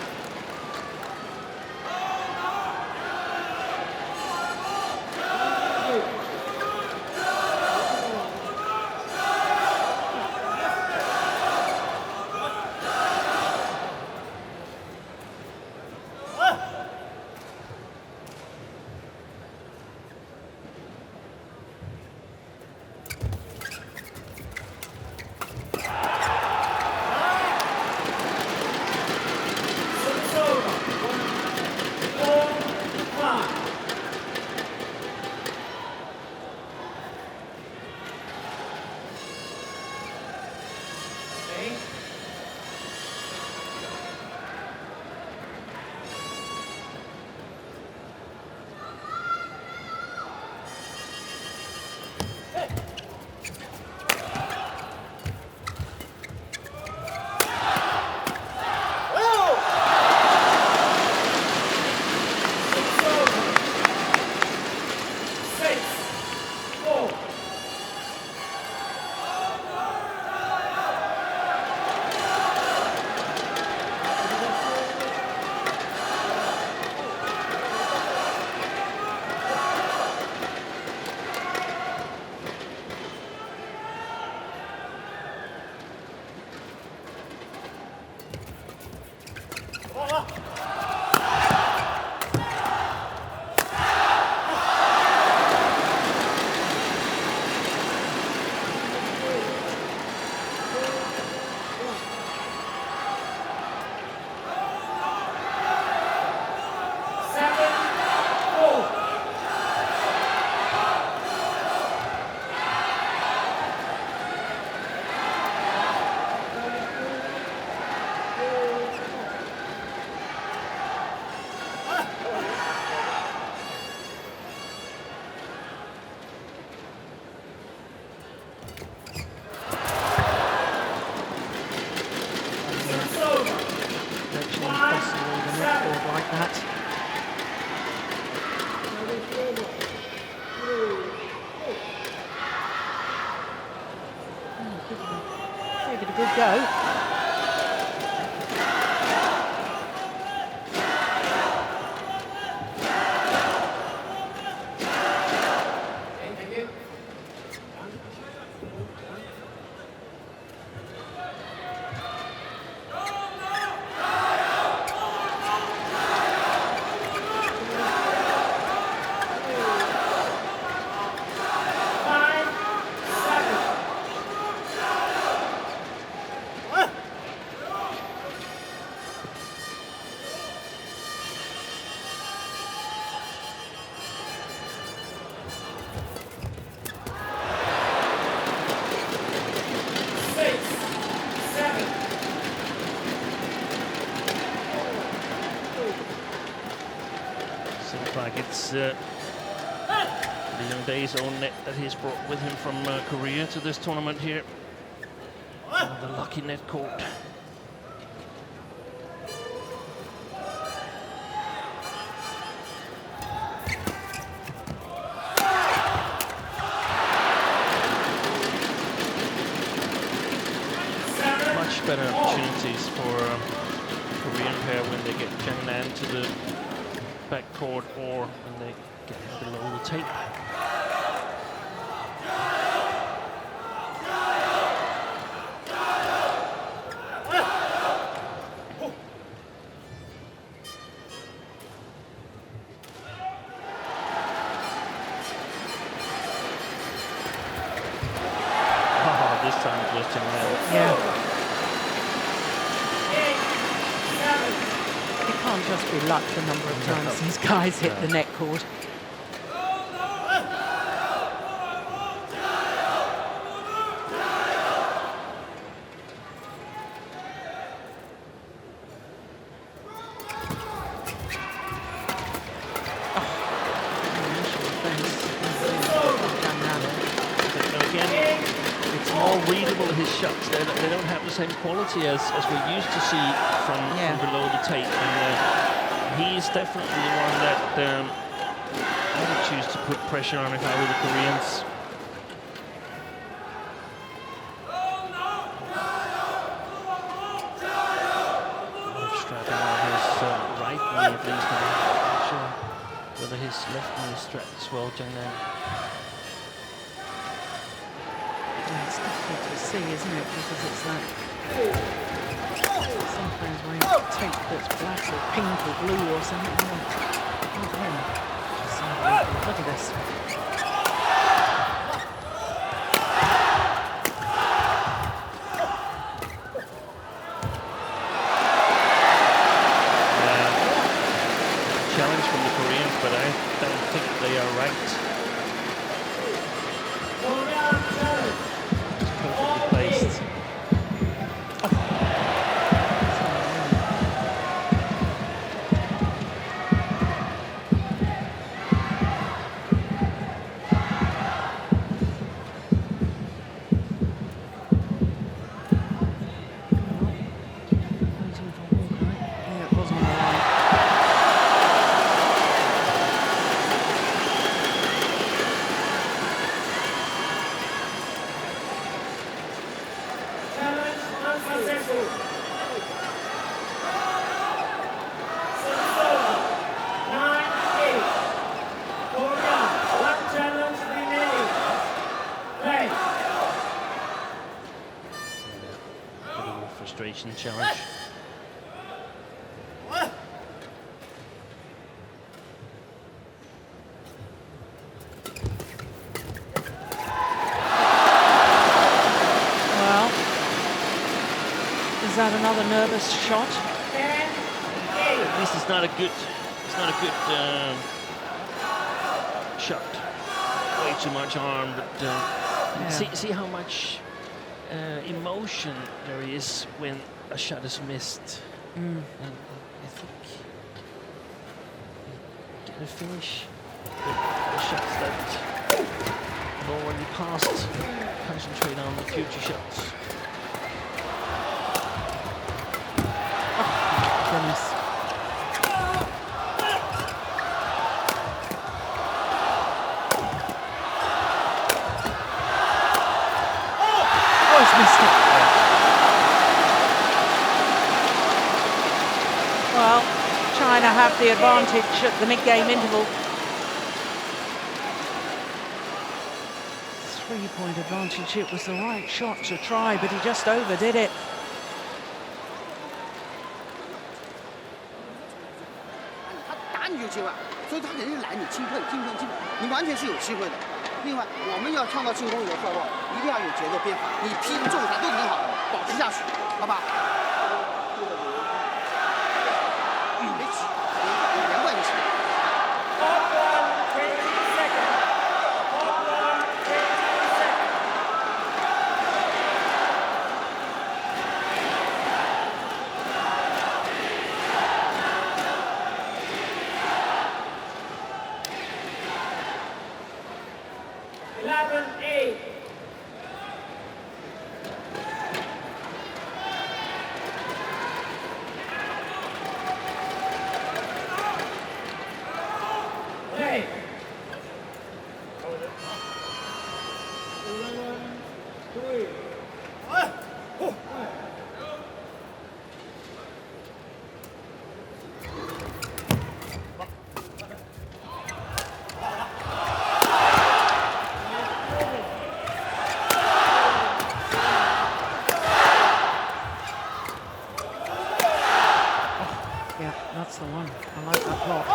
Gave it a good go. It's the Young Dae's own net that he's brought with him from Korea to this tournament here. The lucky net court. Much better opportunities for Korean pair when they get Zhang to the backcourt or when they get below the tape. This time it was Zheng. Yeah. It can't just be luck the number of times these guys hit the net cord. Shots, they don't have the same quality as we're used to see from below the tape, and he's definitely the one that I would choose to put pressure on if I were the Koreans. Strapping on his right knee at least. I'm not sure whether his left knee is strapped as well, Zheng. It's difficult to see, isn't it? Because it's like sometimes when you tape that's black or pink or blue or something. Not him. Just unbelievable. Look at this. Challenge from the Koreans, but I don't think they are right. Placed. Challenge. Well, is that another nervous shot? At least it's not a good shot. Way too much arm, but see how much emotion there is when a shot is missed. And I think get a finish with the shots that have already passed. Concentrate on the future shots. Oh, goodness. Missed it. Well, China have the advantage at the mid-game interval. 3-point advantage. It was the right shot to try, but he just overdid it. That's the one. I like that block.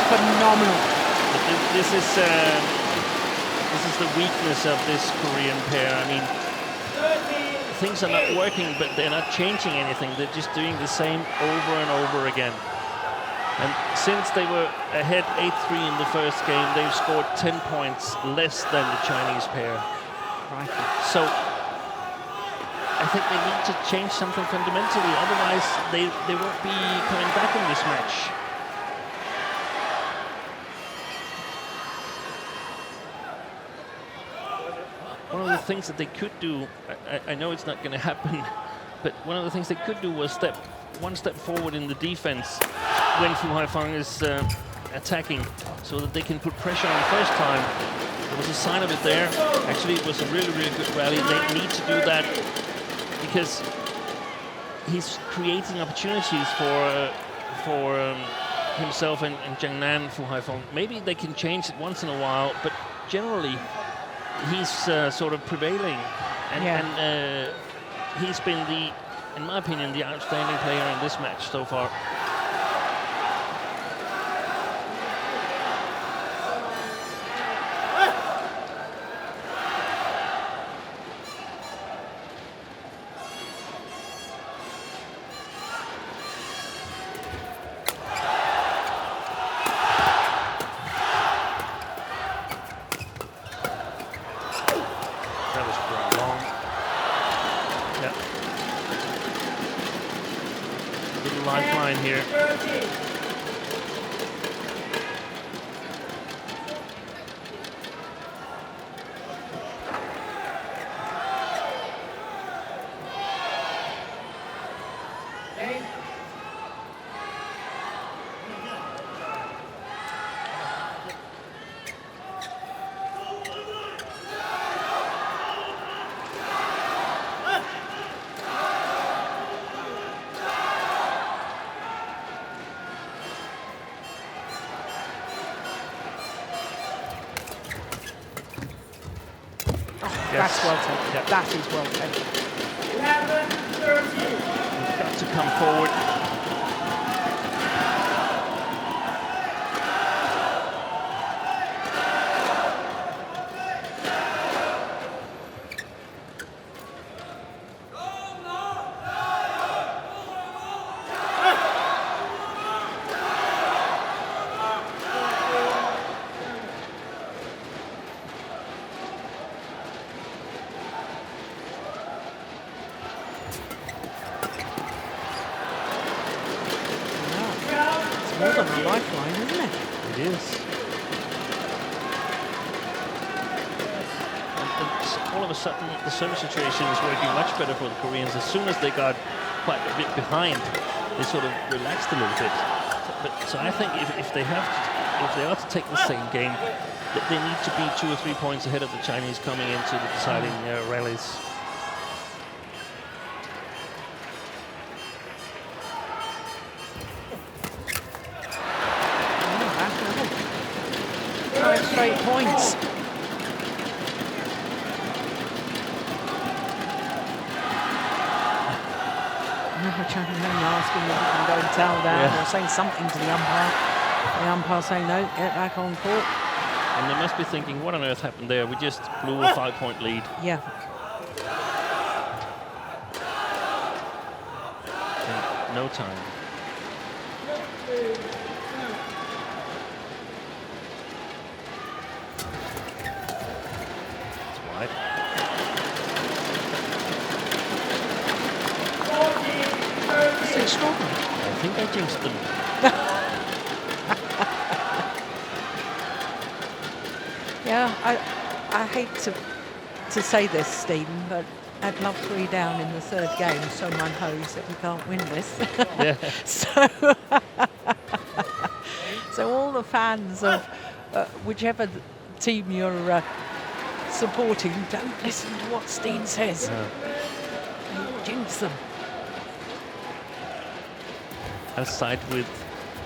Phenomenal. This is the weakness of this Korean pair. I mean, things are not working, but they're not changing anything. They're just doing the same over and over again. And since they were ahead 8-3 in the first game, they've scored 10 points less than the Chinese pair. Right. So I think they need to change something fundamentally. Otherwise, they won't be coming back in this match. One of the things that they could do, I know it's not going to happen, but one of the things they could do was one step forward in the defense when Haifeng is attacking, so that they can put pressure on the first time. There was a sign of it there. Actually, it was a really, really good rally. They need to do that because he's creating opportunities for himself and Zheng Haifeng. Maybe they can change it once in a while, but generally, he's sort of prevailing, and he's been in my opinion, the outstanding player in this match so far. Lifeline here. That's well taken. Yep. That is well taken. 11-13. You've got to come forward. More than a lifeline, isn't it? It is. And all of a sudden, the service situation is working much better for the Koreans. As soon as they got quite a bit behind, they sort of relaxed a little bit. So I think if they are to take the same game, they need to be 2 or 3 points ahead of the Chinese coming into the deciding rallies. Straight points. Chen asking if he can go and tell that, or saying something to the umpire. The umpire saying no, get back on court. And they must be thinking, what on earth happened there? We just blew a 5-point lead. Yeah. In no time. edging them. Yeah, I hate to say this, Stephen, but I'd love 3 down in the 3rd game, so my hose that we can't win this. Yeah. So all the fans of whichever team you're supporting, don't listen to what Steen says. You jinx them. I've sided with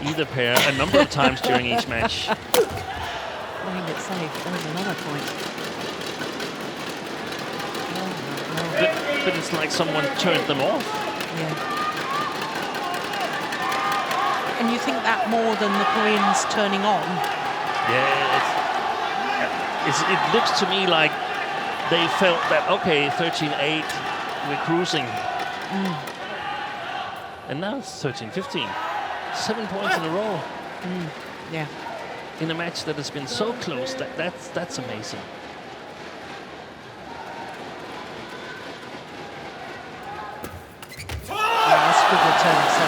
either pair a number of times during each match. Playing it safe, there's another point. But it's like someone turned them off. Yeah. And you think that more than the Koreans turning on? Yeah, it looks to me like they felt that, okay, 13-8, we're cruising. And now it's 13-15. 7 points in a row. Yeah. In a match that has been so close, that's amazing. Yeah, that's a good return, so.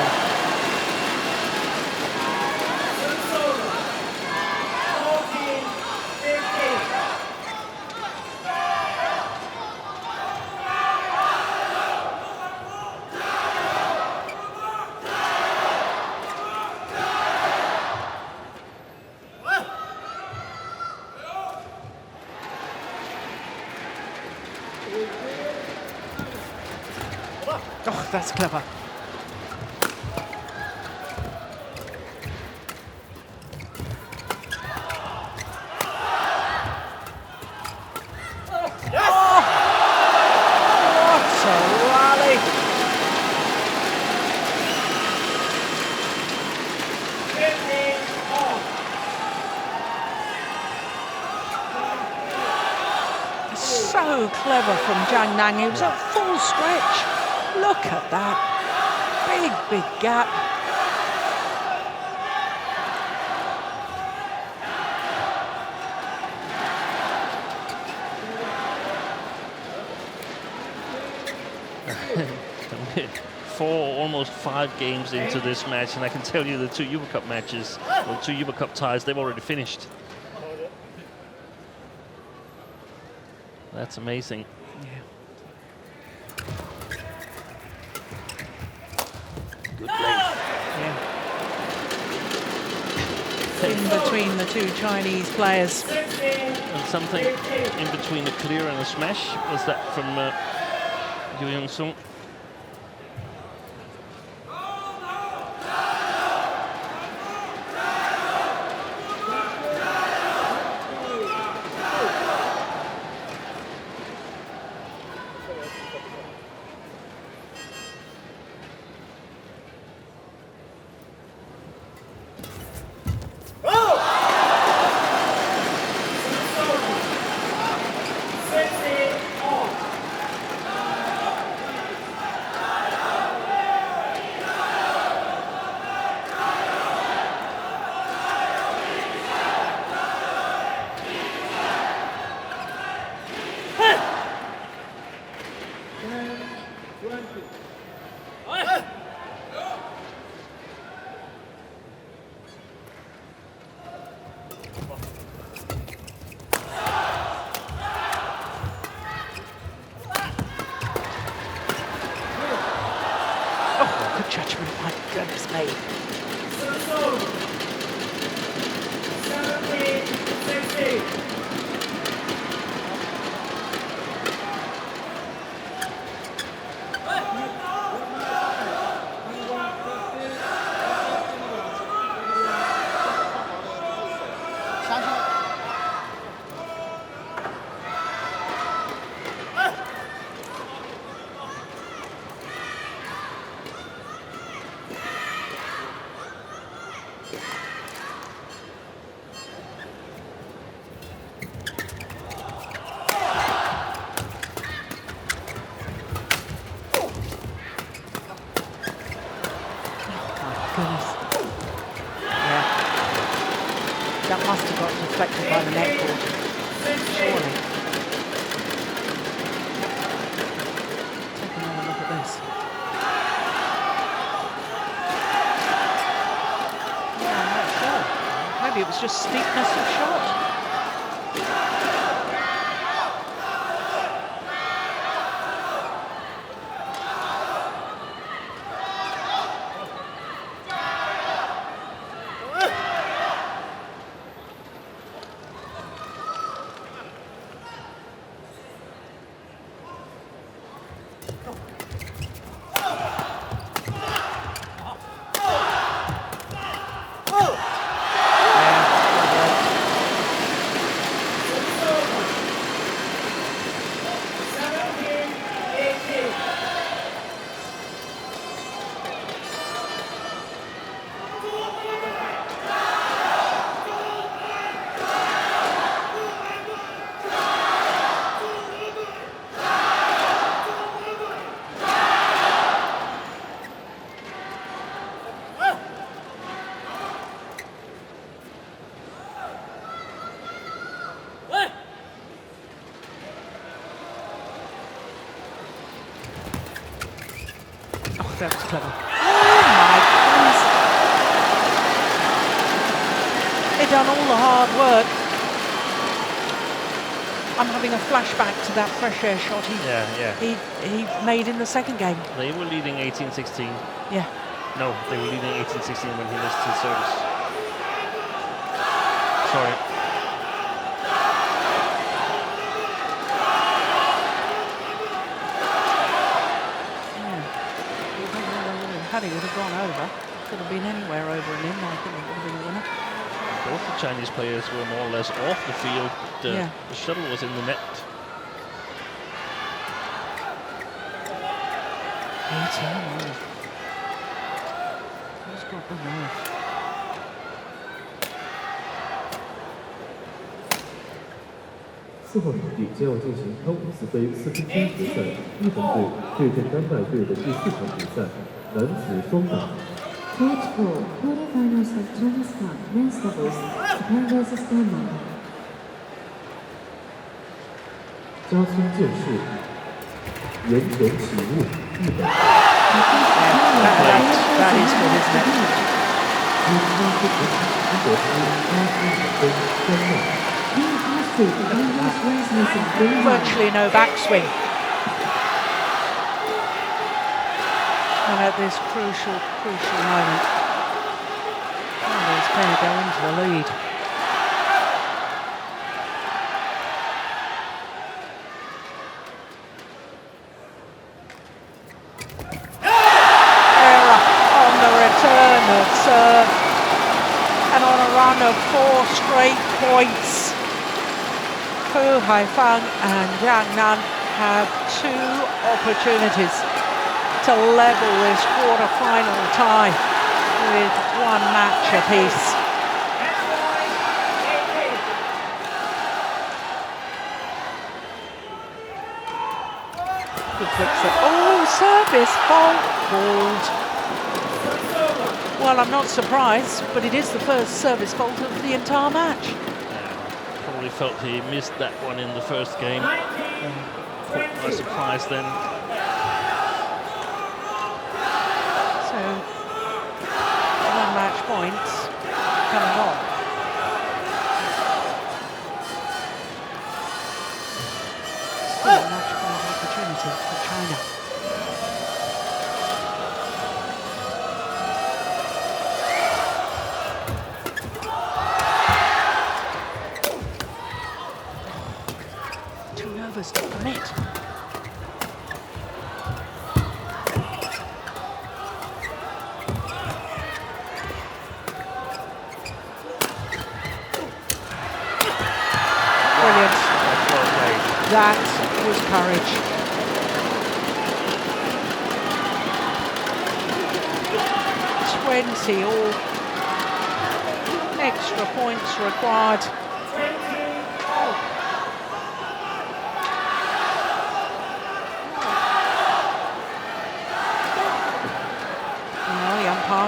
Oh, that's clever. So clever from Zhang. It was a full stretch. Look at that. Big gap. Almost 5 games into this match, and I can tell you the 2 Uber Cup matches, or 2 Uber Cup ties, they've already finished. That's amazing. Yeah. Good play. Yeah. In between the 2 Chinese players. And something in between a clear and a smash was that from Yeon. Judgment, my goodness me. 17-16. That must have got deflected by the net cord, surely. Take another look at this. maybe it was just steepness of shot. That was clever. Oh my goodness. They've done all the hard work. I'm having a flashback to that fresh air shot he made in the second game. They were leading 18-16. Yeah. No, they were leading 18-16 when he missed his service. Sorry. Had he would have gone over. Could have been anywhere over and in. I think it would have been a winner. Both the Chinese players were more or less off the field. The shuttle was in the net. 18. Who's got the nerve?4号场地将要进行汤普斯杯4分之一决赛，日本队对阵丹麦队的第4场比赛，男子双打。Stage 4, quarterfinals of Chinese Cup, men's doubles, Japan vs Denmark. 加村健士，岩田启悟，日本。That is good, isn't it? 中国斯加村跟丹麦。 Virtually no backswing. And at this crucial moment, he's going to go into the lead. Error on the return of serve. And on a run of 4 straight points, Haifeng and Zhang have 2 opportunities to level this quarter-final tie with 1 match apiece. Oh, service fault called. Well, I'm not surprised, but it is the first service fault of the entire match. Probably felt he missed that one in the first game. Caught by surprise then. So, 1 match points coming on. Still a match point opportunity for China. To commit. Brilliant. That was courage. All extra points required.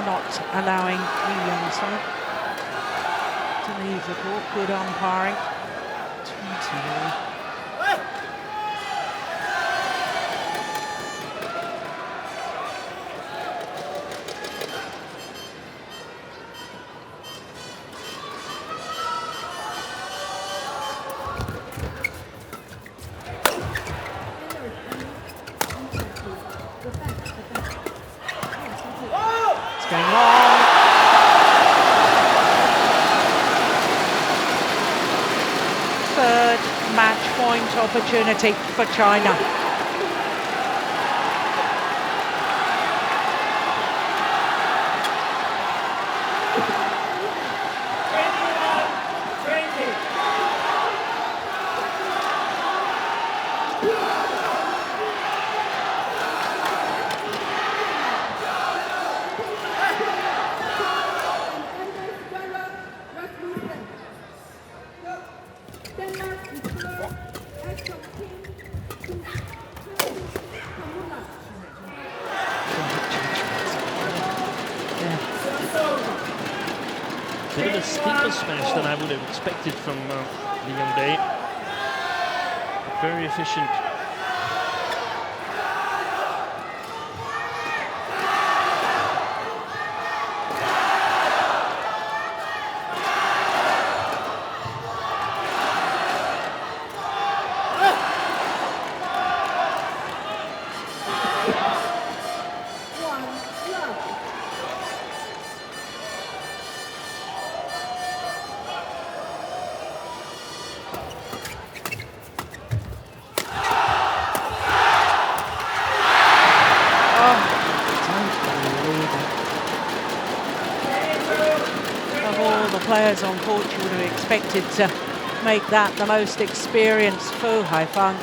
Not allowing the Young side to leave the court. Good umpiring. 20. match point opportunity for China. Bit of a steeper smash than I would have expected from the Young Day. Very efficient. Players on court, you would have expected to make that the most experienced Fu Haifeng.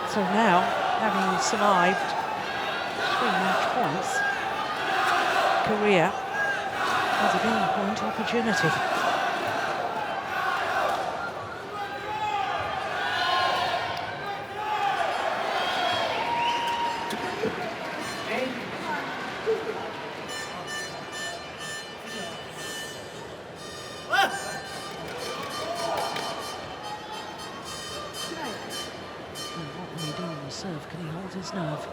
So now, having survived 3 match points, Korea has a game point opportunity. Serve, can he hold his nerve?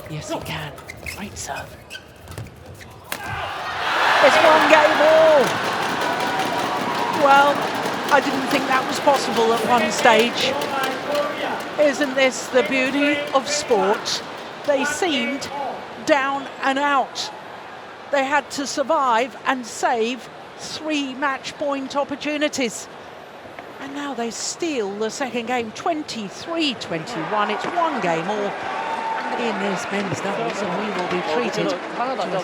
Yes, he can. Great serve. It's 1 game all. Well, I didn't think that was possible at one stage. Isn't this the beauty of sport? They seemed down and out. They had to survive and save 3 match point opportunities. And now they steal the second game, 23-21. It's 1 game all in this men's doubles, and we will be treated to a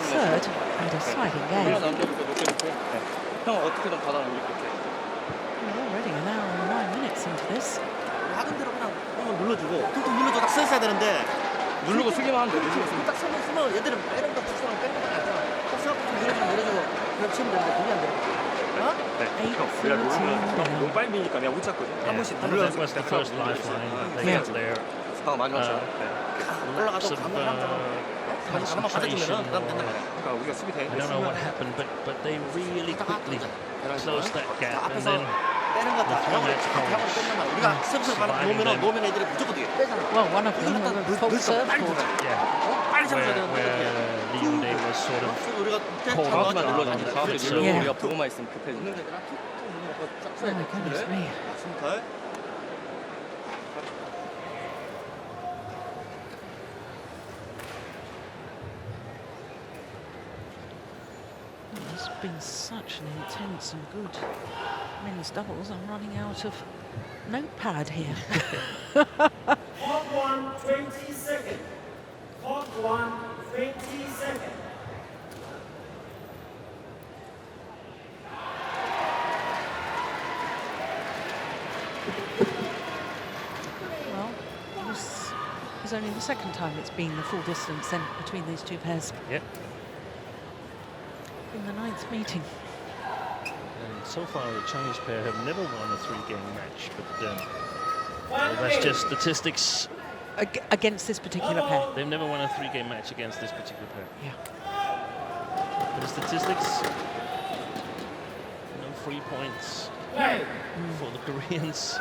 third and deciding game. We're already an hour and 9 minutes into this. 눌러주고 툭툭 눌러줘. 딱 서 있어야 되는데 누르고 쓰기만 하면 돼. 딱 서면 얘들은 이런 거 툭툭 빼는 거 아니잖아. 딱 서갖고 밀어주고 그냥 치면 되는데 그게 안 돼. 네, 형, 내가 너무 빨리 미니까 내가 못 잡거든. 한 번씩 That was the first lifeline. They got there. 마지막 쳐. 올라가도 Lots of concentration. 그러니까 우리가 수비 I don't know what happened, but they really quickly closed that gap, and then 빼는 거 다. 우리가 서브를 놓으면 애들이 무조건 돼. Well, one of them full serve court. 빨리 잡아야 되는데. where Liu Day was sort of caught off guard on that good serve. 우리가 보고만 있으면 급해지는 거야. Oh my goodness me. It's been such an intense and good men's doubles. I'm running out of notepad here. Clock 1, 20 seconds. Clock 1, 20 seconds. Well, this is only the second time it's been the full distance then between these two pairs. Yep. In the 9th meeting. And so far, the Chinese pair have never won a 3-game match, but well, that's just statistics. Against this particular pair. They've never won a 3-game match against this particular pair. Yeah. But the statistics, no 3 points for the Koreans.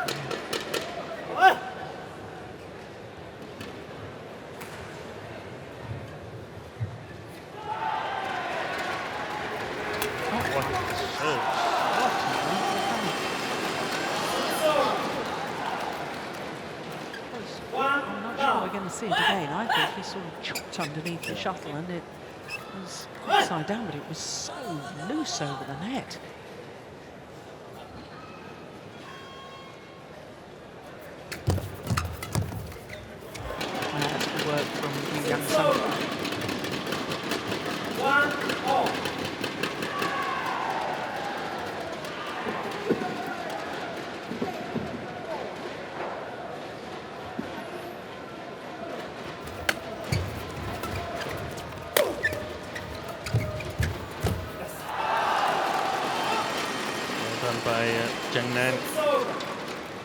I'm not sure we're going to see it again. I think he sort of chopped underneath the shuttle and it It was upside down, but it was so loose over the net. That's good work from Yeon. 1-all. By Zheng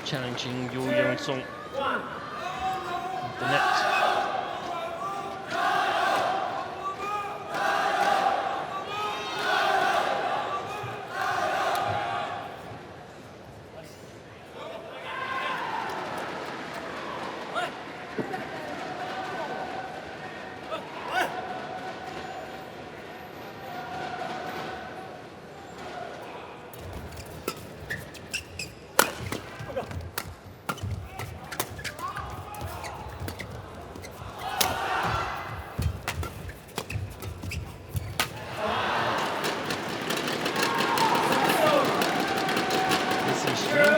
challenging Yong Song at the net.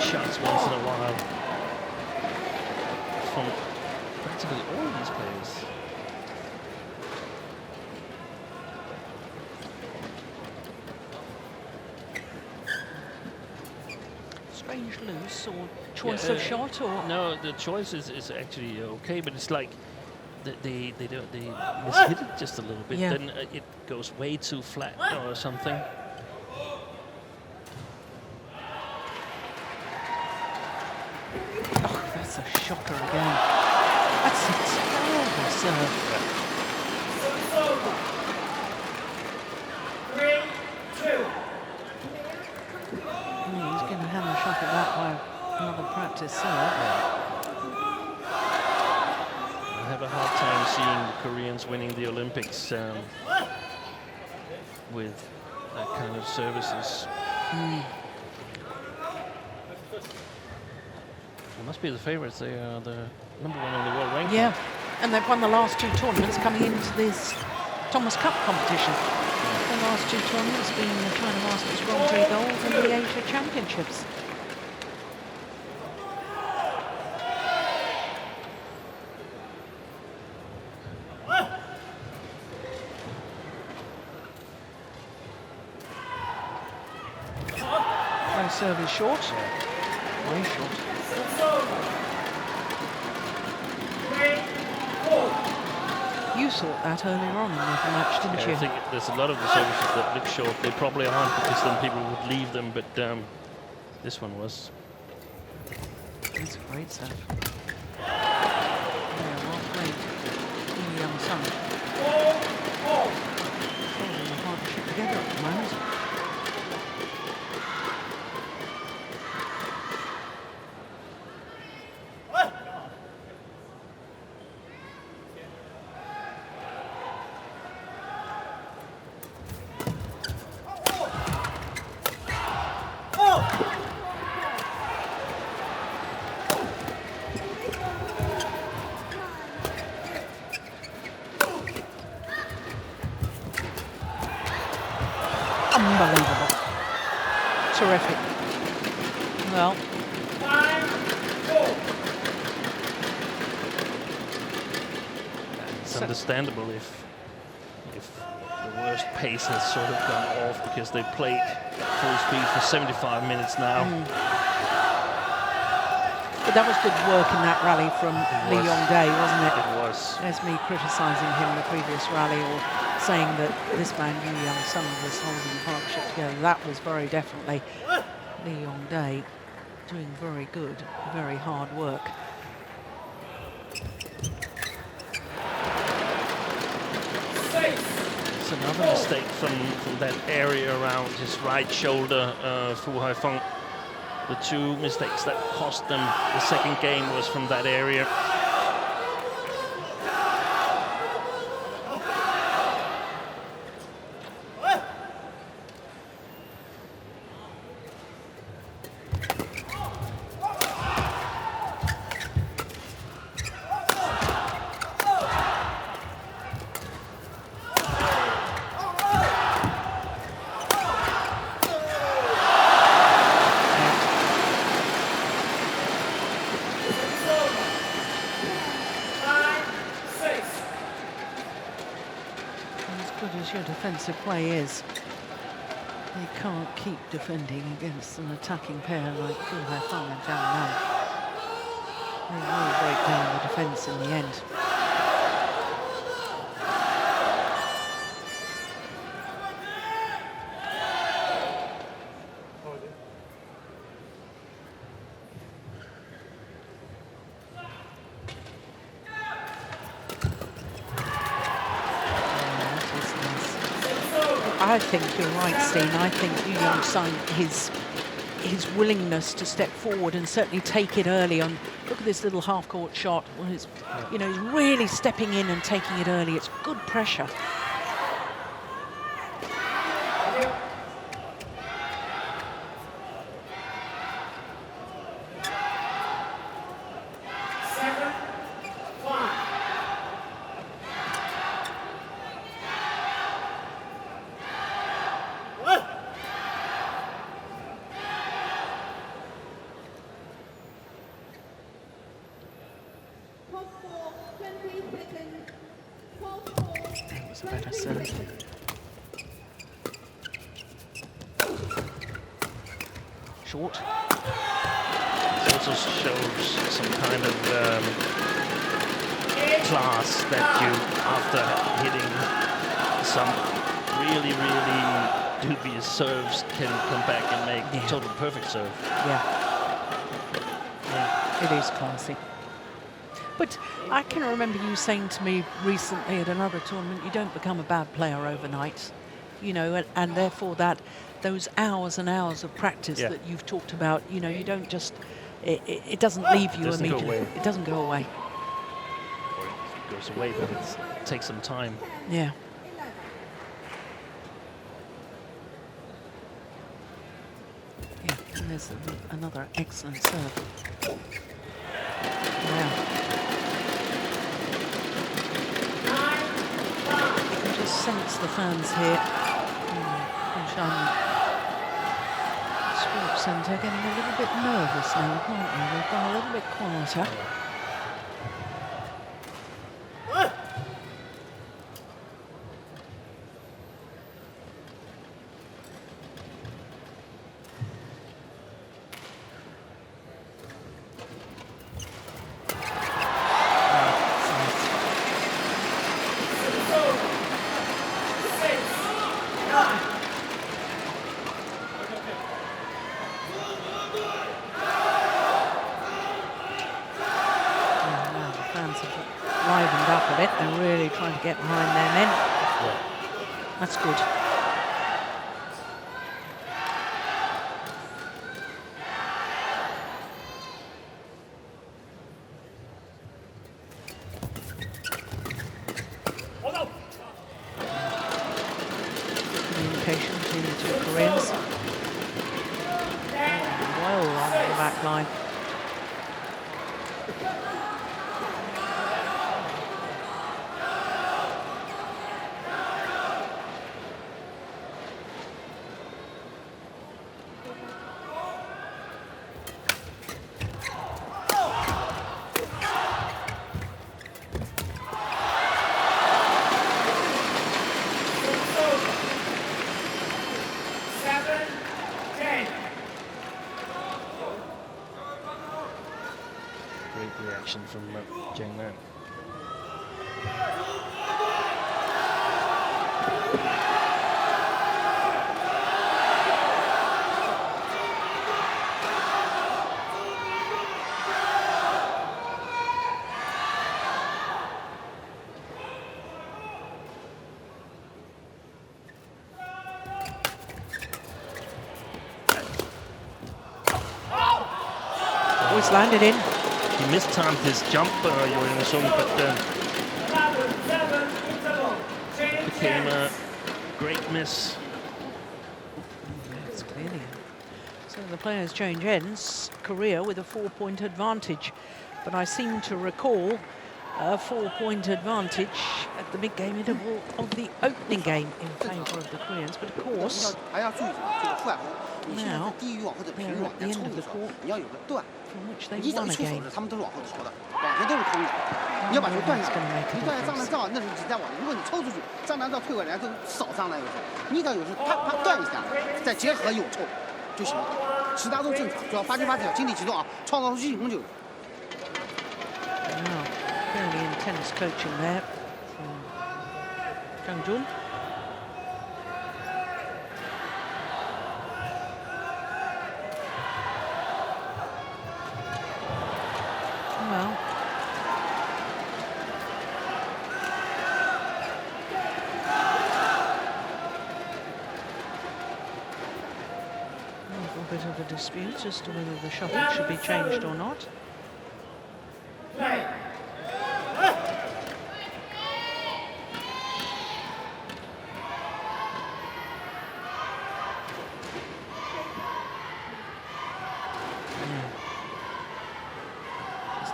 Shots once in a while from practically all these players. Strange loose or choice of shot, or no? The choice is actually okay, but it's like they mishit it just a little bit. Yeah. Then it goes way too flat or something. That's a shocker again. That's a terrible serve. 3-2. He's going to hand the shot at that by another practice serve. I have a hard time seeing the Koreans winning the Olympics with that kind of services. They must be the favourites. They are the #1 in the world ranking. Yeah, and they've won the last two tournaments coming into this Thomas Cup competition. The last two tournaments being the China Masters Grand Prix Gold and the Asia Championships. No serve is short. Very short. You thought that earlier on in the match, didn't you? I think there's a lot of the services that look short. They probably aren't, because then people would leave them, but this one was. That's a great serve. Yeah, well played. Young Son. Holding the partnership together at the moment. Unbelievable. Terrific. Well. It's understandable if the worst pace has sort of gone off, because they played full speed for 75 minutes now. But that was good work in that rally from Lee Yong-dae, wasn't it? It was. There's me criticising him in the previous rally, or saying that this man, Young Sung, was holding the partnership together. That was very definitely Lee Yong-dae doing very good, very hard work. It's another mistake from that area around his right shoulder for Haifeng. The two mistakes that cost them the second game was from that area. good as your defensive play is, you can't keep defending against an attacking pair like Haifeng and Zhang. They will break down the defense in the end. I think you're right, Steen. I think Yeon, his willingness to step forward and certainly take it early on. Look at this little half-court shot. Well, it's, you know, he's really stepping in and taking it early. It's good pressure. Short. It also shows some kind of class that you, after hitting some really, really dubious serves, can come back and make a total perfect serve. Yeah, it is classy. But I can remember you saying to me recently at another tournament, you don't become a bad player overnight, you know, and therefore those hours and hours of practice that you've talked about, you know, you don't just, it doesn't leave you immediately. It doesn't go away. Or it goes away, but it takes some time. Yeah. Yeah, and there's another excellent serve. Wow. You can just sense the fans here. Kunshan Sports Centre getting a little bit nervous now, can't they? They've gone a little bit quieter. Trying to get behind their men. That's good. Communication between the two Koreans. Well on the back line. From Zheng. Always landed in. He mistimed his jump, Yeon, but became a great miss. It's clearly. So the players change ends. Korea with a 4-point advantage. But I seem to recall a 4-point advantage the big game interval of the opening game in favour of the Koreans. But of course, 还要注意什么？这个户外红，你现在在低于网或者平 they're 于网 at 在 the 冲 end of 的 the 时候 court， 你要有个断。 from which they 你只要 won 一 a 出手 game. 的时候，他们都是往后逃的，往前都是空的。你要把球断下来，你断下张南照，那是你在往。如果你抽出去，张南照退过来就扫上来有时候，你只要有时啪啪断一下，再结合有抽就行了，其他都正常，主要发球发技巧精力集中啊，创造出进攻就有。 Wow, fairly intense coaching there from Jung. Well, a little bit of a dispute as to whether the shuttle should be changed or not.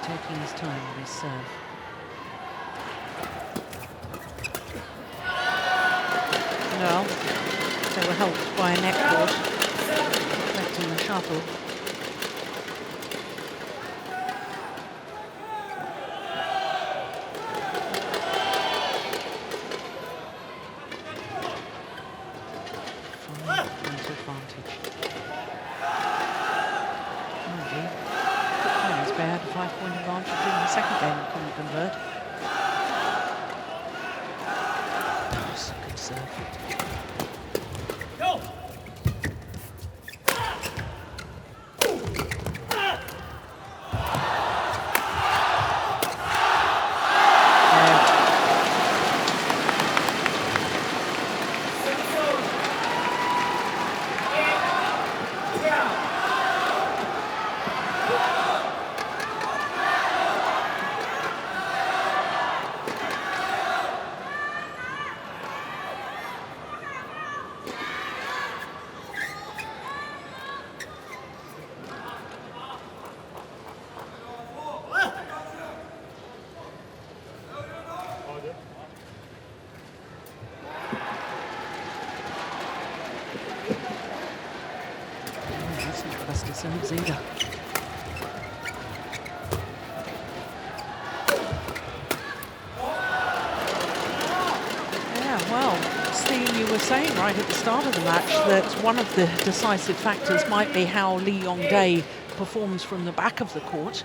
Taking his time with his serve. No, they were helped by a net cord collecting the shuttle. Fine point advantage. They had a 5-point advantage in the second game and couldn't convert. That's a good serve. Go! Serves either. Yeah, well, Steve, you were saying right at the start of the match that one of the decisive factors might be how Yong performs from the back of the court.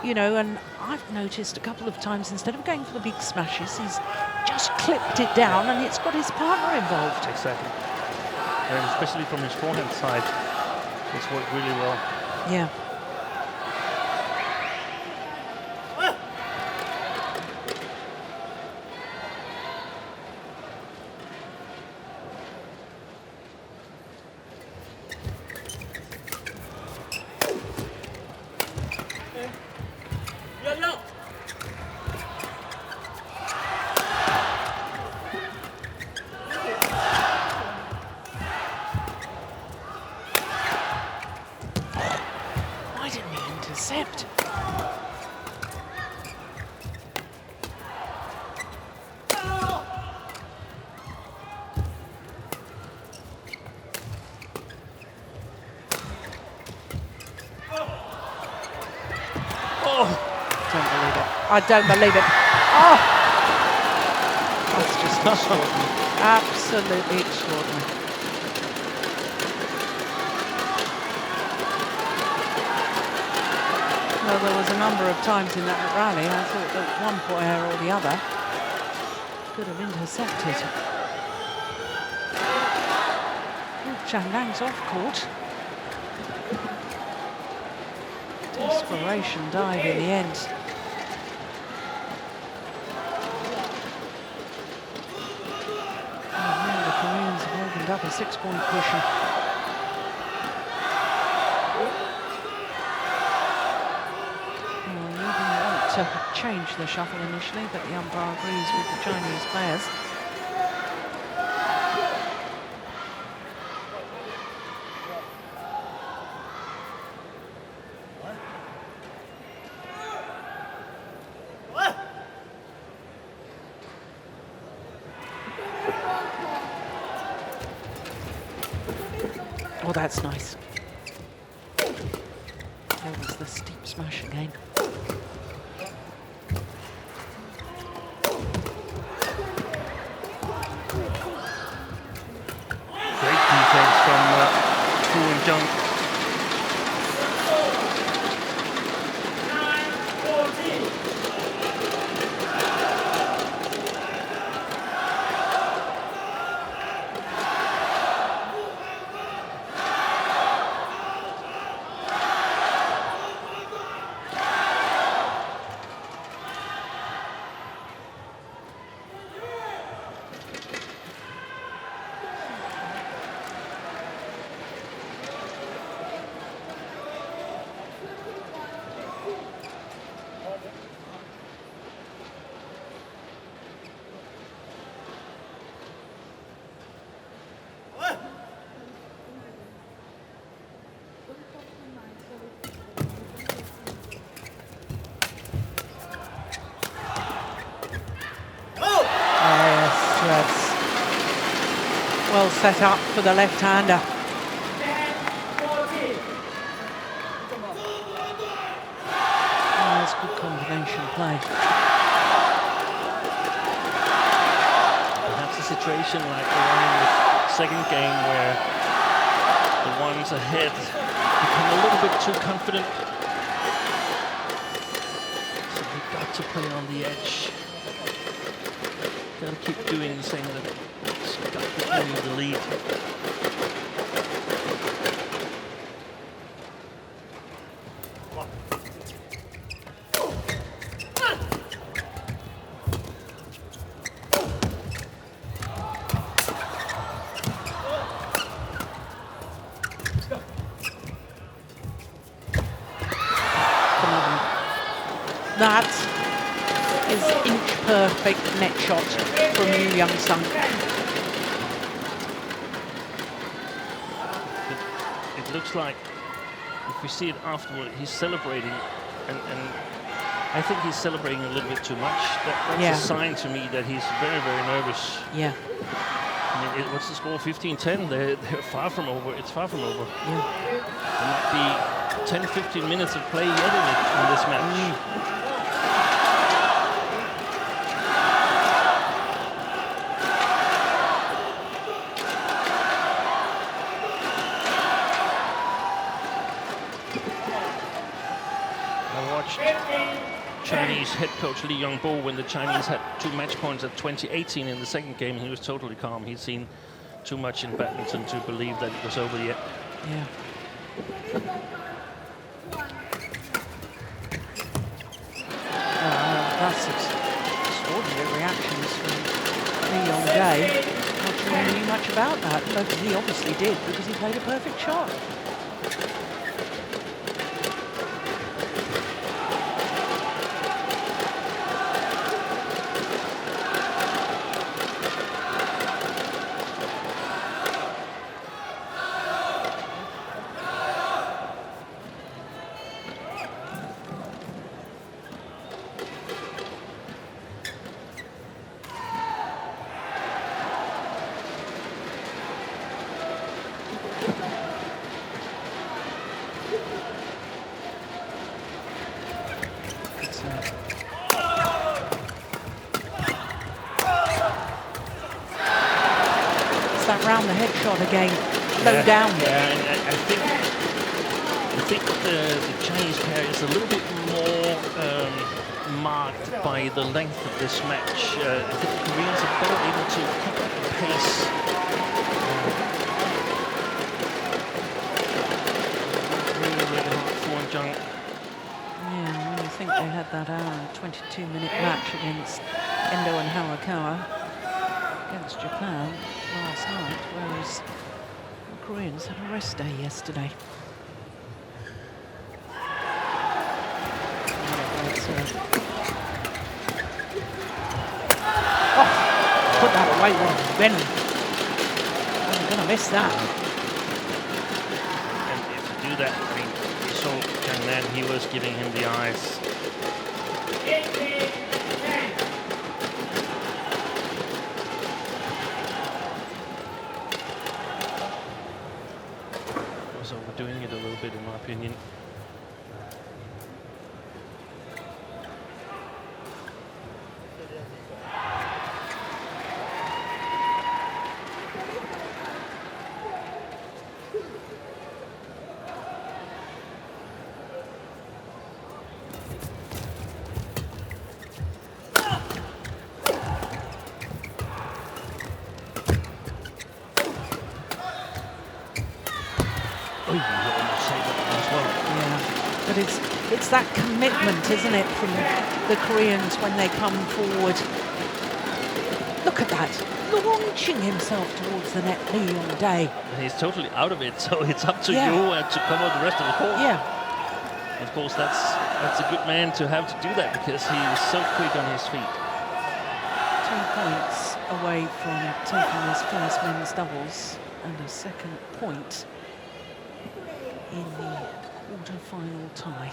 You know, and I've noticed a couple of times, instead of going for the big smashes, he's just clipped it down and it's got his partner involved. Exactly. And especially from his forehand side. It's worked really well. Yeah. Intercept. I don't believe it. Oh! That's just extraordinary. Absolutely extraordinary. Well, there was a number of times in that rally I thought that one player or the other could have intercepted. Changlang's off court. Desperation dive in the end. And the Koreans have opened up a 6-point cushion. To change the shuffle initially, but the umpire agrees with the Chinese players. Oh, that's nice. There was the steep smash again. Great defense from Fu and Jung. Well set up for the left-hander. Oh, that's good combination play. Perhaps a situation like the one in the second game where the ones ahead become a little bit too confident. So we've got to play on the edge. Got to keep doing the same that got to give the lead. That is inch-perfect net shot from Yeon. It looks like, if we see it afterward, he's celebrating, and I think he's celebrating a little bit too much. That's a sign to me that he's very, very nervous. Yeah. I mean, what's the score? 15-10. They're far from over. It's far from over. Yeah. There might be 10-15 minutes of play yet in this match. Chinese head coach Lee Yong-bo, when the Chinese had 2 match points at 2018 in the second game, he was totally calm. He'd seen too much in badminton to believe that it was over yet. Yeah. That's extraordinary reactions from Lee Yong-jae. Not sure he knew much about that, but he obviously did because he played a perfect shot. Round the head shot again, low down. Yeah, and I think the Chinese pair is a little bit more marked by the length of this match. I think the Koreans are better able to keep up the pace. Really, really hard for Zhang. Yeah, I think they had that hour and 22-minute match against Endo and Hyeok against Japan last night, whereas the Koreans had a rest day yesterday. Oh, put that away with venom. I'm going to miss that. And if you do that, I mean, you saw Chen then, he was giving him the eyes. overdoing it a little bit, in my opinion. It's that commitment, isn't it, from the Koreans when they come forward. Look at that, launching himself towards the net, Lee Yong Dae. He's totally out of it, so it's up to you to cover the rest of the court. Yeah. Of course, that's a good man to have to do that, because he is so quick on his feet. 2 points away from taking his first men's doubles and a second point in the quarter-final tie.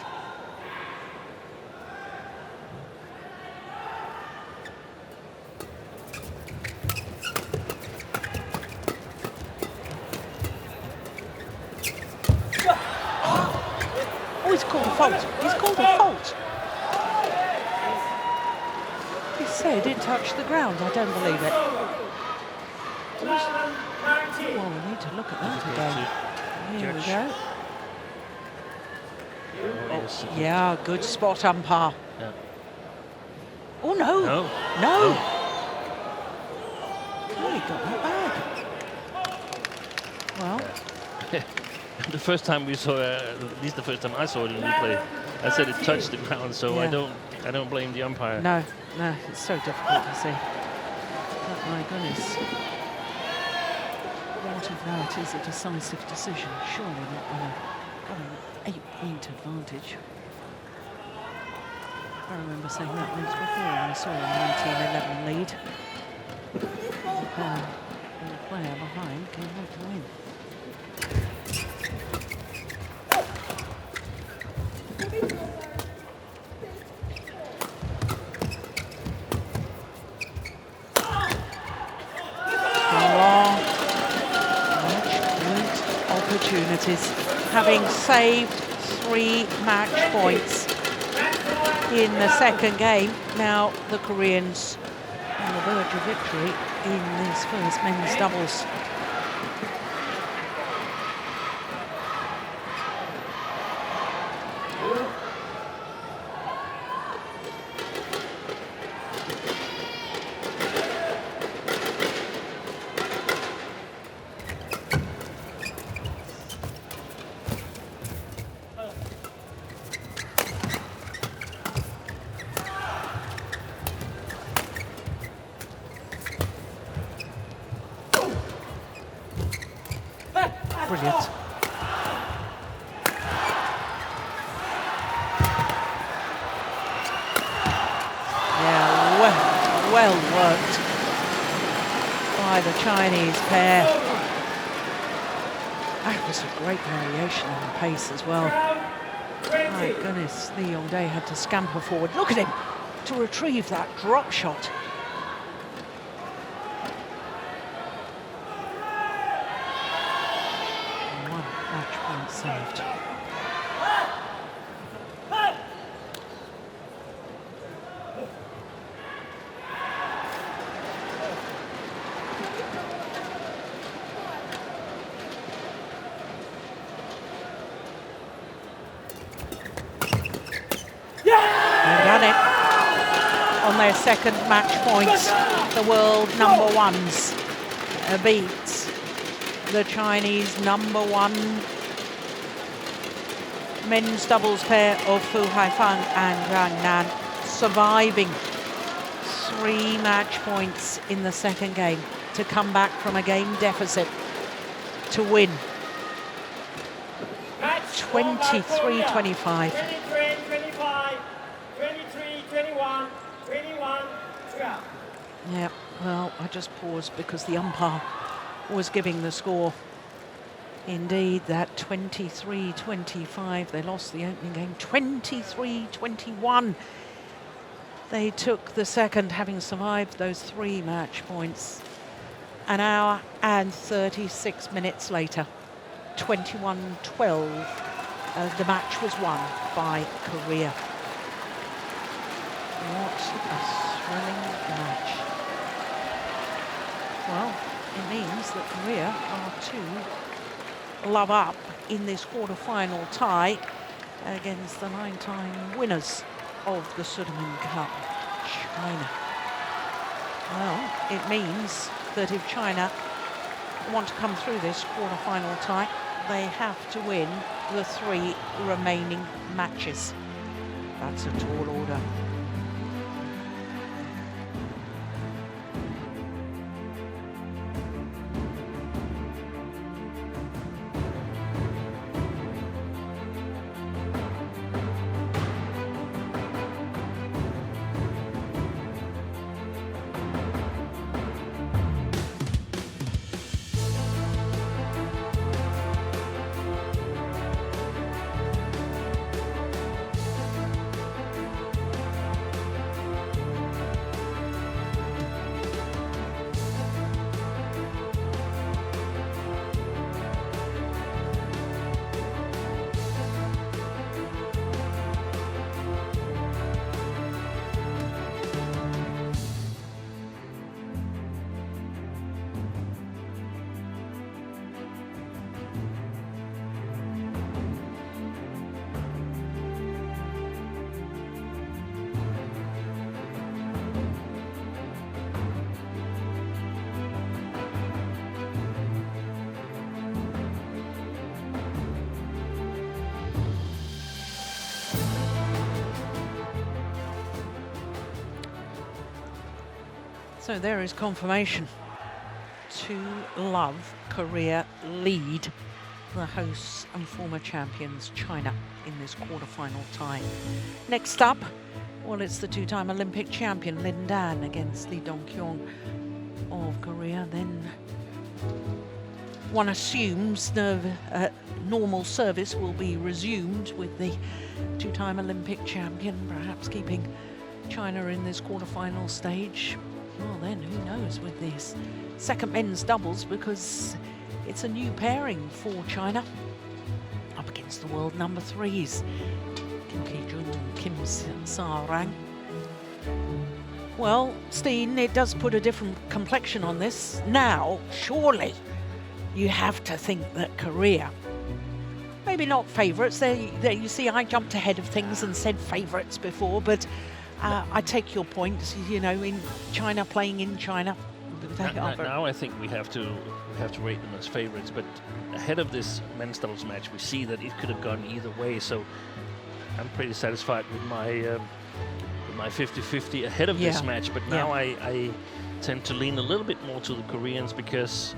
Oh, he's called a fault. He's called a fault. He said it touched the ground. I don't believe it. Well, we need to look at that again. Here we go. Oh, yeah, good spot umpire. Yeah. Oh, no. No. No. Oh, he got that bag. Well. The first time we saw, at least the first time I saw it in replay, I said it touched the ground, so I don't blame the umpire. No, no, it's so difficult to see. But my goodness. What if that is a decisive decision? Surely not on an 8-point advantage. I remember saying that once before when I saw a 19-11 lead. The player behind came back to win. Opportunities, having saved 3 match points in the second game. Now the Koreans on the verge of victory in this first men's doubles. Brilliant. Yeah, well worked by the Chinese pair. That was a great variation on the pace as well. My goodness, Lee Yong Dae had to scamper forward. Look at him to retrieve that drop shot. Saved. They've done it on their second match points. The world number ones beats the Chinese number one men's doubles pair of Haifeng and Zhang, surviving 3 match points in the second game to come back from a game deficit to win 23-25. 23-25, 23-21, 21-12. Yeah, well, I just paused because the umpire was giving the score. Indeed, that 23-25, they lost the opening game. 23-21, they took the second, having survived those 3 match points. An hour and 36 minutes later, 21-12. The match was won by Korea. What a thrilling match. Well, it means that Korea are to love up in this quarter-final tie against the 9-time winners of the Sudirman Cup, China. Well, it means that if China want to come through this quarter-final tie, they have to win the 3 remaining matches. That's a tall order. So there is confirmation. 2-love, Korea lead the hosts and former champions China in this quarter-final tie. Next up, well, it's the 2-time Olympic champion Lin Dan against Lee Dong-kyung of Korea. Then one assumes normal service will be resumed with the 2-time Olympic champion, perhaps keeping China in this quarter-final stage. Well, then, who knows with this second men's doubles, because it's a new pairing for China up against the world number 3s, Kim Ki-jun and Kim Sa-rang. Well, Steen, it does put a different complexion on this. Now, surely, you have to think that Korea, maybe not favourites. There you see, I jumped ahead of things and said favourites before, but I take your point. You know, in China, playing in China. Now I think we have to rate them as favourites. But ahead of this men's doubles match, we see that it could have gone either way. So I'm pretty satisfied with my 50-50 ahead of this match. But now I tend to lean a little bit more to the Koreans, because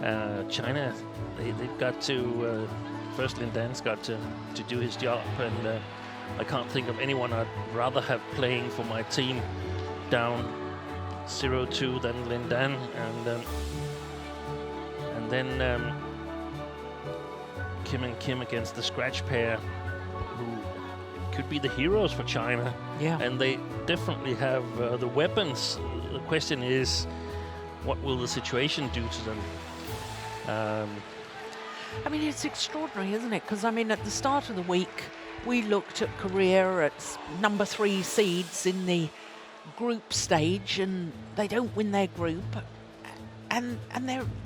China, they've got to first Lin Dan's got to do his job, and I can't think of anyone I'd rather have playing for my team down 0-2 than Lin Dan, and then Kim and Kim against the scratch pair, who could be the heroes for China. Yeah. And they definitely have the weapons. The question is, what will the situation do to them? I mean, it's extraordinary, isn't it? Because, I mean, at the start of the week, we looked at Korea at number 3 seeds in the group stage, and they don't win their group, and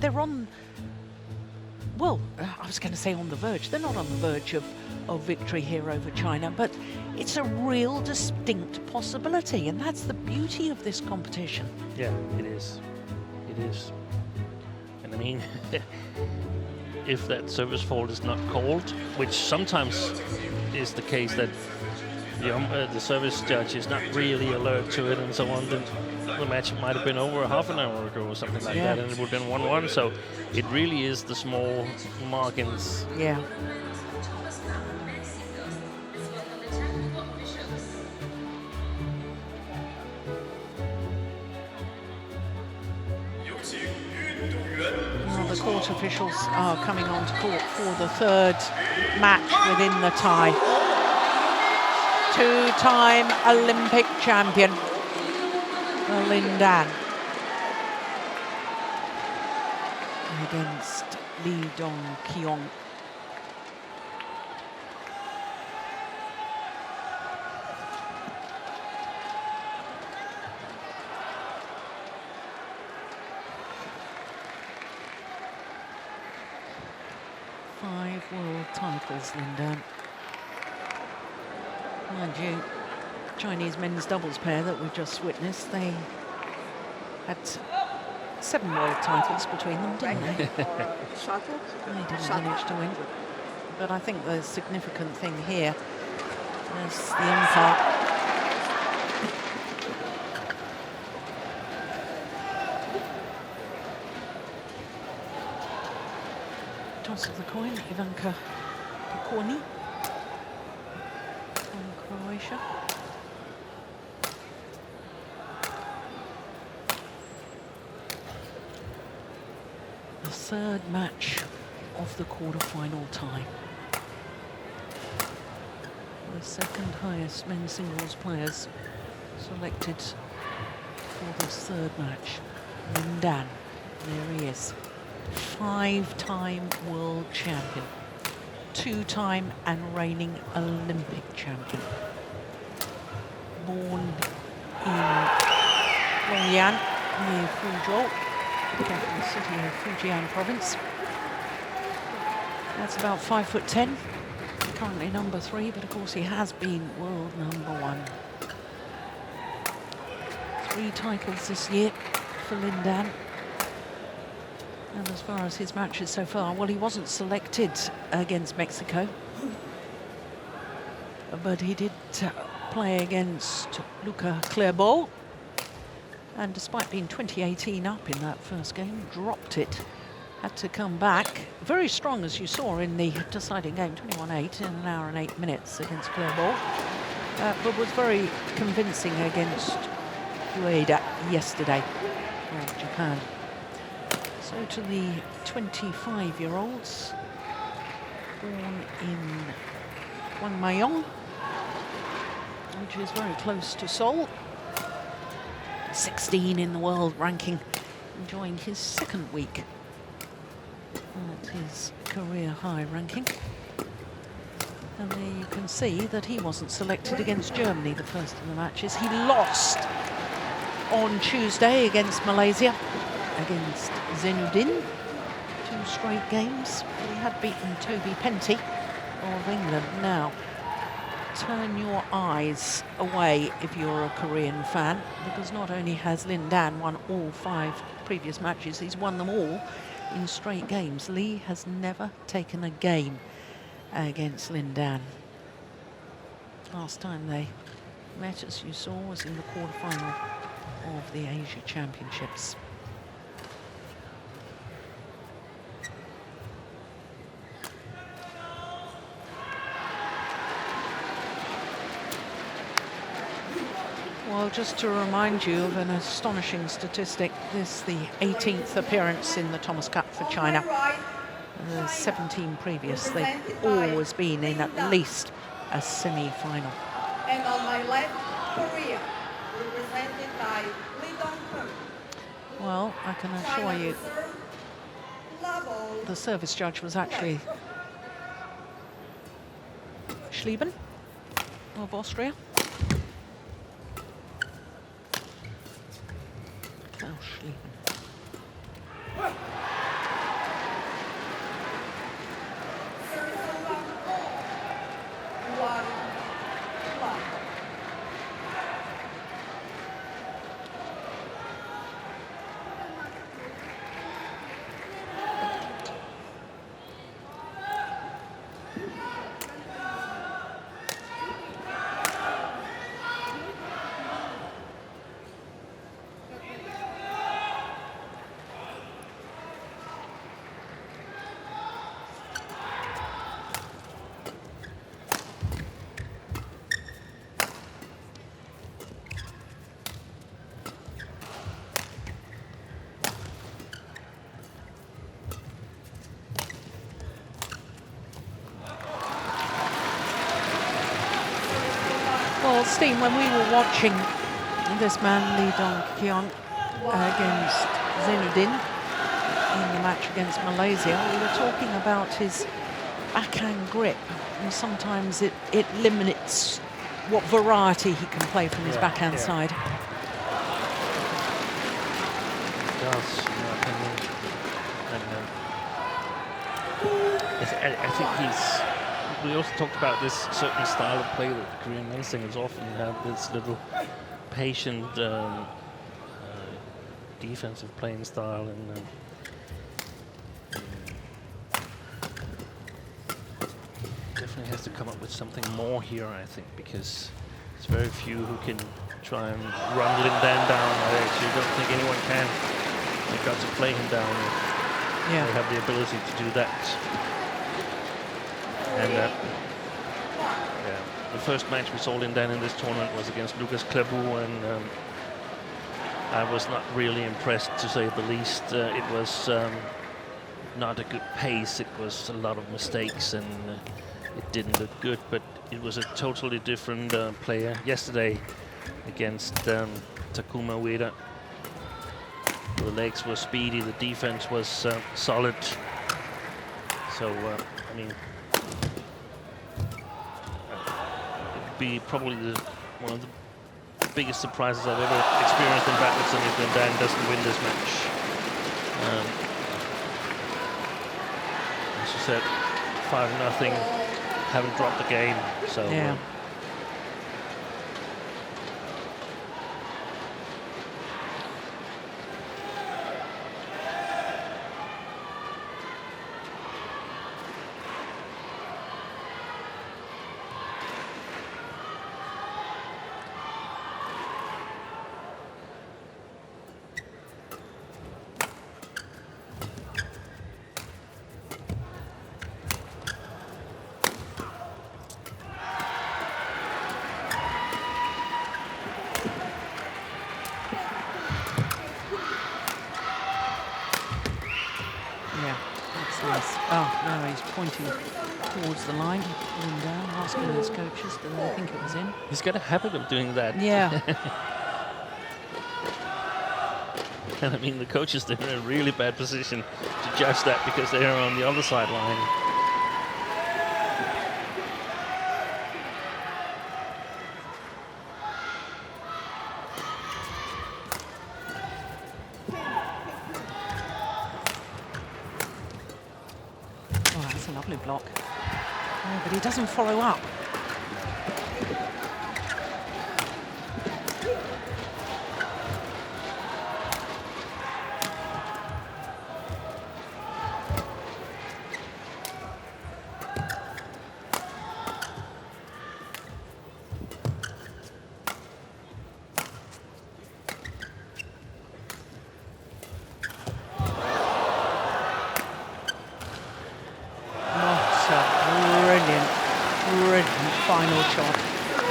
they're on, well, I was going to say on the verge. They're not on the verge of victory here over China, but it's a real distinct possibility, and that's the beauty of this competition. Yeah, it is. It is. And I mean, if that service fault is not called, which sometimes is the case, that the service judge is not really alert to it and so on, then the match might have been over half an hour ago or something like that, and it would have been 1-1. So it really is the small margins. Yeah. Well, the court officials are coming onto court for the 3rd match within the tie. 2-time Olympic champion, Lin Dan, against Lee Dong-kyung 5 world titles, Linda. Mind you, Chinese men's doubles pair that we've just witnessed, they had 7 world titles between them, didn't they? They didn't manage to win. But I think the significant thing here is the impact. Toss of the coin, Ivanka Pokorny from Croatia. The third match of the quarter-final tie. The second highest men's singles players selected for this third match. Lin Dan, there he is. 5-time world champion, 2-time and reigning Olympic champion. Born in Longyan, near Fuzhou, the capital city of Fujian province. That's about 5'10", currently number 3, but of course he has been world number 1. 3 titles this year for Lin Dan. And as far as his matches so far, well, he wasn't selected against Mexico, but he did play against Luca Clairbeau, and despite being 20-18 up in that first game, dropped it. Had to come back. Very strong, as you saw in the deciding game, 21-8 in an hour and 8 minutes against Clairbeau, but was very convincing against Houwei yesterday of Japan. So to the 25-year-olds, born in Gwangmayong, which is very close to Seoul, 16 in the world ranking, enjoying his second week at his career high ranking. And there you can see that he wasn't selected against Germany, the first of the matches. He lost on Tuesday against Malaysia, against Zainuddin, 2 straight games. He had beaten Toby Penty of England. Now, turn your eyes away if you're a Korean fan, because not only has Lin Dan won all 5 previous matches, he's won them all in straight games. Lee has never taken a game against Lin Dan. Last time they met, as you saw, was in the quarterfinal of the Asia Championships. Well, just to remind you of an astonishing statistic, this is the 18th appearance in the Thomas Cup for China. 17 previous, they've always been in at least a semi-final. And on my left, Korea, represented by Lee Dong-kun. Well, I can assure you, the service judge was actually Schlieben of Austria. Well, Steve, when we were watching this man, Lee Dong-kyun, against Zainuddin in the match against Malaysia, we were talking about his backhand grip, and sometimes it limits what variety he can play from his backhand side. It does, in my opinion. And I think we also talked about this certain style of play that the Korean men's singles often have, this little patient defensive playing style, and definitely has to come up with something more here, I think, because it's very few who can try and run Lin Dan down. I actually don't think anyone can. They've got to play him down. Yeah. They have the ability to do that. And yeah, the first match we saw Lin Dan in this tournament was against Lucas Clabu, and I was not really impressed, to say the least. It was not a good pace. It was a lot of mistakes, and it didn't look good. But it was a totally different player yesterday against Takuma Ueda. The legs were speedy, the defense was solid. So, I mean, it'd be probably one of the biggest surprises I've ever experienced in badminton if Lin Dan doesn't win this match. As you said, 5-0, haven't dropped the game, so. Yeah. Pointing towards the line, pulling down, asking his coaches, do they think it was in? He's got a habit of doing that. Yeah. And I mean, the coaches, they're in a really bad position to judge that because they are on the other sideline. Block. Oh, but he doesn't follow up.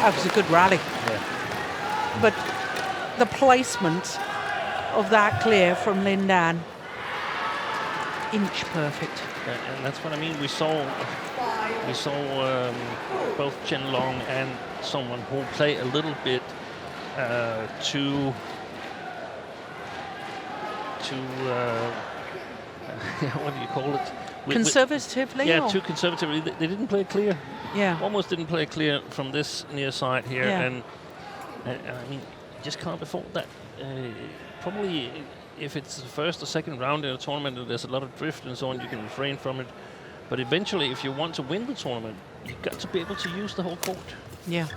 That was a good rally. Yeah. But the placement of that clear from Lin Dan, inch perfect. And that's what I mean. We saw both Chen Long and someone who play a little bit too what do you call it? Conservatively? Yeah, too conservatively. They didn't play clear. Yeah. Almost didn't play clear from this near side here. Yeah. And I mean, you just can't afford that. Probably if it's the first or second round in a tournament and there's a lot of drift and so on, you can refrain from it. But eventually, if you want to win the tournament, you've got to be able to use the whole court. Yeah.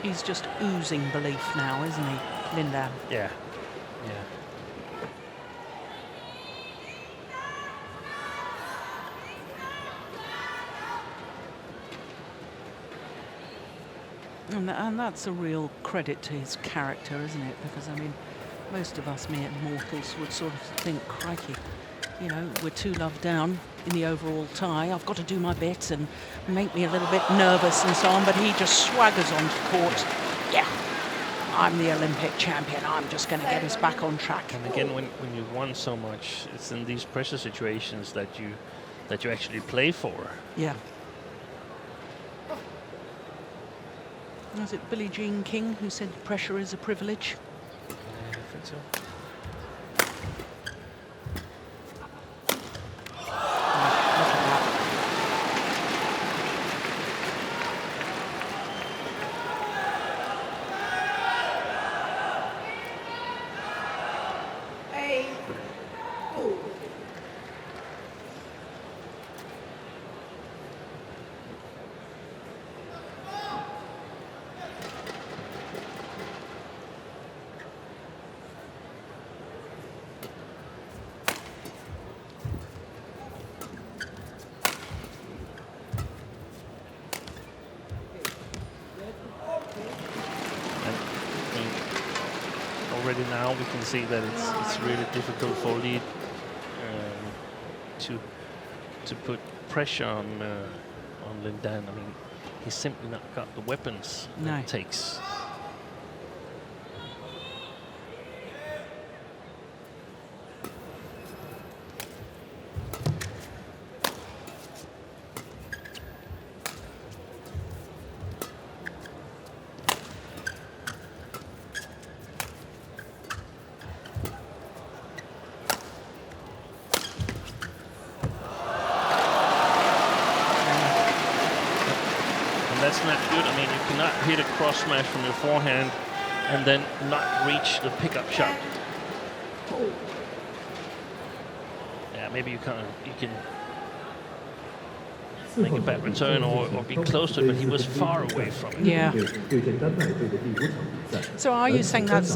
He's just oozing belief now, isn't he, Lin Dan? Yeah, yeah. And that's a real credit to his character, isn't it? Because, I mean, most of us mere mortals would sort of think, crikey, you know, we're 2-love down in the overall tie. I've got to do my bit and make me a little bit nervous and so on, but he just swaggers onto court. Yeah, I'm the Olympic champion. I'm just going to get us back on track. And again, when you've won so much, it's in these pressure situations that you actually play for. Yeah. Was it Billie Jean King who said pressure is a privilege? I think so. Already now we can see that it's really difficult for Lee to put pressure on Lin Dan. I mean, he's simply not got the weapons that it takes. That's not good. I mean, you cannot hit a cross smash from your forehand and then not reach the pickup shot. Yeah, maybe you can make a bad return or be close to it, but he was far away from it. Yeah. So are you saying that's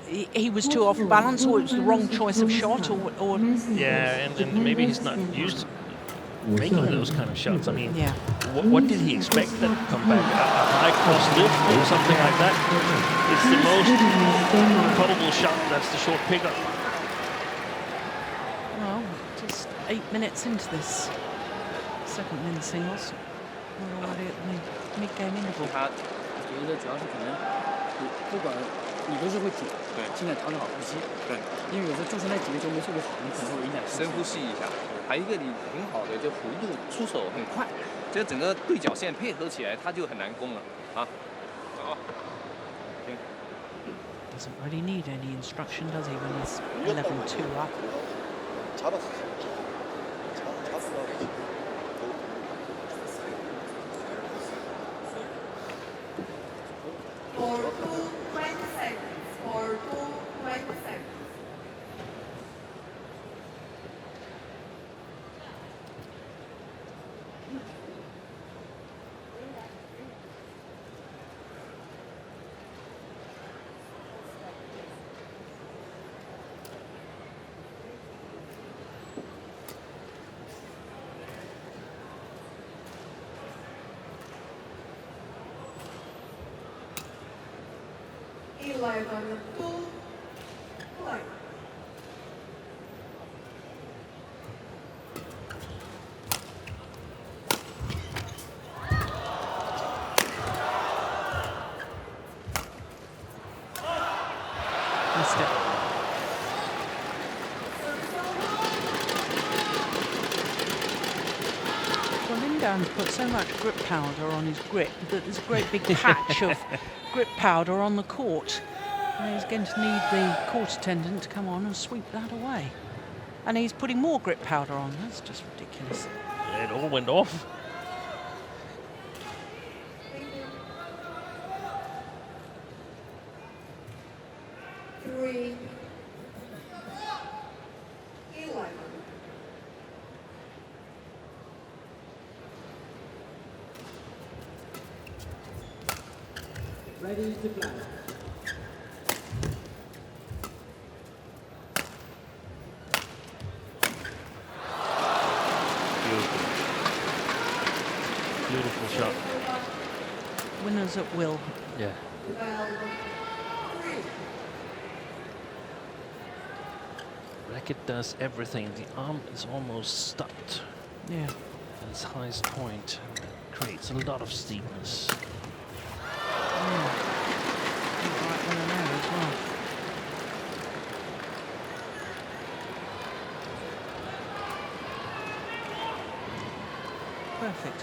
he was too off balance, or it was the wrong choice of shot, or? Yeah, and maybe he's not used to making those kind of shots. I mean, what did he expect that to come back? A high cross lift or something like that? It's the most probable shot. That's the short pickup. Well, just 8 minutes into this second men's singles. We're already at the mid-game interval. 我觉得主要是可能不管你都是会紧，对，尽量调整好呼吸，对，因为有时候就是那几个球没处理好，你可能会影响深呼吸一下。还有一个你很好的就弧度出手很快，这整个对角线配合起来，它就很难攻了啊。好，行。 Doesn't really need any instruction, does he, when he's 11-2 up? For 20 seconds. For 20 seconds. Play. Missed it. Well, Lindan's put so much grip powder on his grip that there's a great big patch of grip powder on the court. And he's going to need the court attendant to come on and sweep that away. And he's putting more grip powder on. That's just ridiculous. Yeah, it all went off. Three. 11. Ready to play. Beautiful shot. Winners at will. Yeah. racket does everything. The arm is almost stopped. Yeah. At its highest point. And that creates a lot of steepness. Right one there as well. Perfect.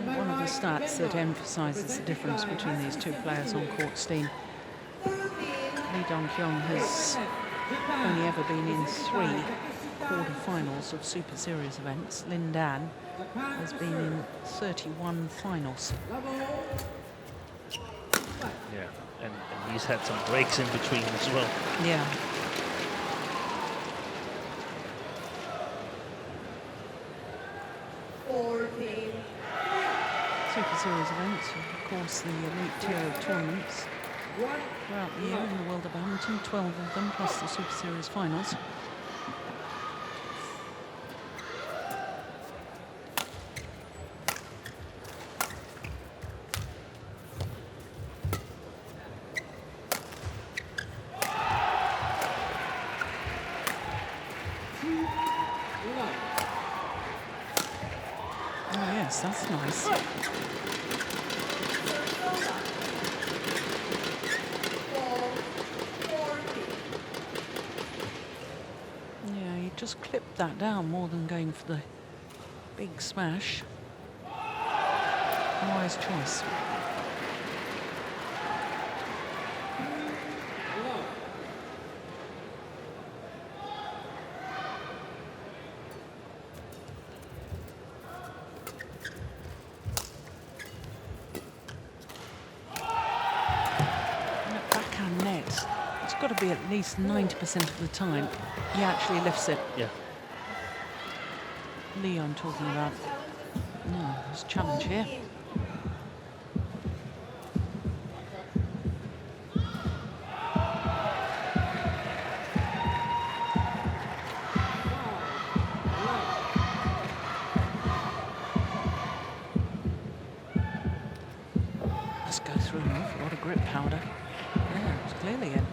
One of the stats that emphasises the difference between these two players on court, Steen. Lee Dong-kyung has only ever been in 3 quarterfinals of Super Series events. Lin Dan has been in 31 finals. Yeah, and he's had some breaks in between as well. Yeah. Super Series events, of course, the elite tier of tournaments throughout the year in the world of badminton, 12 of them, plus the Super Series finals. Oh yes, that's nice. Yeah, he just clipped that down more than going for the big smash. Wise choice. Got to be at least 90% of the time he actually lifts it. Yeah. Lee, I'm talking about. No, there's a challenge here. Let's go through an awful lot of grip powder. Yeah, it's clearly in.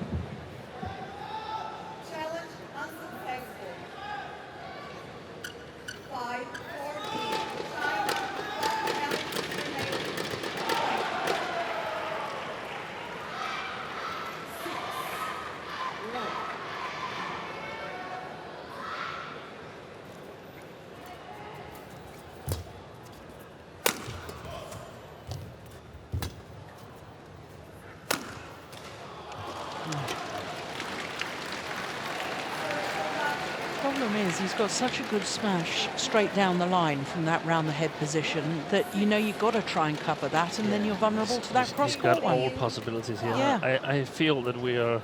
He's got such a good smash straight down the line from that round the head position that you know you've got to try and cover that, and then you're vulnerable to that cross court one. He's got all possibilities here. Yeah. I feel that we are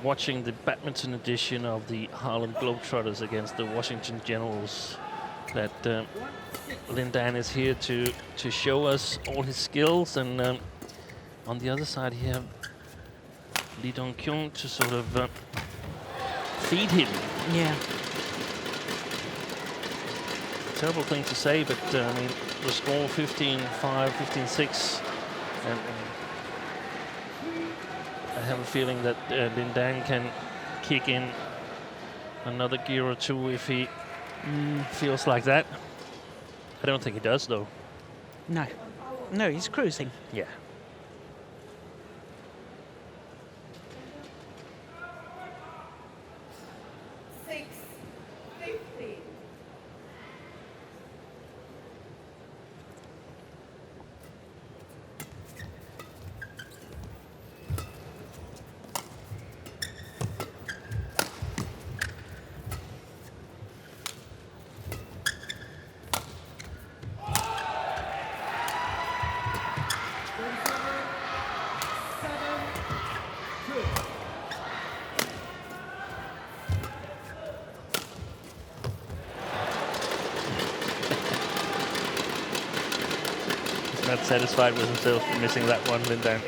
watching the badminton edition of the Harlem Globetrotters against the Washington Generals. That Lin Dan is here to show us all his skills, and on the other side here, Lee Dong-kyung to sort of feed him. Yeah. Terrible thing to say, but I mean, the score 15-5, 15-6, and I have a feeling that Lin Dan can kick in another gear or two if he feels like that. I don't think he does, though. No. No, he's cruising. Yeah. Not satisfied with himself for missing that one, Lin Dan.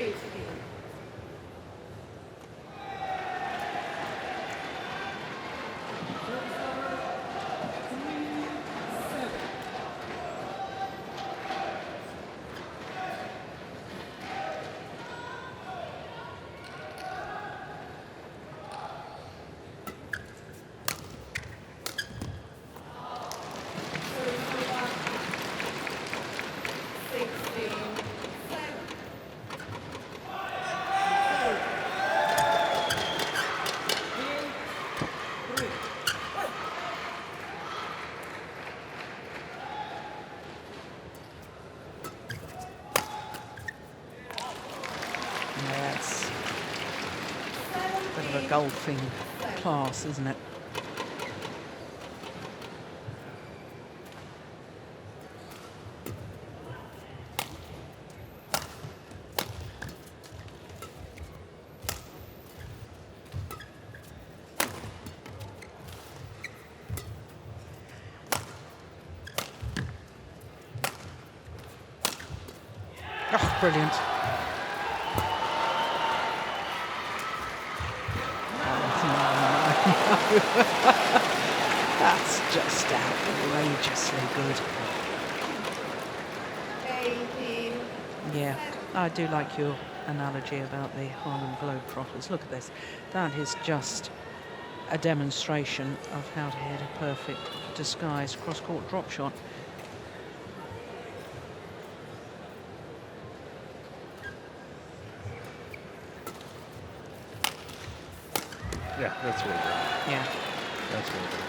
That's a bit of a golfing class, isn't it? Oh, brilliant. That's just outrageously good. Yeah, I do like your analogy about the Harlem Globetrotters. Look at this. That is just a demonstration of how to hit a perfect disguised cross-court drop shot. Yeah, that's really good. Yeah. That's really good.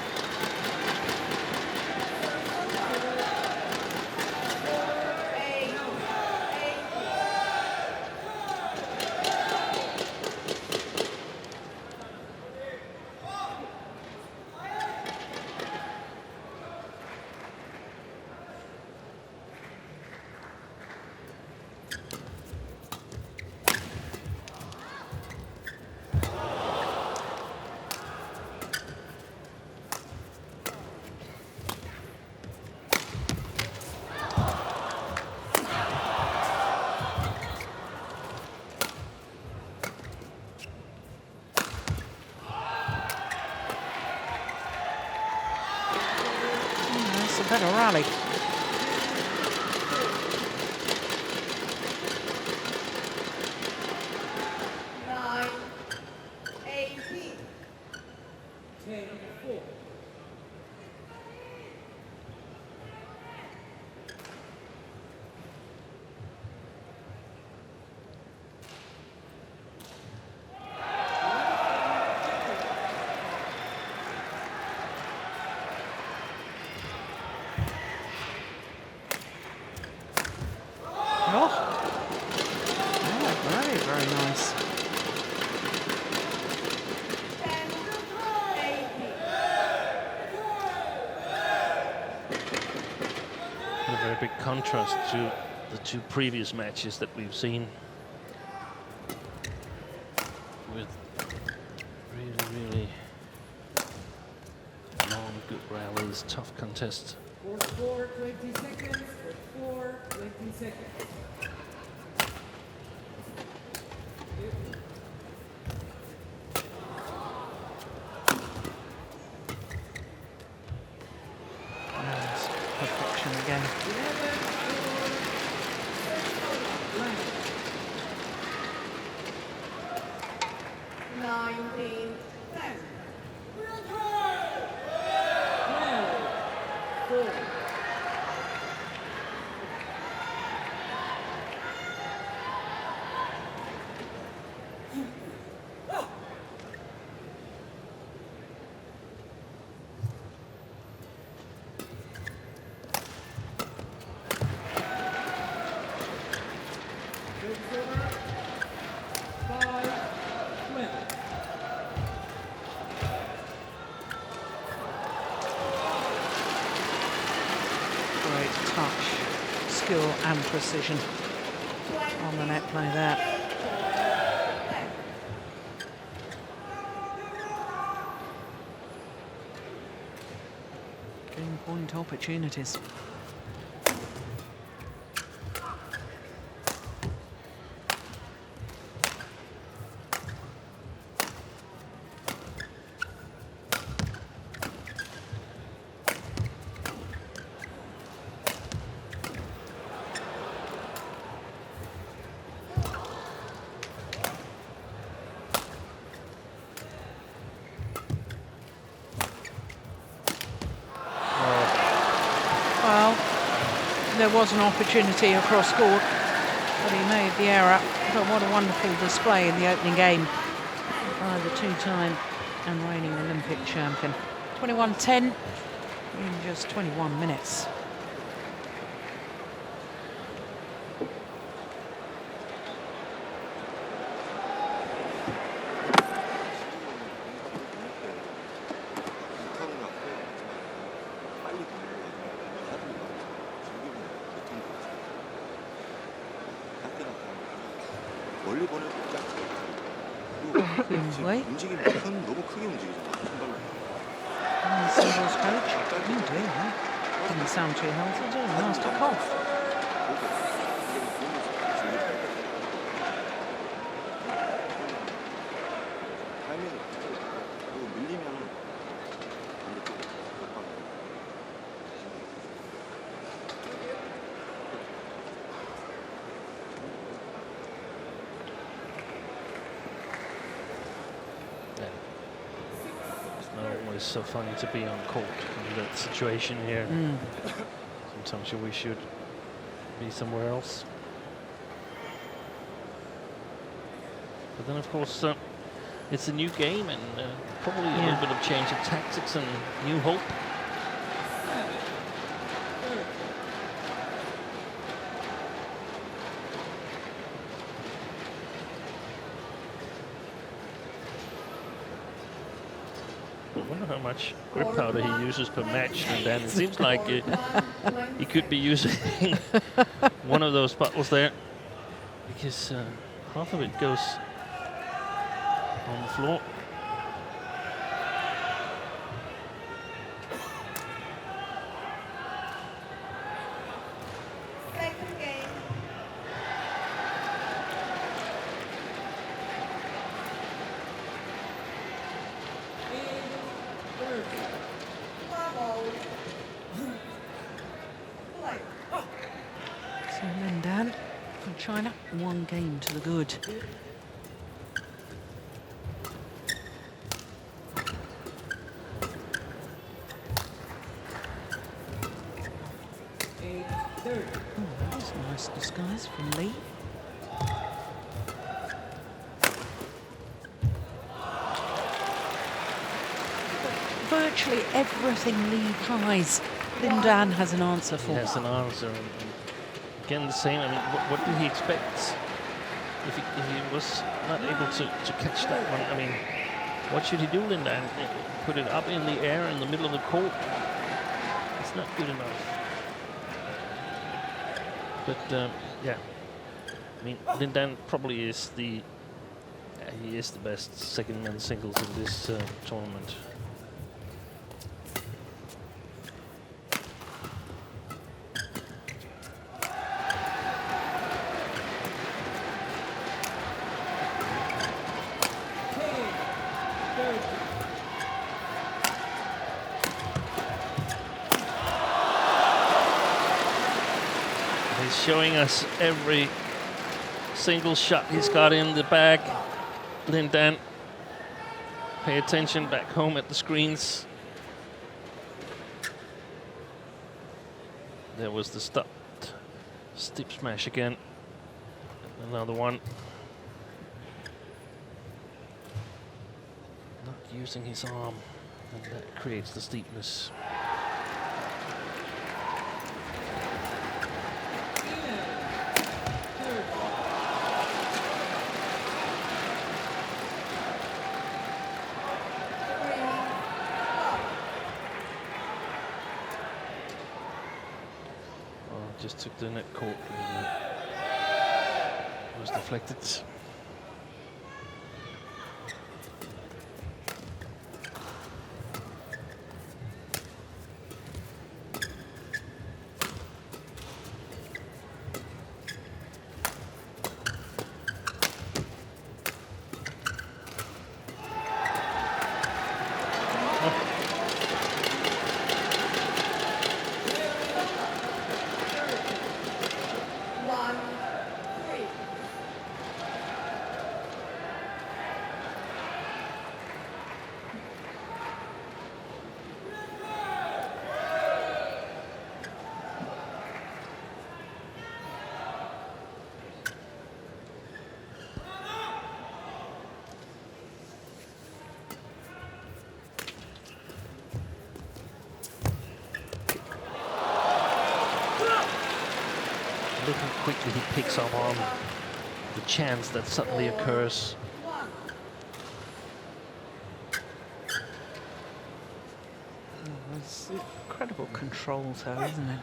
Better rally. Big contrast to the two previous matches that we've seen, with really long, good rallies, tough contests. 4, 20 seconds, 4, 20 seconds. Perfection again. 19, 10. 12, 4. And precision on the net play there. Pinpoint opportunities. There was an opportunity across court, but he made the error. But what a wonderful display in the opening game by the two-time and reigning Olympic champion. 21-10 in just 21 minutes. 멀리 보낼 때 그리고 지금 움직임이 너무 크게 움직이잖아. 손발로. Singles coach. Oh dear. Didn't sound too healthy, did it? Master cough. It's so funny to be on court in that situation here. Sometimes you wish you'd be somewhere else. But then, of course, it's a new game and probably a little bit of change of tactics and new hope. I wonder how much grip powder he uses per match, and then it seems like he could be using one of those bottles there, because half of it goes on the floor. China, 1 game to the good. Oh, that was a nice disguise from Lee. Virtually everything Lee tries, Lin Dan has an answer for. He has an answer. Again, the same. I mean, what did he expect if he was not able to catch that one? I mean, what should he do, Lin Dan? Put it up in the air in the middle of the court? It's not good enough. But yeah, I mean, Lin Dan probably is he is the best second men's singles in this tournament. Showing us every single shot he's got in the bag. Lin Dan, pay attention back home at the screens. There was the stopped steep smash again. Another one. Not using his arm, and that creates the steepness. Just took the net court and was deflected. Look how quickly he picks up on the chance that suddenly occurs. It's incredible control though, isn't it?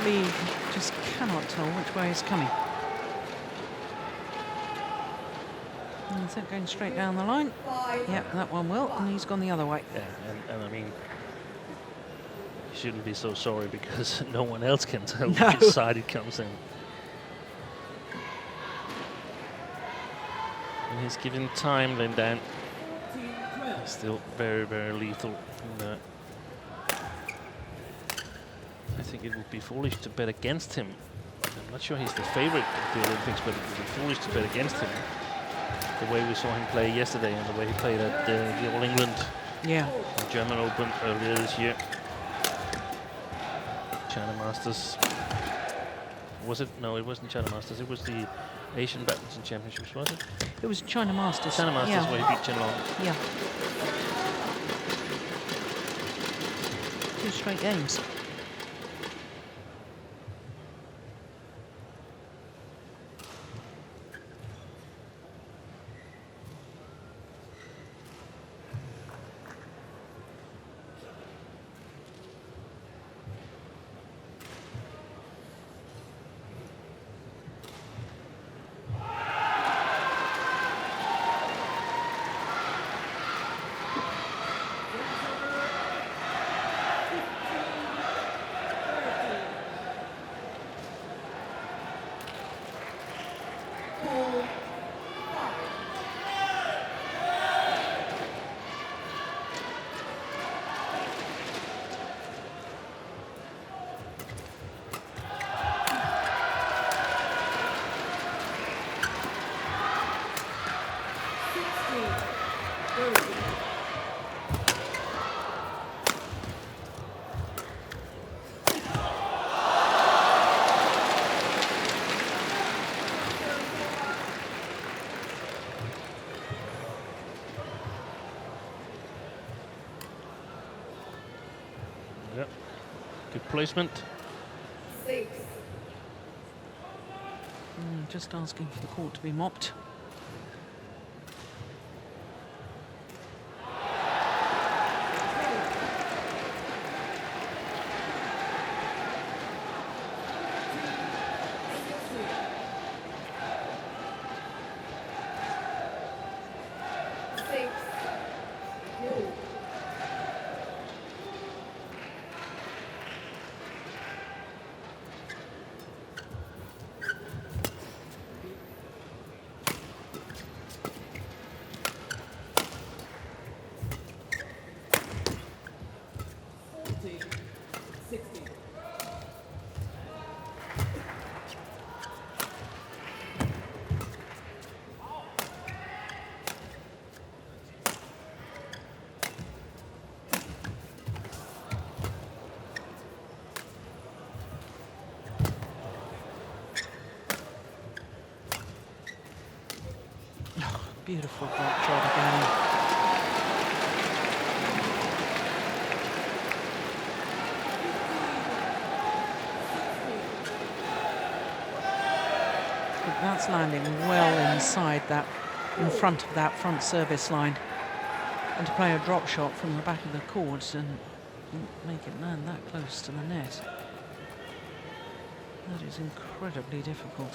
referee just cannot tell which way he's coming. Is that going straight down the line? Yeah, that one will, and he's gone the other way. Yeah, and I mean, you shouldn't be so sorry because no one else can tell which side it comes in. And he's given time, Lindan. He's still very, very lethal. And, I think it would be foolish to bet against him. I'm not sure he's the favorite of the Olympics, but it would be foolish to bet against him. The way we saw him play yesterday and the way he played at the All England German Open earlier this year. China Masters. Was it? No, it wasn't China Masters. It was the Asian Badminton Championships, was it? It was China Masters. China Masters where he beat Chen Long. Yeah. 2 straight games. Yep. Good placement. 6. Just asking for the court to be mopped. Beautiful block shot again. But that's landing well inside that, in front of that front service line. And to play a drop shot from the back of the court and make it land that close to the net. That is incredibly difficult.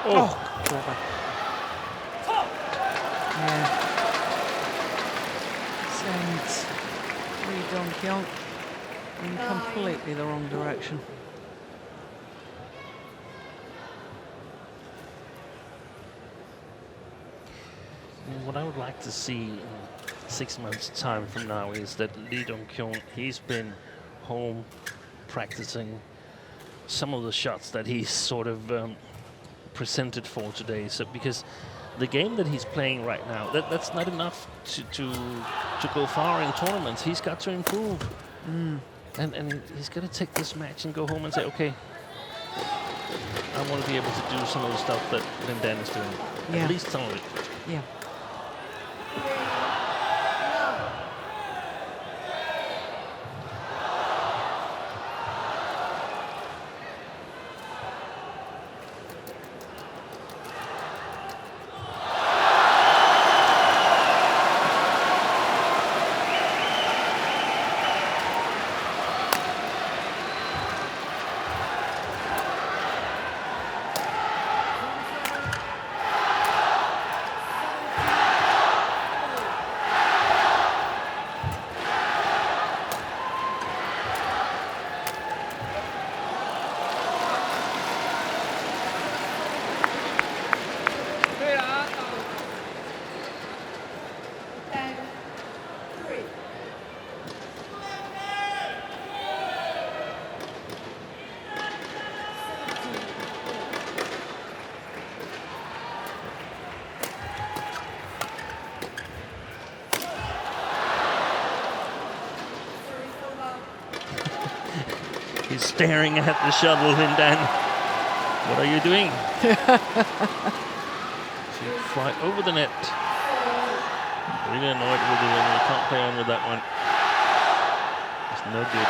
Oh, clever. Yeah. Sends Keun in completely the wrong direction. what I would like to see in 6 months' time from now is that Keun, he's been home practicing some of the shots that he's sort of presented for today. So because the game that he's playing right now, that's not enough to go far in tournaments. He's got to improve. And he's got to take this match and go home and say, okay, I want to be able to do some of the stuff that Lin Dan is doing. Yeah. At least some of it. Yeah. He's staring at the shuttle, Lin Dan. What are you doing? She fly over the net. Really annoyed with it, and we can't play on with that one. It's no good.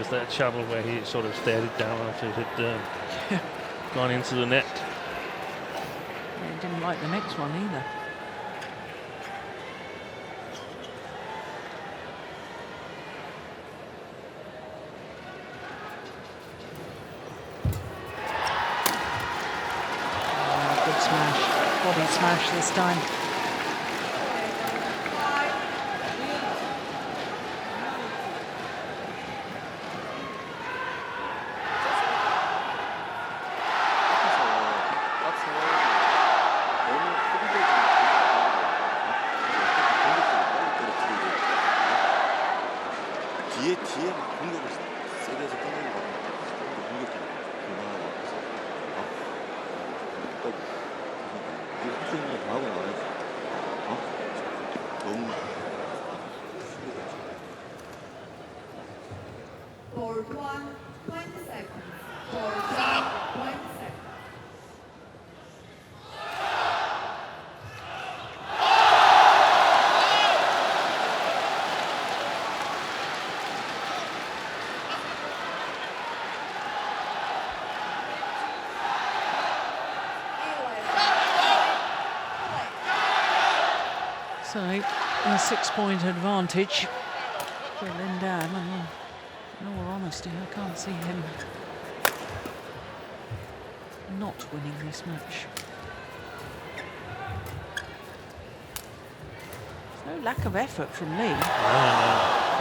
That shuttle where he sort of stared it down after it had gone into the net. Yeah, he didn't like the next one either. Oh, good smash. Body smash this time. So a 6-point advantage for Lin Dan. In all honesty, I can't see him not winning this match. There's no lack of effort from Lee. No,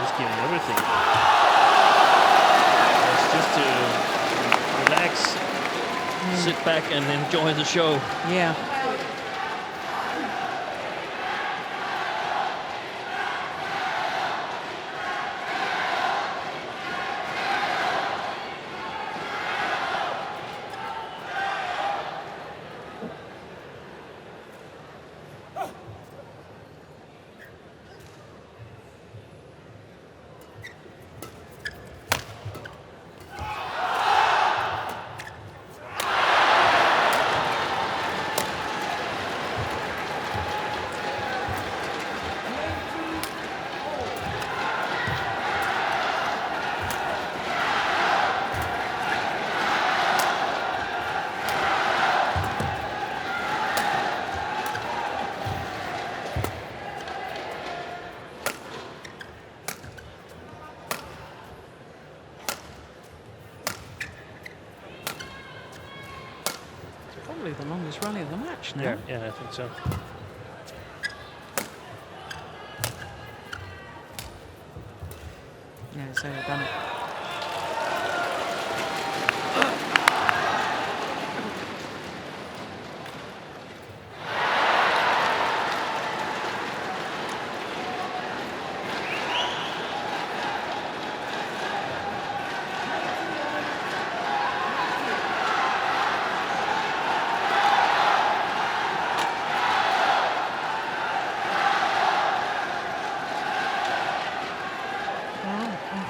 he's giving everything. It's just to relax, sit back and enjoy the show. Yeah. the longest rally of the match now. Yeah, yeah, I think so. Yeah, so done it.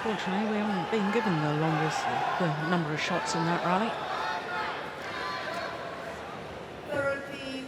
Unfortunately, we haven't been given the number of shots in that rally. 13.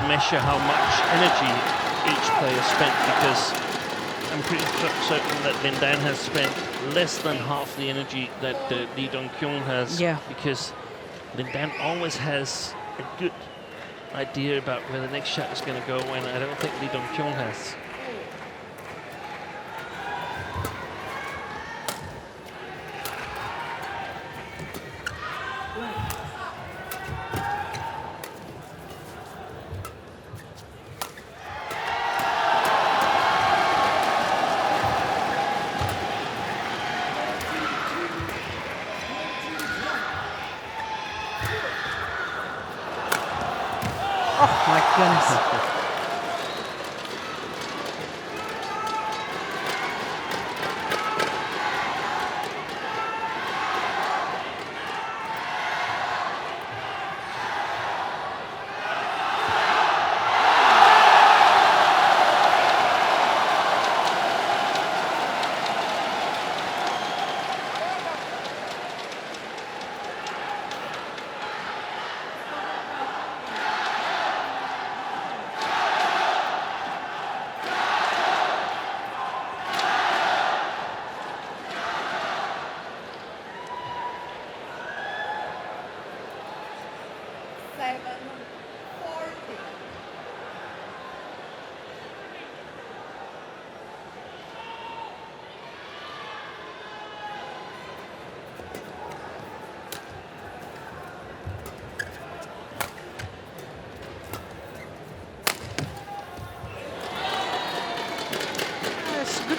Measure how much energy each player spent, because I'm pretty certain that Lin Dan has spent less than half the energy that Lee Dong-kyung has. Yeah. Because Lin Dan always has a good idea about where the next shot is going to go, and I don't think Lee Dong-kyung has.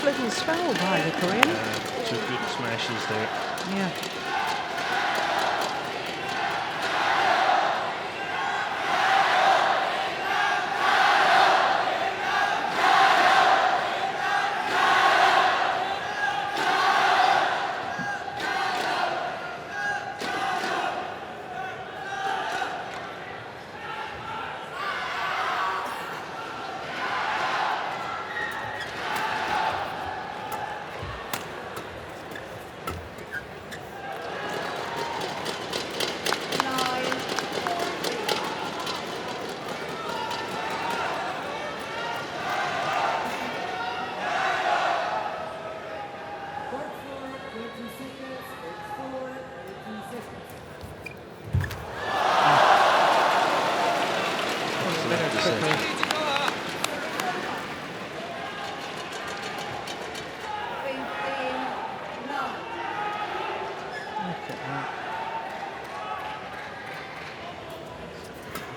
Little spell by the Korean. Two good smashes there. Yeah.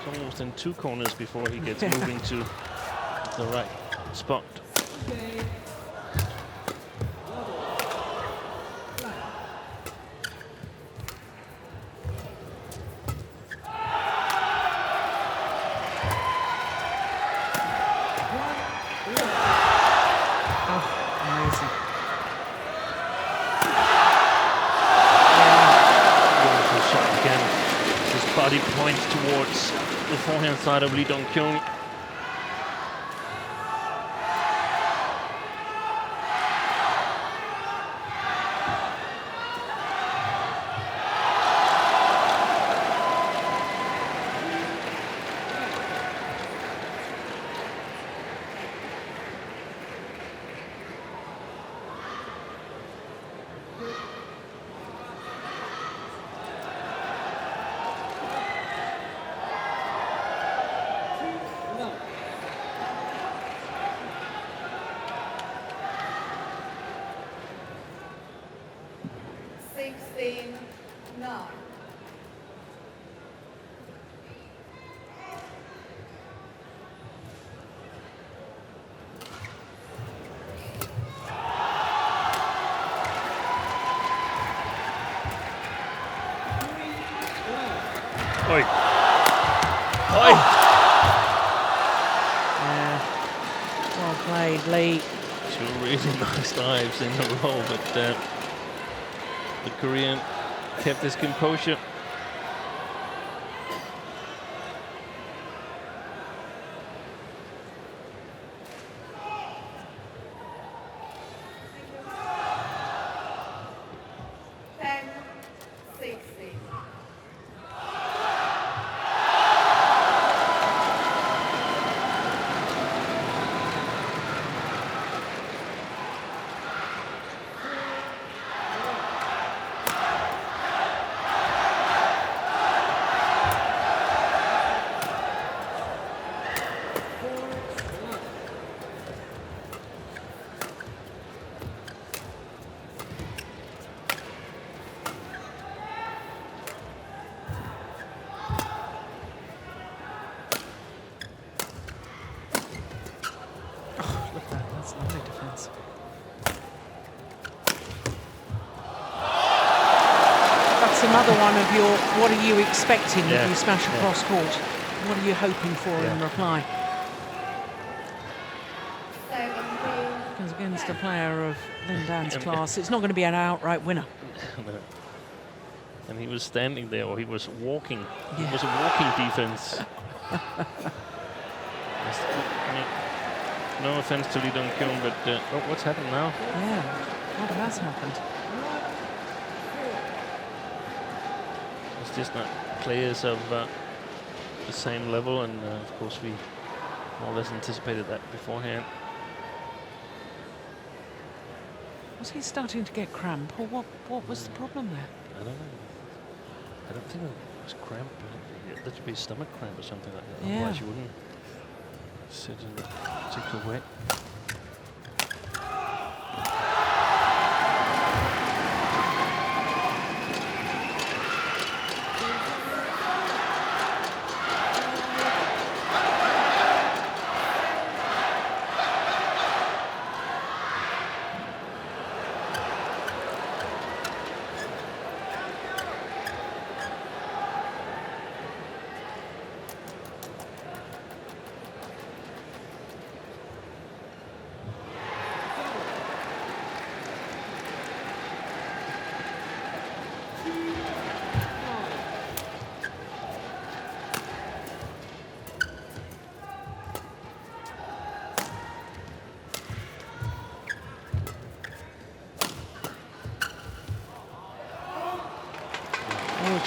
Almost in two corners before he gets moving to the right spot. Body points towards the forehand side of Lee Dong-kyung. Oi. Oi. Yeah. Well played, Lee. 2 really nice dives in a row, but the Korean kept his composure. Another one of your, what are you expecting if Yeah. you smash across court? What are you hoping for in reply? Because against a player of Lin Dan's class, it's not going to be an outright winner. And he was standing there, or he was walking. Yeah. It was a walking defense. No offense to Lee Dong-kyung, but what's happened now? Yeah, what has happened? It's just not players of the same level, and of course we more or less anticipated that beforehand. Was he starting to get cramp, or what was the problem there? I don't know. I don't think it was cramp. That should be stomach cramp or something like that. Yeah. Otherwise you wouldn't sit in a particular way.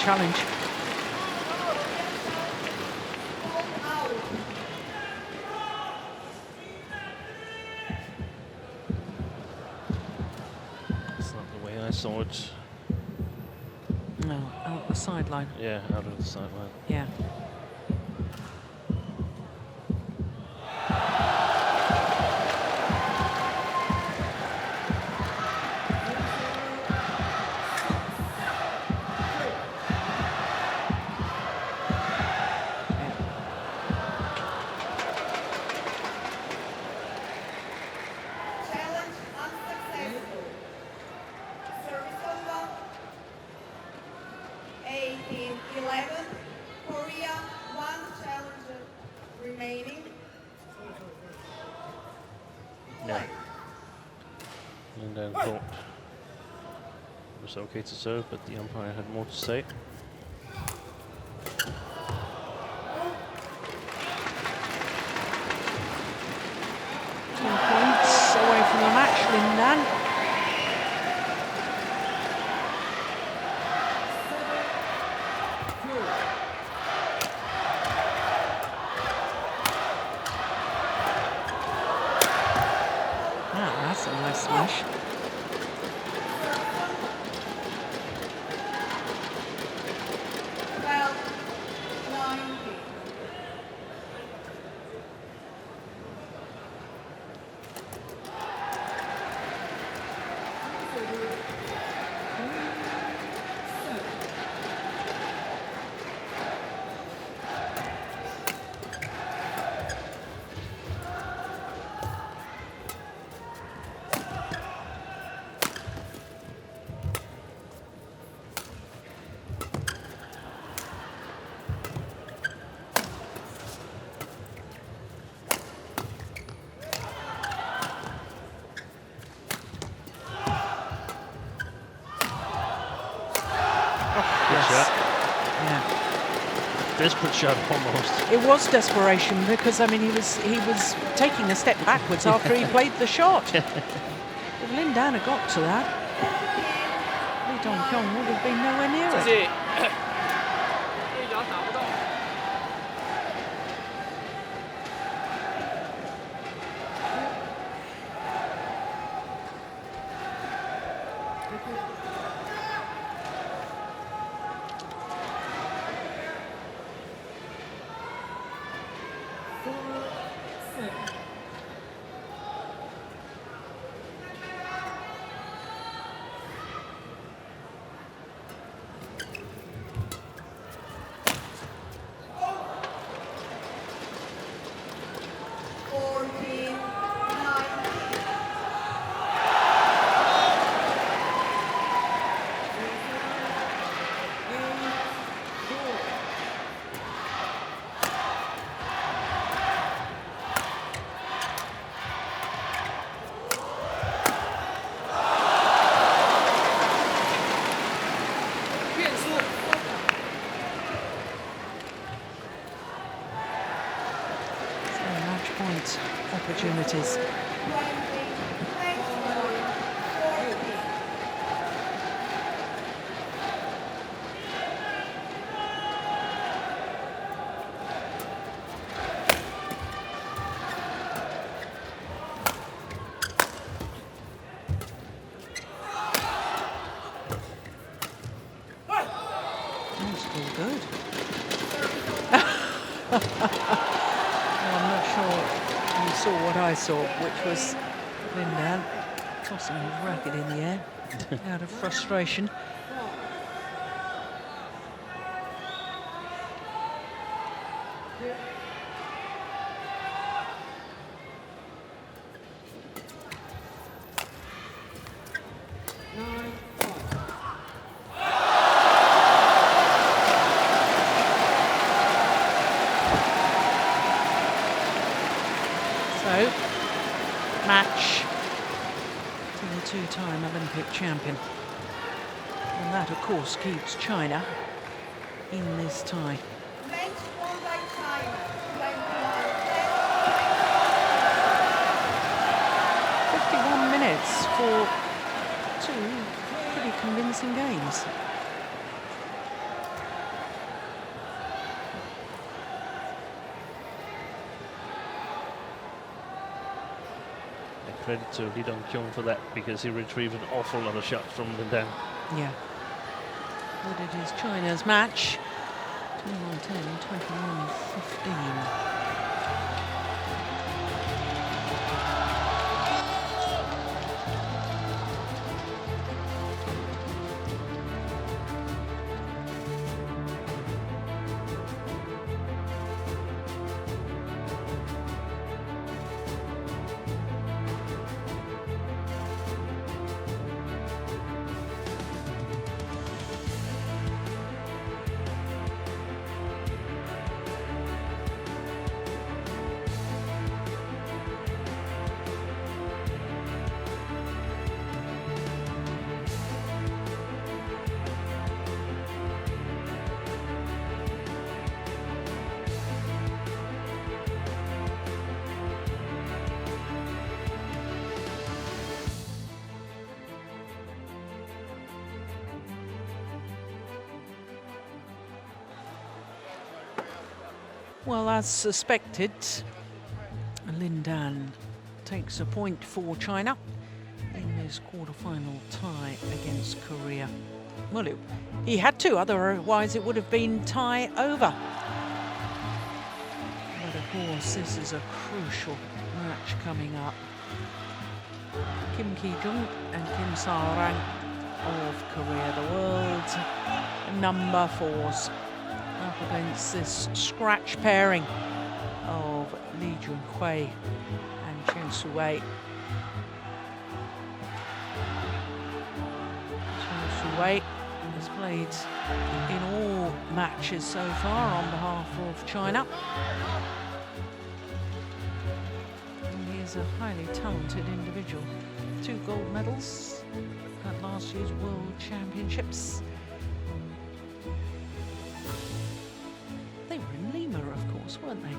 Challenge. It's not the way I saw it. No, out the sideline. Yeah, out of the sideline. Yeah. Okay to serve, but the umpire had more to say. 10 points away from the match, Lin Dan. That's a nice smash. desperate shot almost. It was desperation because I mean he was taking a step backwards after he played the shot. If Lin Dan had got to that, Lee Dong-kyung would have been nowhere near it. 这脚打不到。 Opportunities. That's all good. I'm not sure. You saw what I saw, which was Lin Dan tossing his racket in the air out of frustration. Match to the two-time Olympic champion. And that, of course, keeps China in this tie. Match won by China. 51 minutes for two pretty convincing games. Credit to Lee Dong-kyung for that, because he retrieved an awful lot of shots from Lin Dan. Yeah. But it is China's match. 21-10, 21-15. Well, as suspected, Lin Dan takes a point for China in this quarter-final tie against Korea. Well, he had to, otherwise it would have been tie over. But of course, this is a crucial match coming up. Kim Ki-jung and Kim Sa-rang of Korea, the world's number 4s, up against this scratch pairing of Lee Junhui and Chen Siwei. Chen Siwei has played in all matches so far on behalf of China. And he is a highly talented individual. 2 gold medals at last year's World Championships. course, weren't they?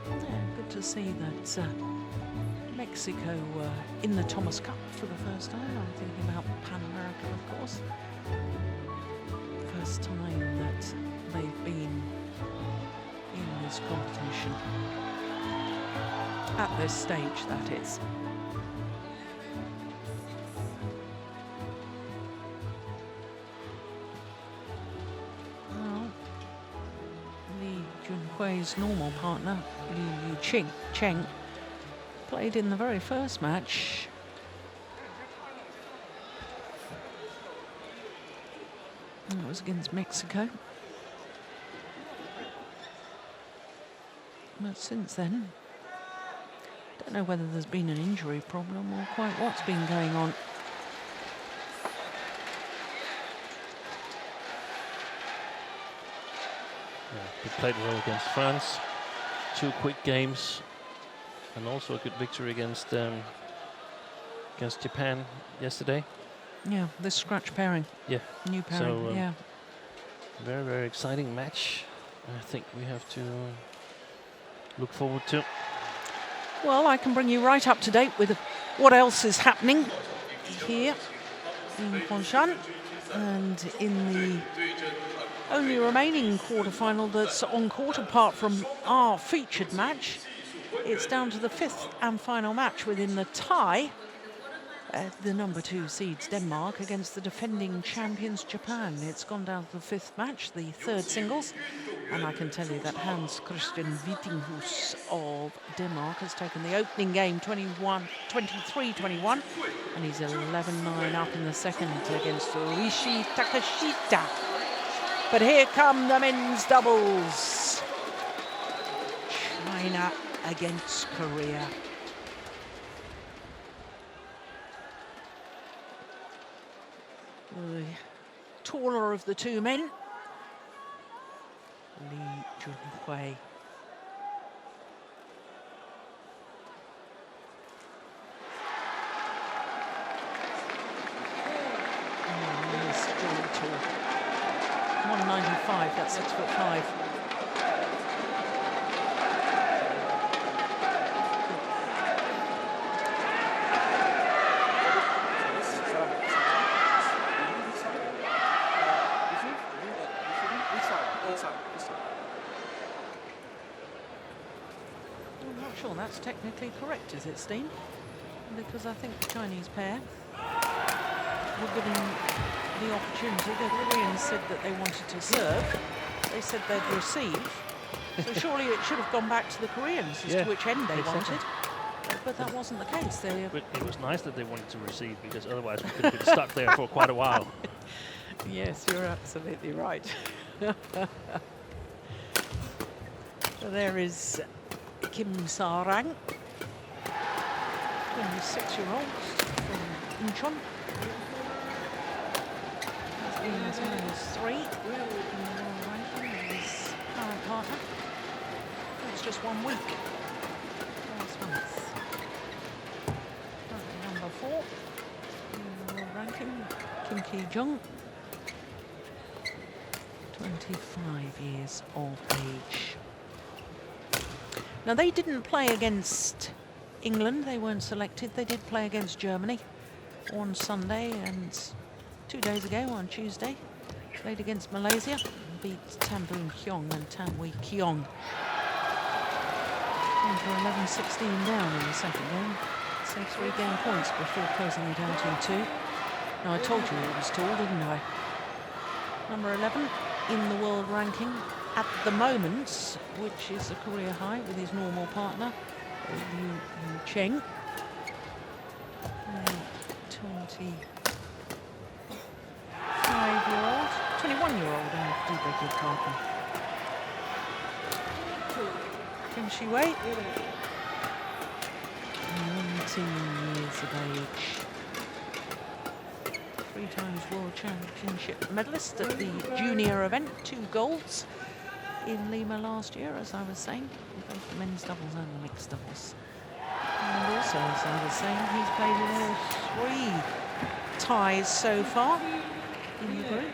Yeah, good to see that Mexico were in the Thomas Cup for the first time. I'm thinking about Pan America, of course. First time that they've been in this competition. At this stage, that is. Well, Junhui's normal partner, Chen, played in the very first match. And it was against Mexico. But since then, don't know whether there's been an injury problem or quite what's been going on. Yeah, he played well against France. 2 quick games, and also a good victory against Japan yesterday. Yeah, this scratch pairing. Yeah, new pairing. So, yeah, very, very exciting match. I think we have to look forward to. Well, I can bring you right up to date with what else is happening here in Kunshan, and in the only remaining quarterfinal that's on court apart from our featured match. It's down to the 5th and final match within the tie. The number 2 seeds Denmark against the defending champions Japan. It's gone down to the 5th match, the 3rd singles. And I can tell you that Hans Christian Vittinghus of Denmark has taken the opening game 23-21. And he's 11-9 up in the second against Rishi Takashita. But here come the men's doubles. China against Korea. The taller of the 2 men, Junhui. He's really tall. 195, that's 6'5". I'm not sure that's technically correct, is it, Steen? Because I think the Chinese pair were given the opportunity. The Koreans said that they wanted to serve. They said they'd receive. So surely it should have gone back to the Koreans as to which end they wanted. But that wasn't the case. But it was nice that they wanted to receive, because otherwise we could have been stuck there for quite a while. Yes, you're absolutely right. So there is Kim Sa-rang, 26-year-old from Incheon. He's been as high as 3 in the world ranking with his current partner. It's just 1 week. Last month. Currently number 4 in the world ranking, Kim Ki-jung, 25 years of age. Now, they didn't play against England. They weren't selected. They did play against Germany on Sunday, and 2 days ago on Tuesday played against Malaysia, beat Tamboon Hyong and Tanwi Keun. For 11-16 down in the second game. So 3 game points before closing it out in 2. Now, I told you it was tall, didn't I? Number 11 in the world ranking at the moment, which is a career high with his normal partner, Chen. 25-year-old, 21-year-old, I do beg your pardon. Kim Siwei, 19 years of age. 3 times World Championship medalist at the junior event, 2 golds in Lima last year, as I was saying, both the men's doubles and the mixed doubles. And also, as I was saying, he's played in all 3 ties so far in the group.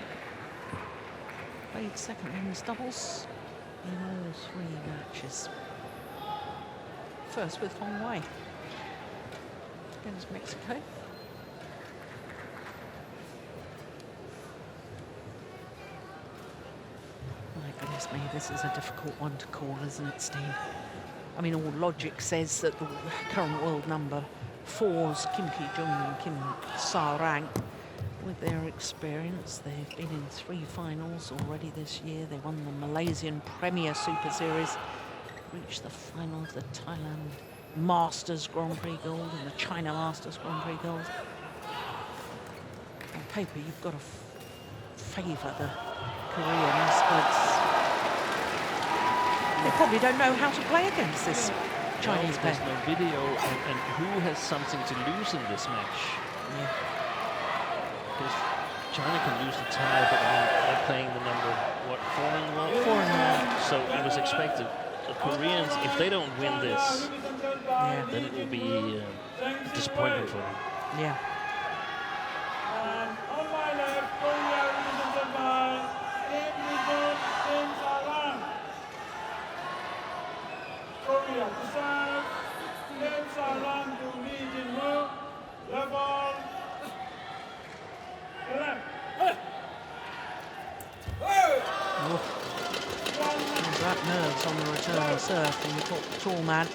Played second men's doubles in all 3 matches. First with Houwei against Mexico. My goodness me, this is a difficult one to call, isn't it, Steve? I mean, all logic says that the current world number 4s, Kim Ki-jung and Kim Sa-rang, with their experience, they've been in 3 finals already this year. They won the Malaysian Premier Super Series, reached the final of the Thailand Masters Grand Prix Gold and the China Masters Grand Prix Gold. On paper, you've got to favour the Koreans, but they probably don't know how to play against this Chinese pair. There's no video, and who has something to lose in this match? Yeah. Because China can lose the tie, but I mean, they're playing the number, what, 4 in a row? 4 in a row. So it was expected. The Koreans, if they don't win this, then it will be a disappointment for them. Yeah. And on my left, Korea represented by Kim Sa-rang. Korea to serve, Kim Sa-rang to Lee Junhui, level, left. There's that nerves on the return of serve from the tall man.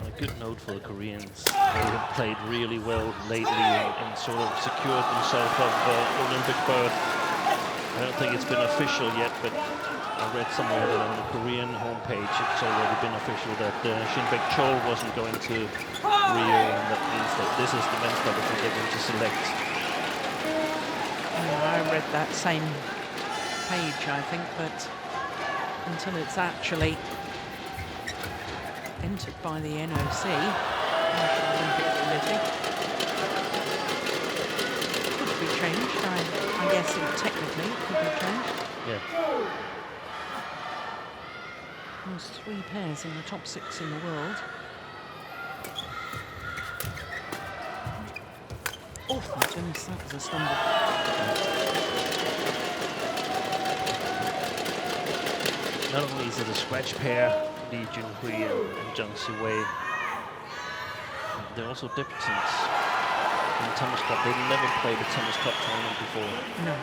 A good note for the Koreans. They have played really well lately and sort of secured themselves of Olympic berth. I don't think it's been official yet, but I read somewhere that on the Korean homepage it's already been official that Shin Baek-chol wasn't going to Rio, and that means that this is the men's doubles that they're going to select. Yeah, I read that same page, I think, but until it's actually entered by the NOC, National Olympic Committee, could be changed. I guess technically it could be changed. Yeah. There's 3 pairs in the top 6 in the world. Oh, my goodness, that was a stumble. Not only is it a scratch pair, Lee Junhui and Zhang Siwei, they're also debutants in the Thomas Cup. They've never played a Thomas Cup tournament before. No.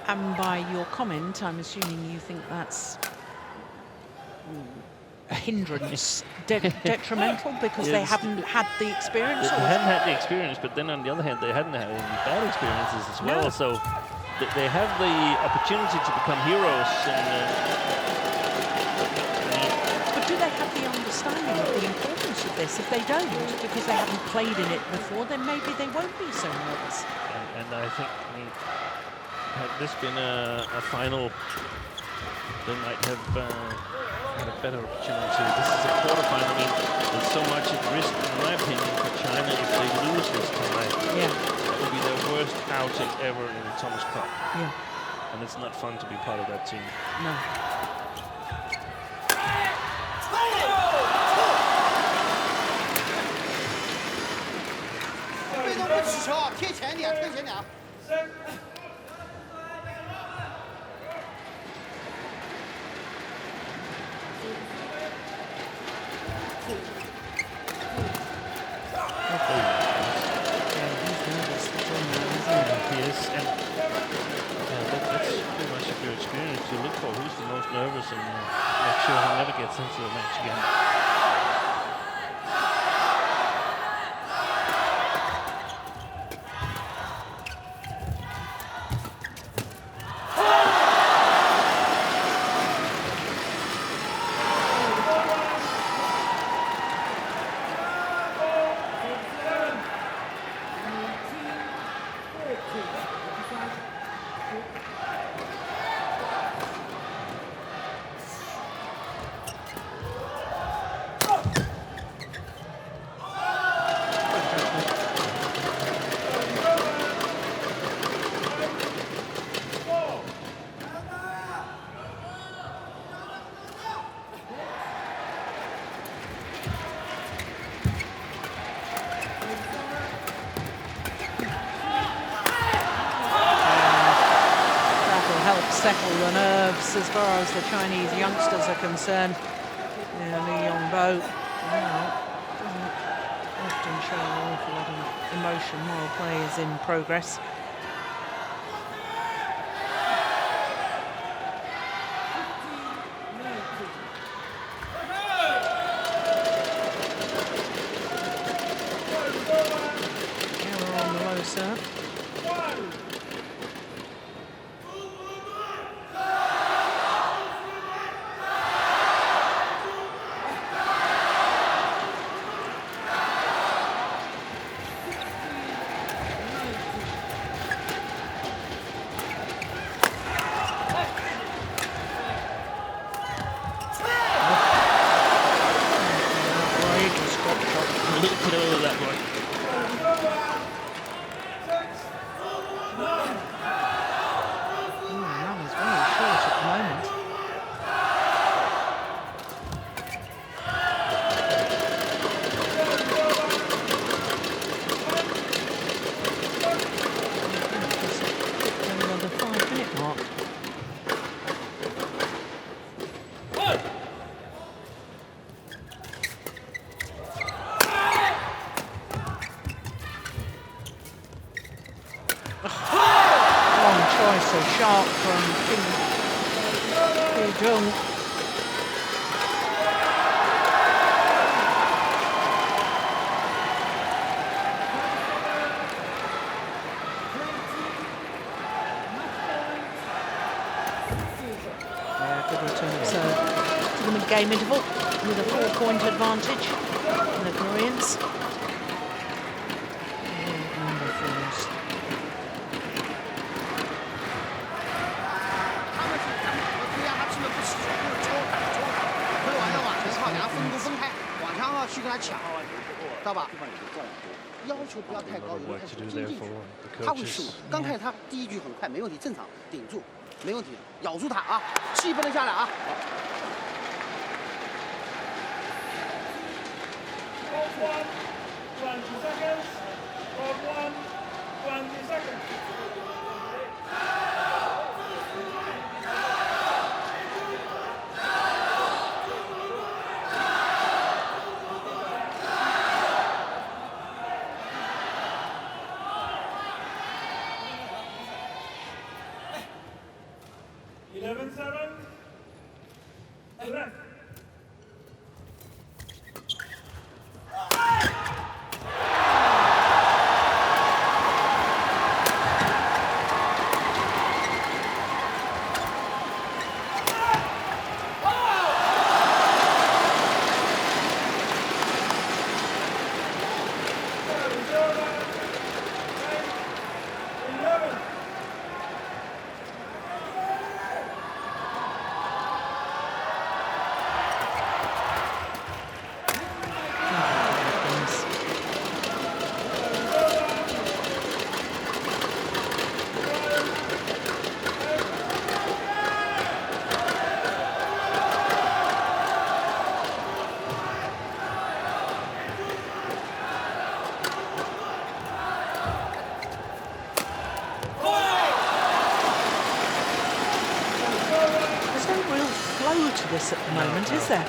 And by your comment, I'm assuming you think that's a hindrance, detrimental, because they haven't had the experience? They hadn't had the experience, but then on the other hand, they hadn't had any bad experiences as well. No. So they have the opportunity to become heroes. But do they have the understanding of the importance of this? If they don't, because they haven't played in it before, then maybe they won't be so nervous. And I think, had this been a final, they might have had a better opportunity. This is a quarterfinal. I mean, there's so much at risk, in my opinion, for China if they lose this tie. Yeah. It will be their worst outing ever in the Thomas Cup. Yeah. And it's not fun to be part of that team. No. To look for who's the most nervous and make sure he never gets into the match again. settle the nerves as far as the Chinese youngsters are concerned. Li Yongbo now doesn't often show an awful lot of emotion while play is in progress. Error on the low serve. Sharp from Jung. Good return of serve to the mid-game interval with a 4-point advantage for the Koreans. At the moment, is there? No.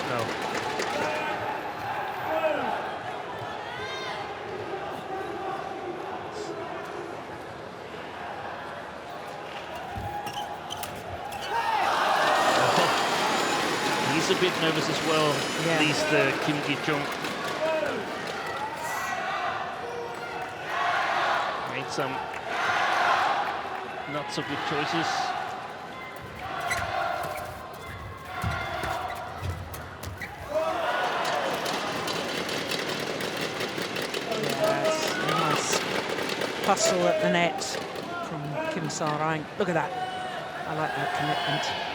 He's a bit nervous as well, at least Kim Ki-jung. Made some not so good choices. Hustle at the net from Kim Sa-rang. Look at that. I like that commitment.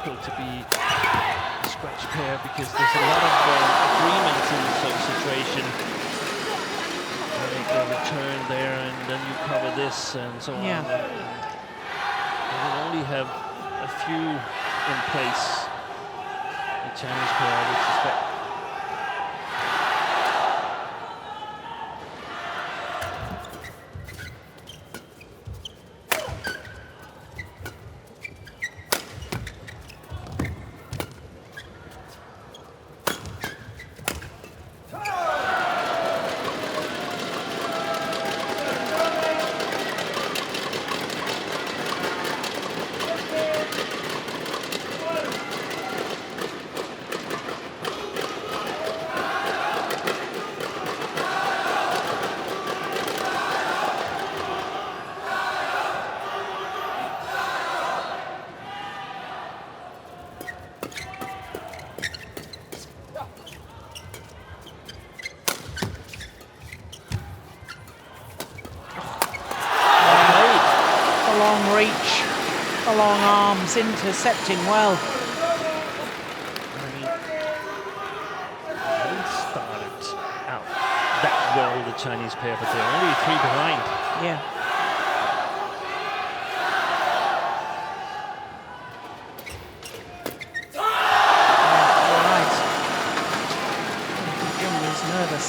difficult to be a scratch pair because there's a lot of agreements in such situation. You make a return there and then you cover this and so on. And you will only have a few in place. The Chinese pair, I would suspect. Long arms intercepting well. They haven't started out that well, the Chinese pair, but they're only 3 behind. Yeah. All right. Jung is nervous.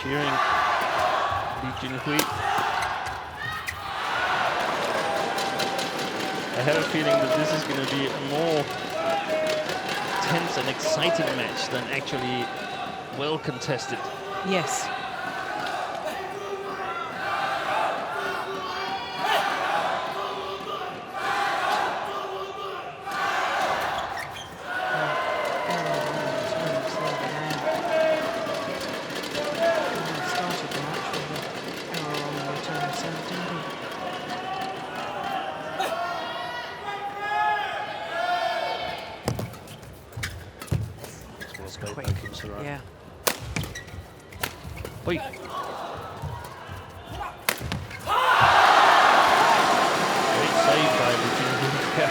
Cheering Junhui. I have a feeling that this is going to be a more tense and exciting match than actually well contested. Yes. Yeah. Oi. Great save by the Junhui.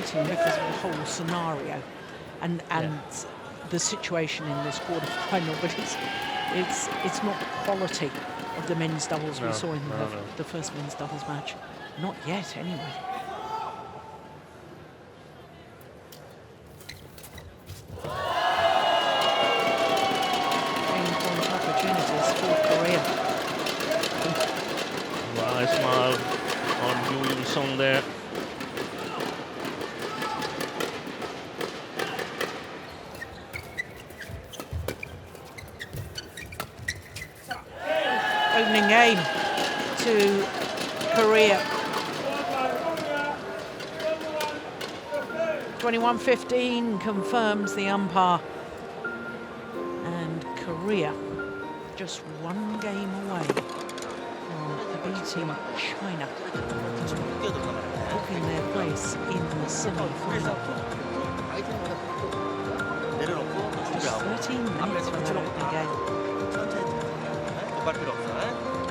Because of the whole scenario and the situation in this quarter-final, but it's not the quality of the men's doubles we saw in the first men's doubles match. Not yet, anyway. Point opportunities for Korea. Well, a smile on Seong there. Opening game to Korea. 21-15 confirms the umpire. And Korea just one game away from beating China, booking their place in the semi-final. Just 13 minutes for that opening game. 필요 없어.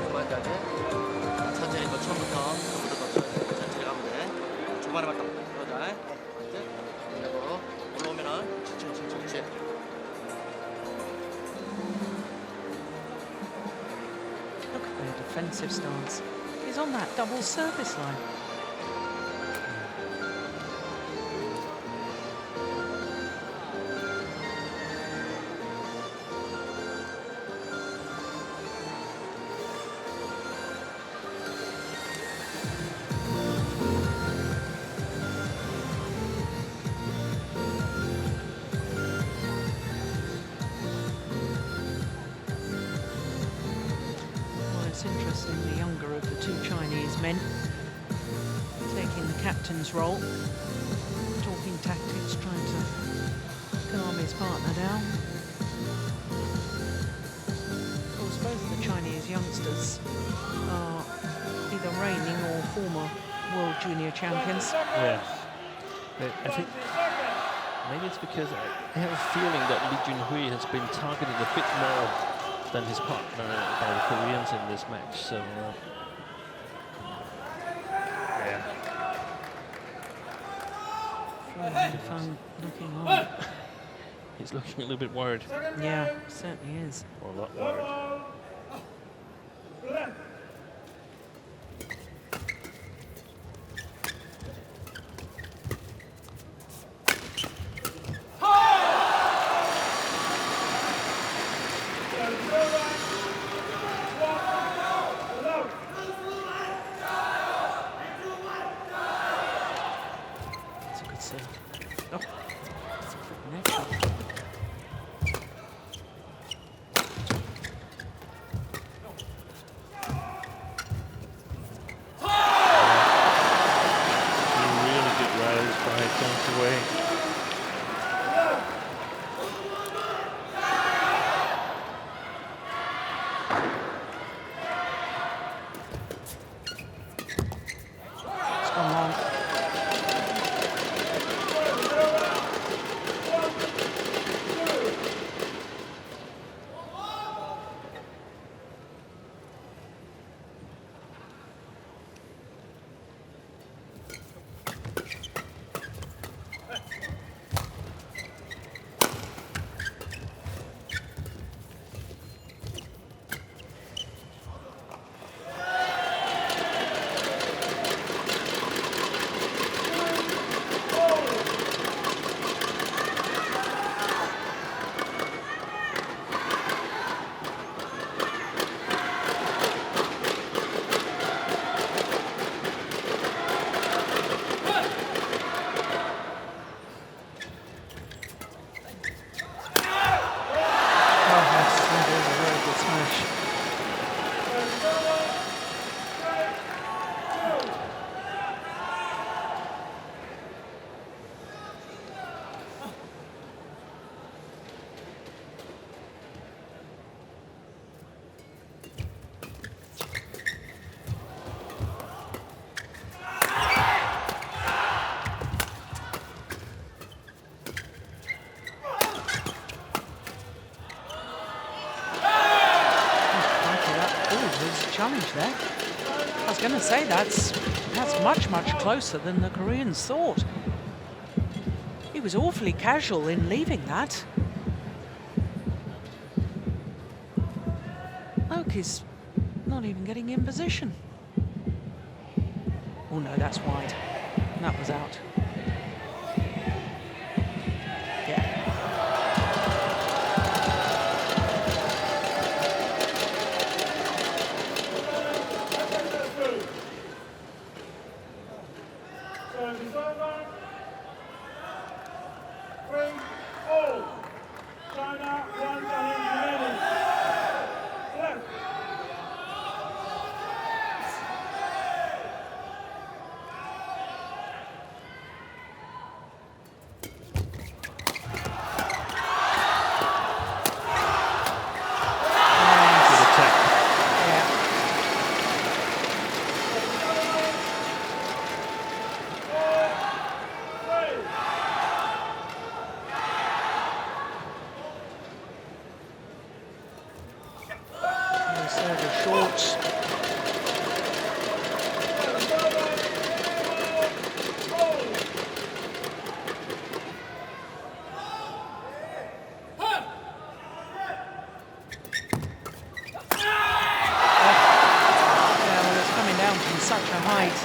그만하게. 천천히 너 처음부터 천천히 가면 돼. 초반에만 딱 그러자. 맞지? 그리고 올라오면은 천천히. Look at their defensive stance. He's on that double service line. Interesting, the younger of the two Chinese men taking the captain's role, talking tactics, trying to calm his partner down. Of course, both of the Chinese youngsters are either reigning or former World Junior Champions. Yeah. I think maybe it's because I have a feeling that Junhui has been targeted a bit more than his partner by the Koreans in this match. So, yeah. Haifeng looking on. He's looking a little bit worried. Yeah, certainly is. Or a lot worried. Challenge there. I was going to say that's much closer than the Koreans thought. He was awfully casual in leaving that. Hyeok is not even getting in position. Oh no, that's wide. That was out.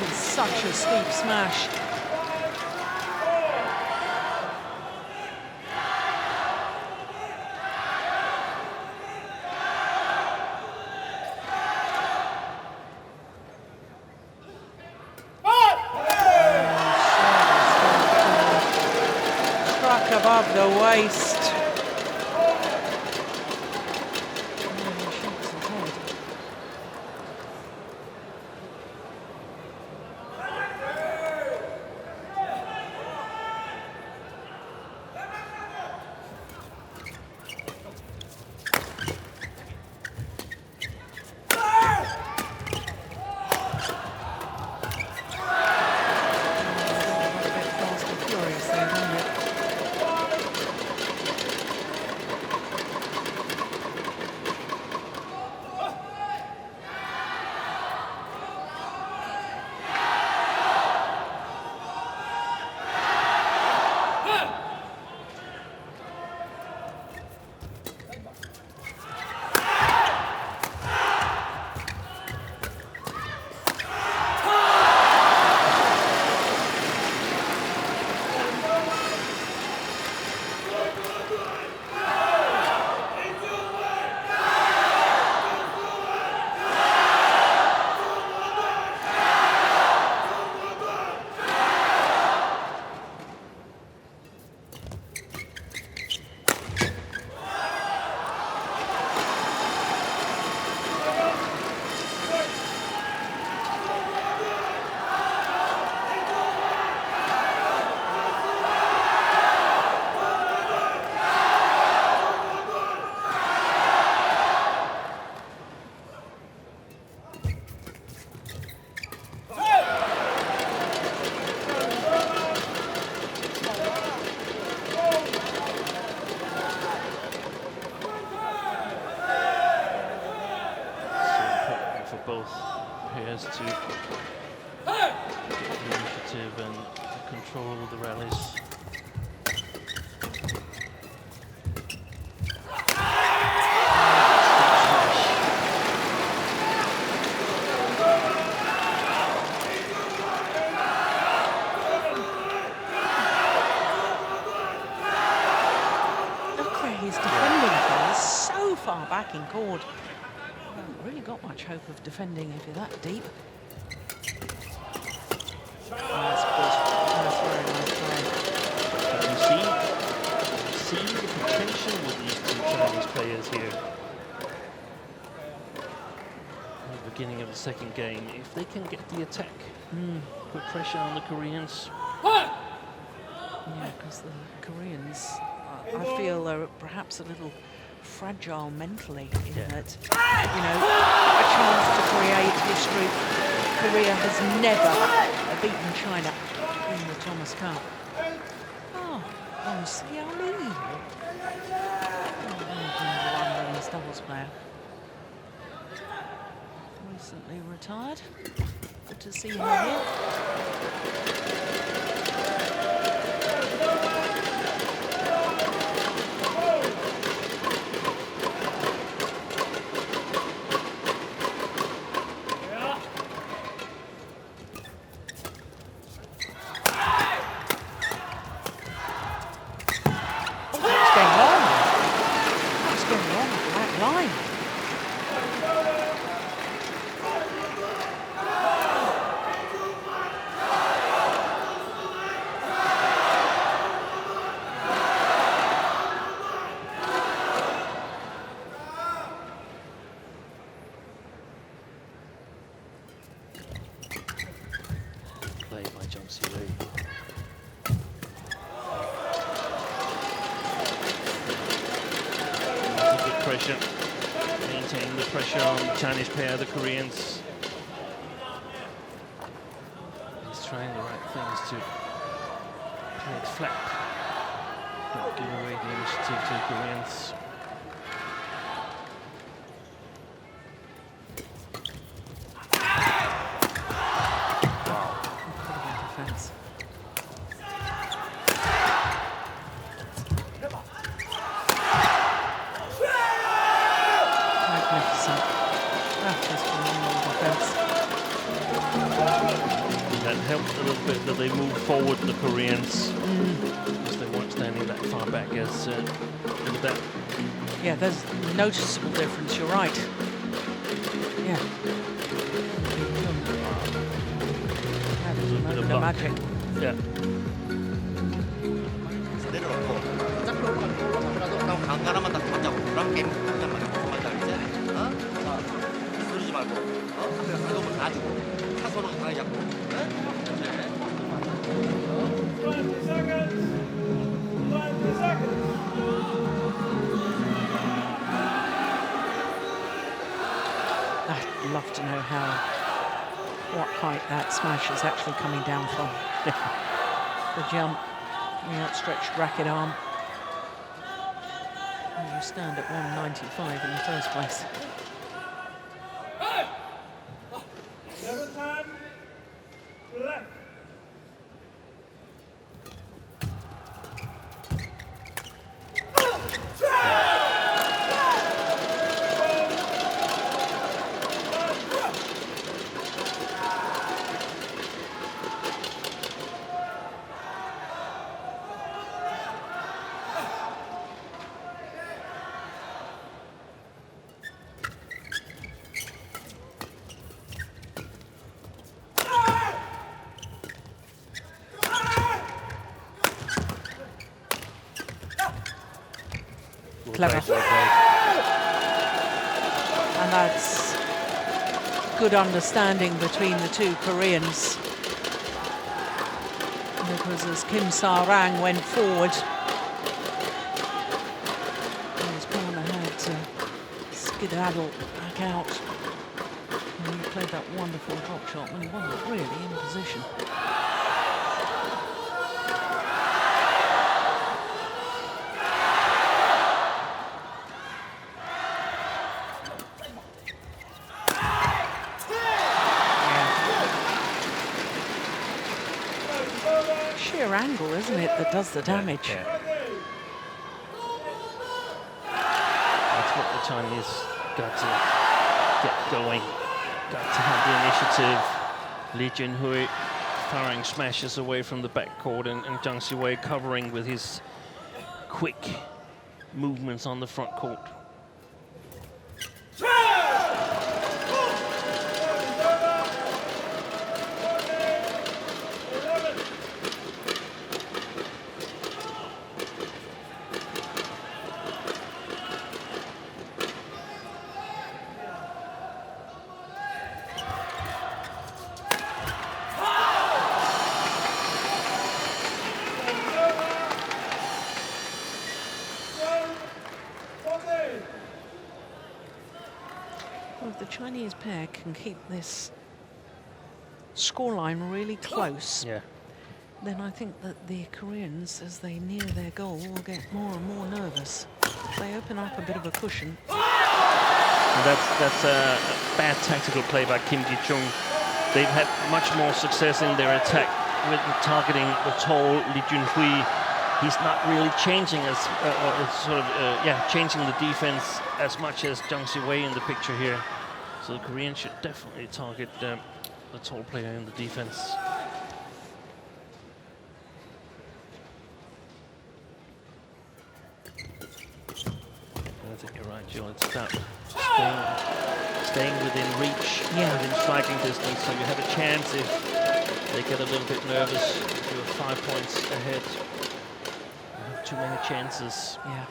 It's such a steep smash. Struck above the waist. control of the rallies. His defending is so far back in court. I haven't really got much hope of defending if you're that deep. That's good. That's very nice play. You see the potential with these two Chinese players here. At the beginning of the second game, if they can get the attack, put pressure on the Koreans. Yeah, because the Koreans, I feel, are perhaps a little fragile mentally in that, you know, a chance to create history. Korea has never beaten China in the Thomas Cup. Oh, Siwei. Women's doubles player. Recently retired. Good to see her here. Maintaining the pressure on the Chinese pair, the Koreans. He's trying the right things to play it flat, not give away the initiative to the Koreans. Wow. Incredible defense. Magnificent. That is phenomenal defense. That helped a little bit that they moved forward, the Koreans, because they weren't standing that far back as with that. Yeah, there's a noticeable difference, you're right. Yeah. That is a bit of moment of magic. Yeah. I'd love to know what height that smash is actually coming down from. The jump, the outstretched racket arm. And you stand at 195 in the first place. Seven time left. Clever. And that's good understanding between the two Koreans. Because as Kim Sa-rang went forward, his partner had to skedaddle back out. And he played that wonderful drop shot when he wasn't really in position. that does the damage. Yeah. That's what the Chinese got to get going. Got to have the initiative. Junhui firing smashes away from the backcourt, and Zhang Siwei covering with his quick movements on the front court. Well, if the Chinese pair can keep this scoreline really close, then I think that the Koreans, as they near their goal, will get more and more nervous. They open up a bit of a cushion. And that's a bad tactical play by Kim Ji-chung. They've had much more success in their attack with targeting the tall Lee Junhui. He's not really changing changing the defense as much as Zhang Siwei in the picture here. So the Koreans should definitely target the tall player in the defense. I think you're right, Jeon. It's about staying within reach, within striking distance, so you have a chance if they get a little bit nervous. If you're 5 points ahead, you have too many chances. Yeah.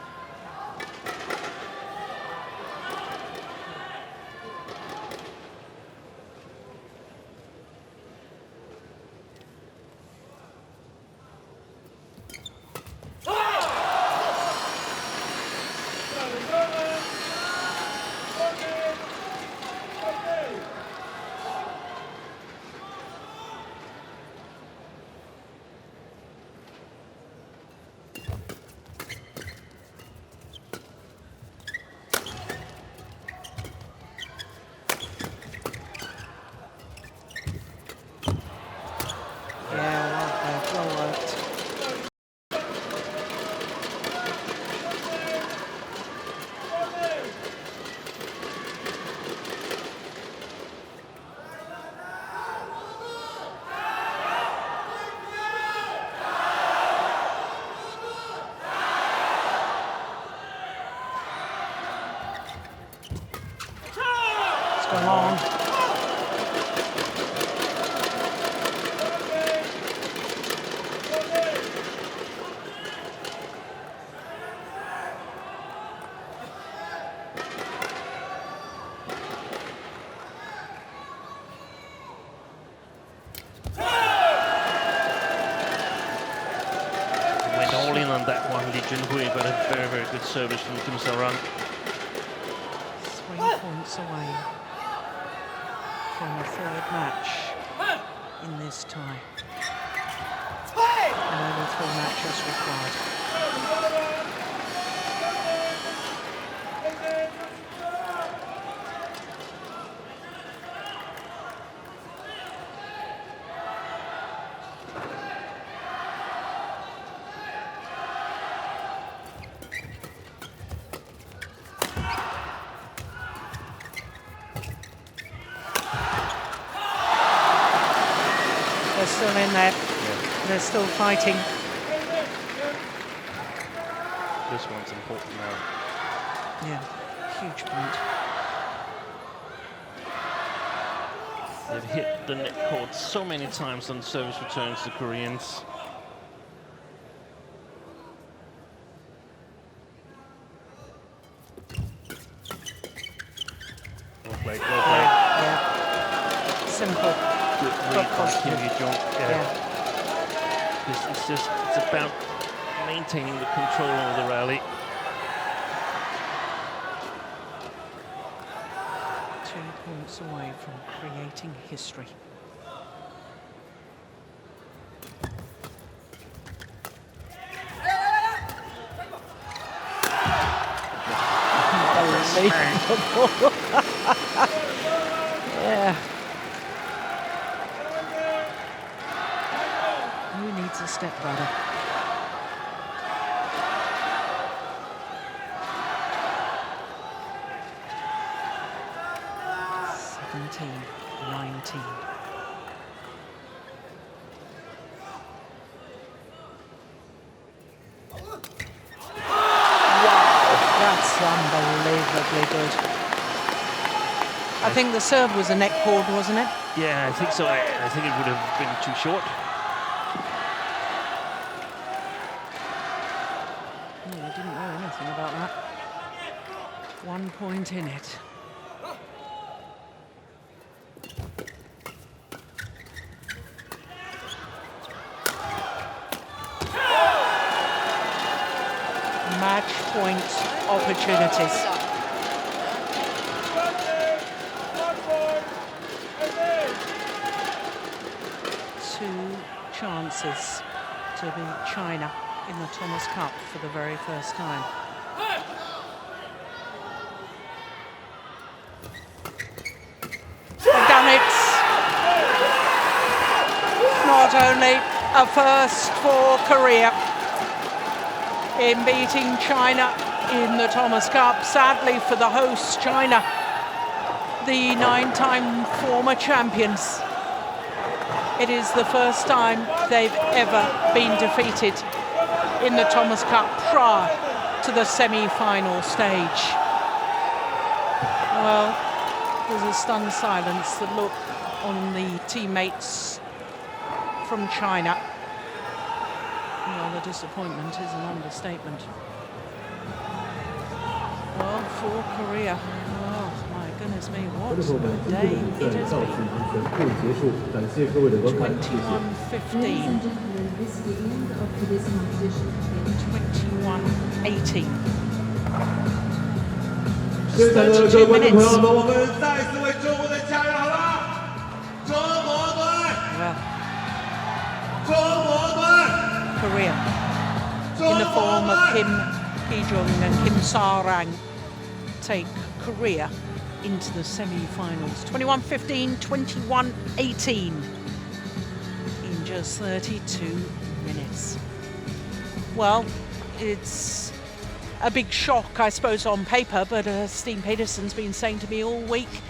Come on. Went all in on that one, Lee Junhui, but a very, very good service from Kim Se-ran. 3 points away from a third match in this tie. And only 3 matches required. They're still in there. They're still fighting. This one's important now. Yeah, huge point. They've hit the net court so many times on service returns, the Koreans. Well played, well played. Yeah. Simple. Good read by Kim Ji-chung. It's about maintaining the control of the rally. 2 points away from creating history. Unbelievable. Yeah. Who needs a step brother? 17-19. That's unbelievably good. I think the serve was a neck cord, wasn't it? Yeah, I think so. I think it would have been too short. I didn't know anything about that. 1 point in it. Match point opportunities. Two chances to beat China in the Thomas Cup for the very first time. They've done it! Not only a first for Korea in beating China in the Thomas Cup, sadly for the hosts, China, the 9-time former champions. It is the first time they've ever been defeated in the Thomas Cup prior to the semi-final stage. Well, there's a stunned silence, the look on the teammates from China. Well, the disappointment is an understatement. Well, for Korea, oh my goodness me, what a day it has been. 21-15. 21-18. Just 32 minutes. Korea, in the form of Kim Hee-jung and Kim Sa-rang, take Korea into the semi-finals. 21-15, 21-18 in just 32 minutes. Well, it's a big shock, I suppose, on paper, but Steen Peterson's been saying to me all week,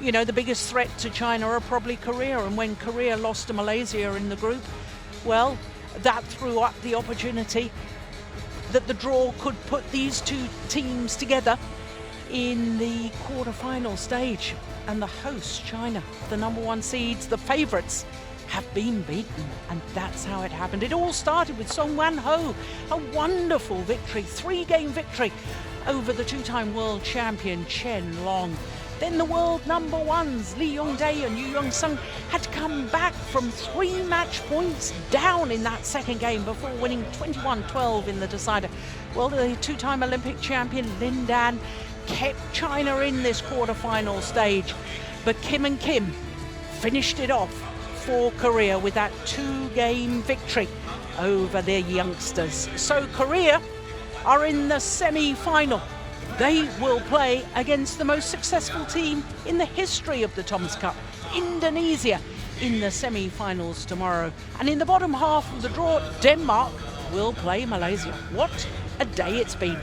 you know, the biggest threat to China are probably Korea, and when Korea lost to Malaysia in the group, well, that threw up the opportunity that the draw could put these two teams together in the quarterfinal stage. And the hosts, China, the #1 seeds, the favourites, have been beaten, and that's how it happened. It all started with Seong Wan-ho, a wonderful victory, 3-game victory over the 2-time world champion Chen Long. Then the world #1s, Lee Yong-dae and Yoo-young-sung, had to come back from 3 match points down in that second game before winning 21-12 in the decider. Well, the 2-time Olympic champion Lin Dan kept China in this quarterfinal stage, but Kim and Kim finished it off for Korea with that 2-game victory over their youngsters. So Korea are in the semi-final. They will play against the most successful team in the history of the Thomas Cup, Indonesia, in the semi-finals tomorrow. And in the bottom half of the draw, Denmark will play Malaysia. What a day it's been.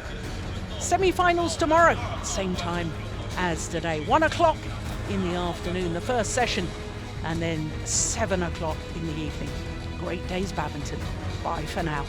Semi-finals tomorrow, same time as today. 1 o'clock in the afternoon, the first session, and then 7 o'clock in the evening. Great day's badminton. Bye for now.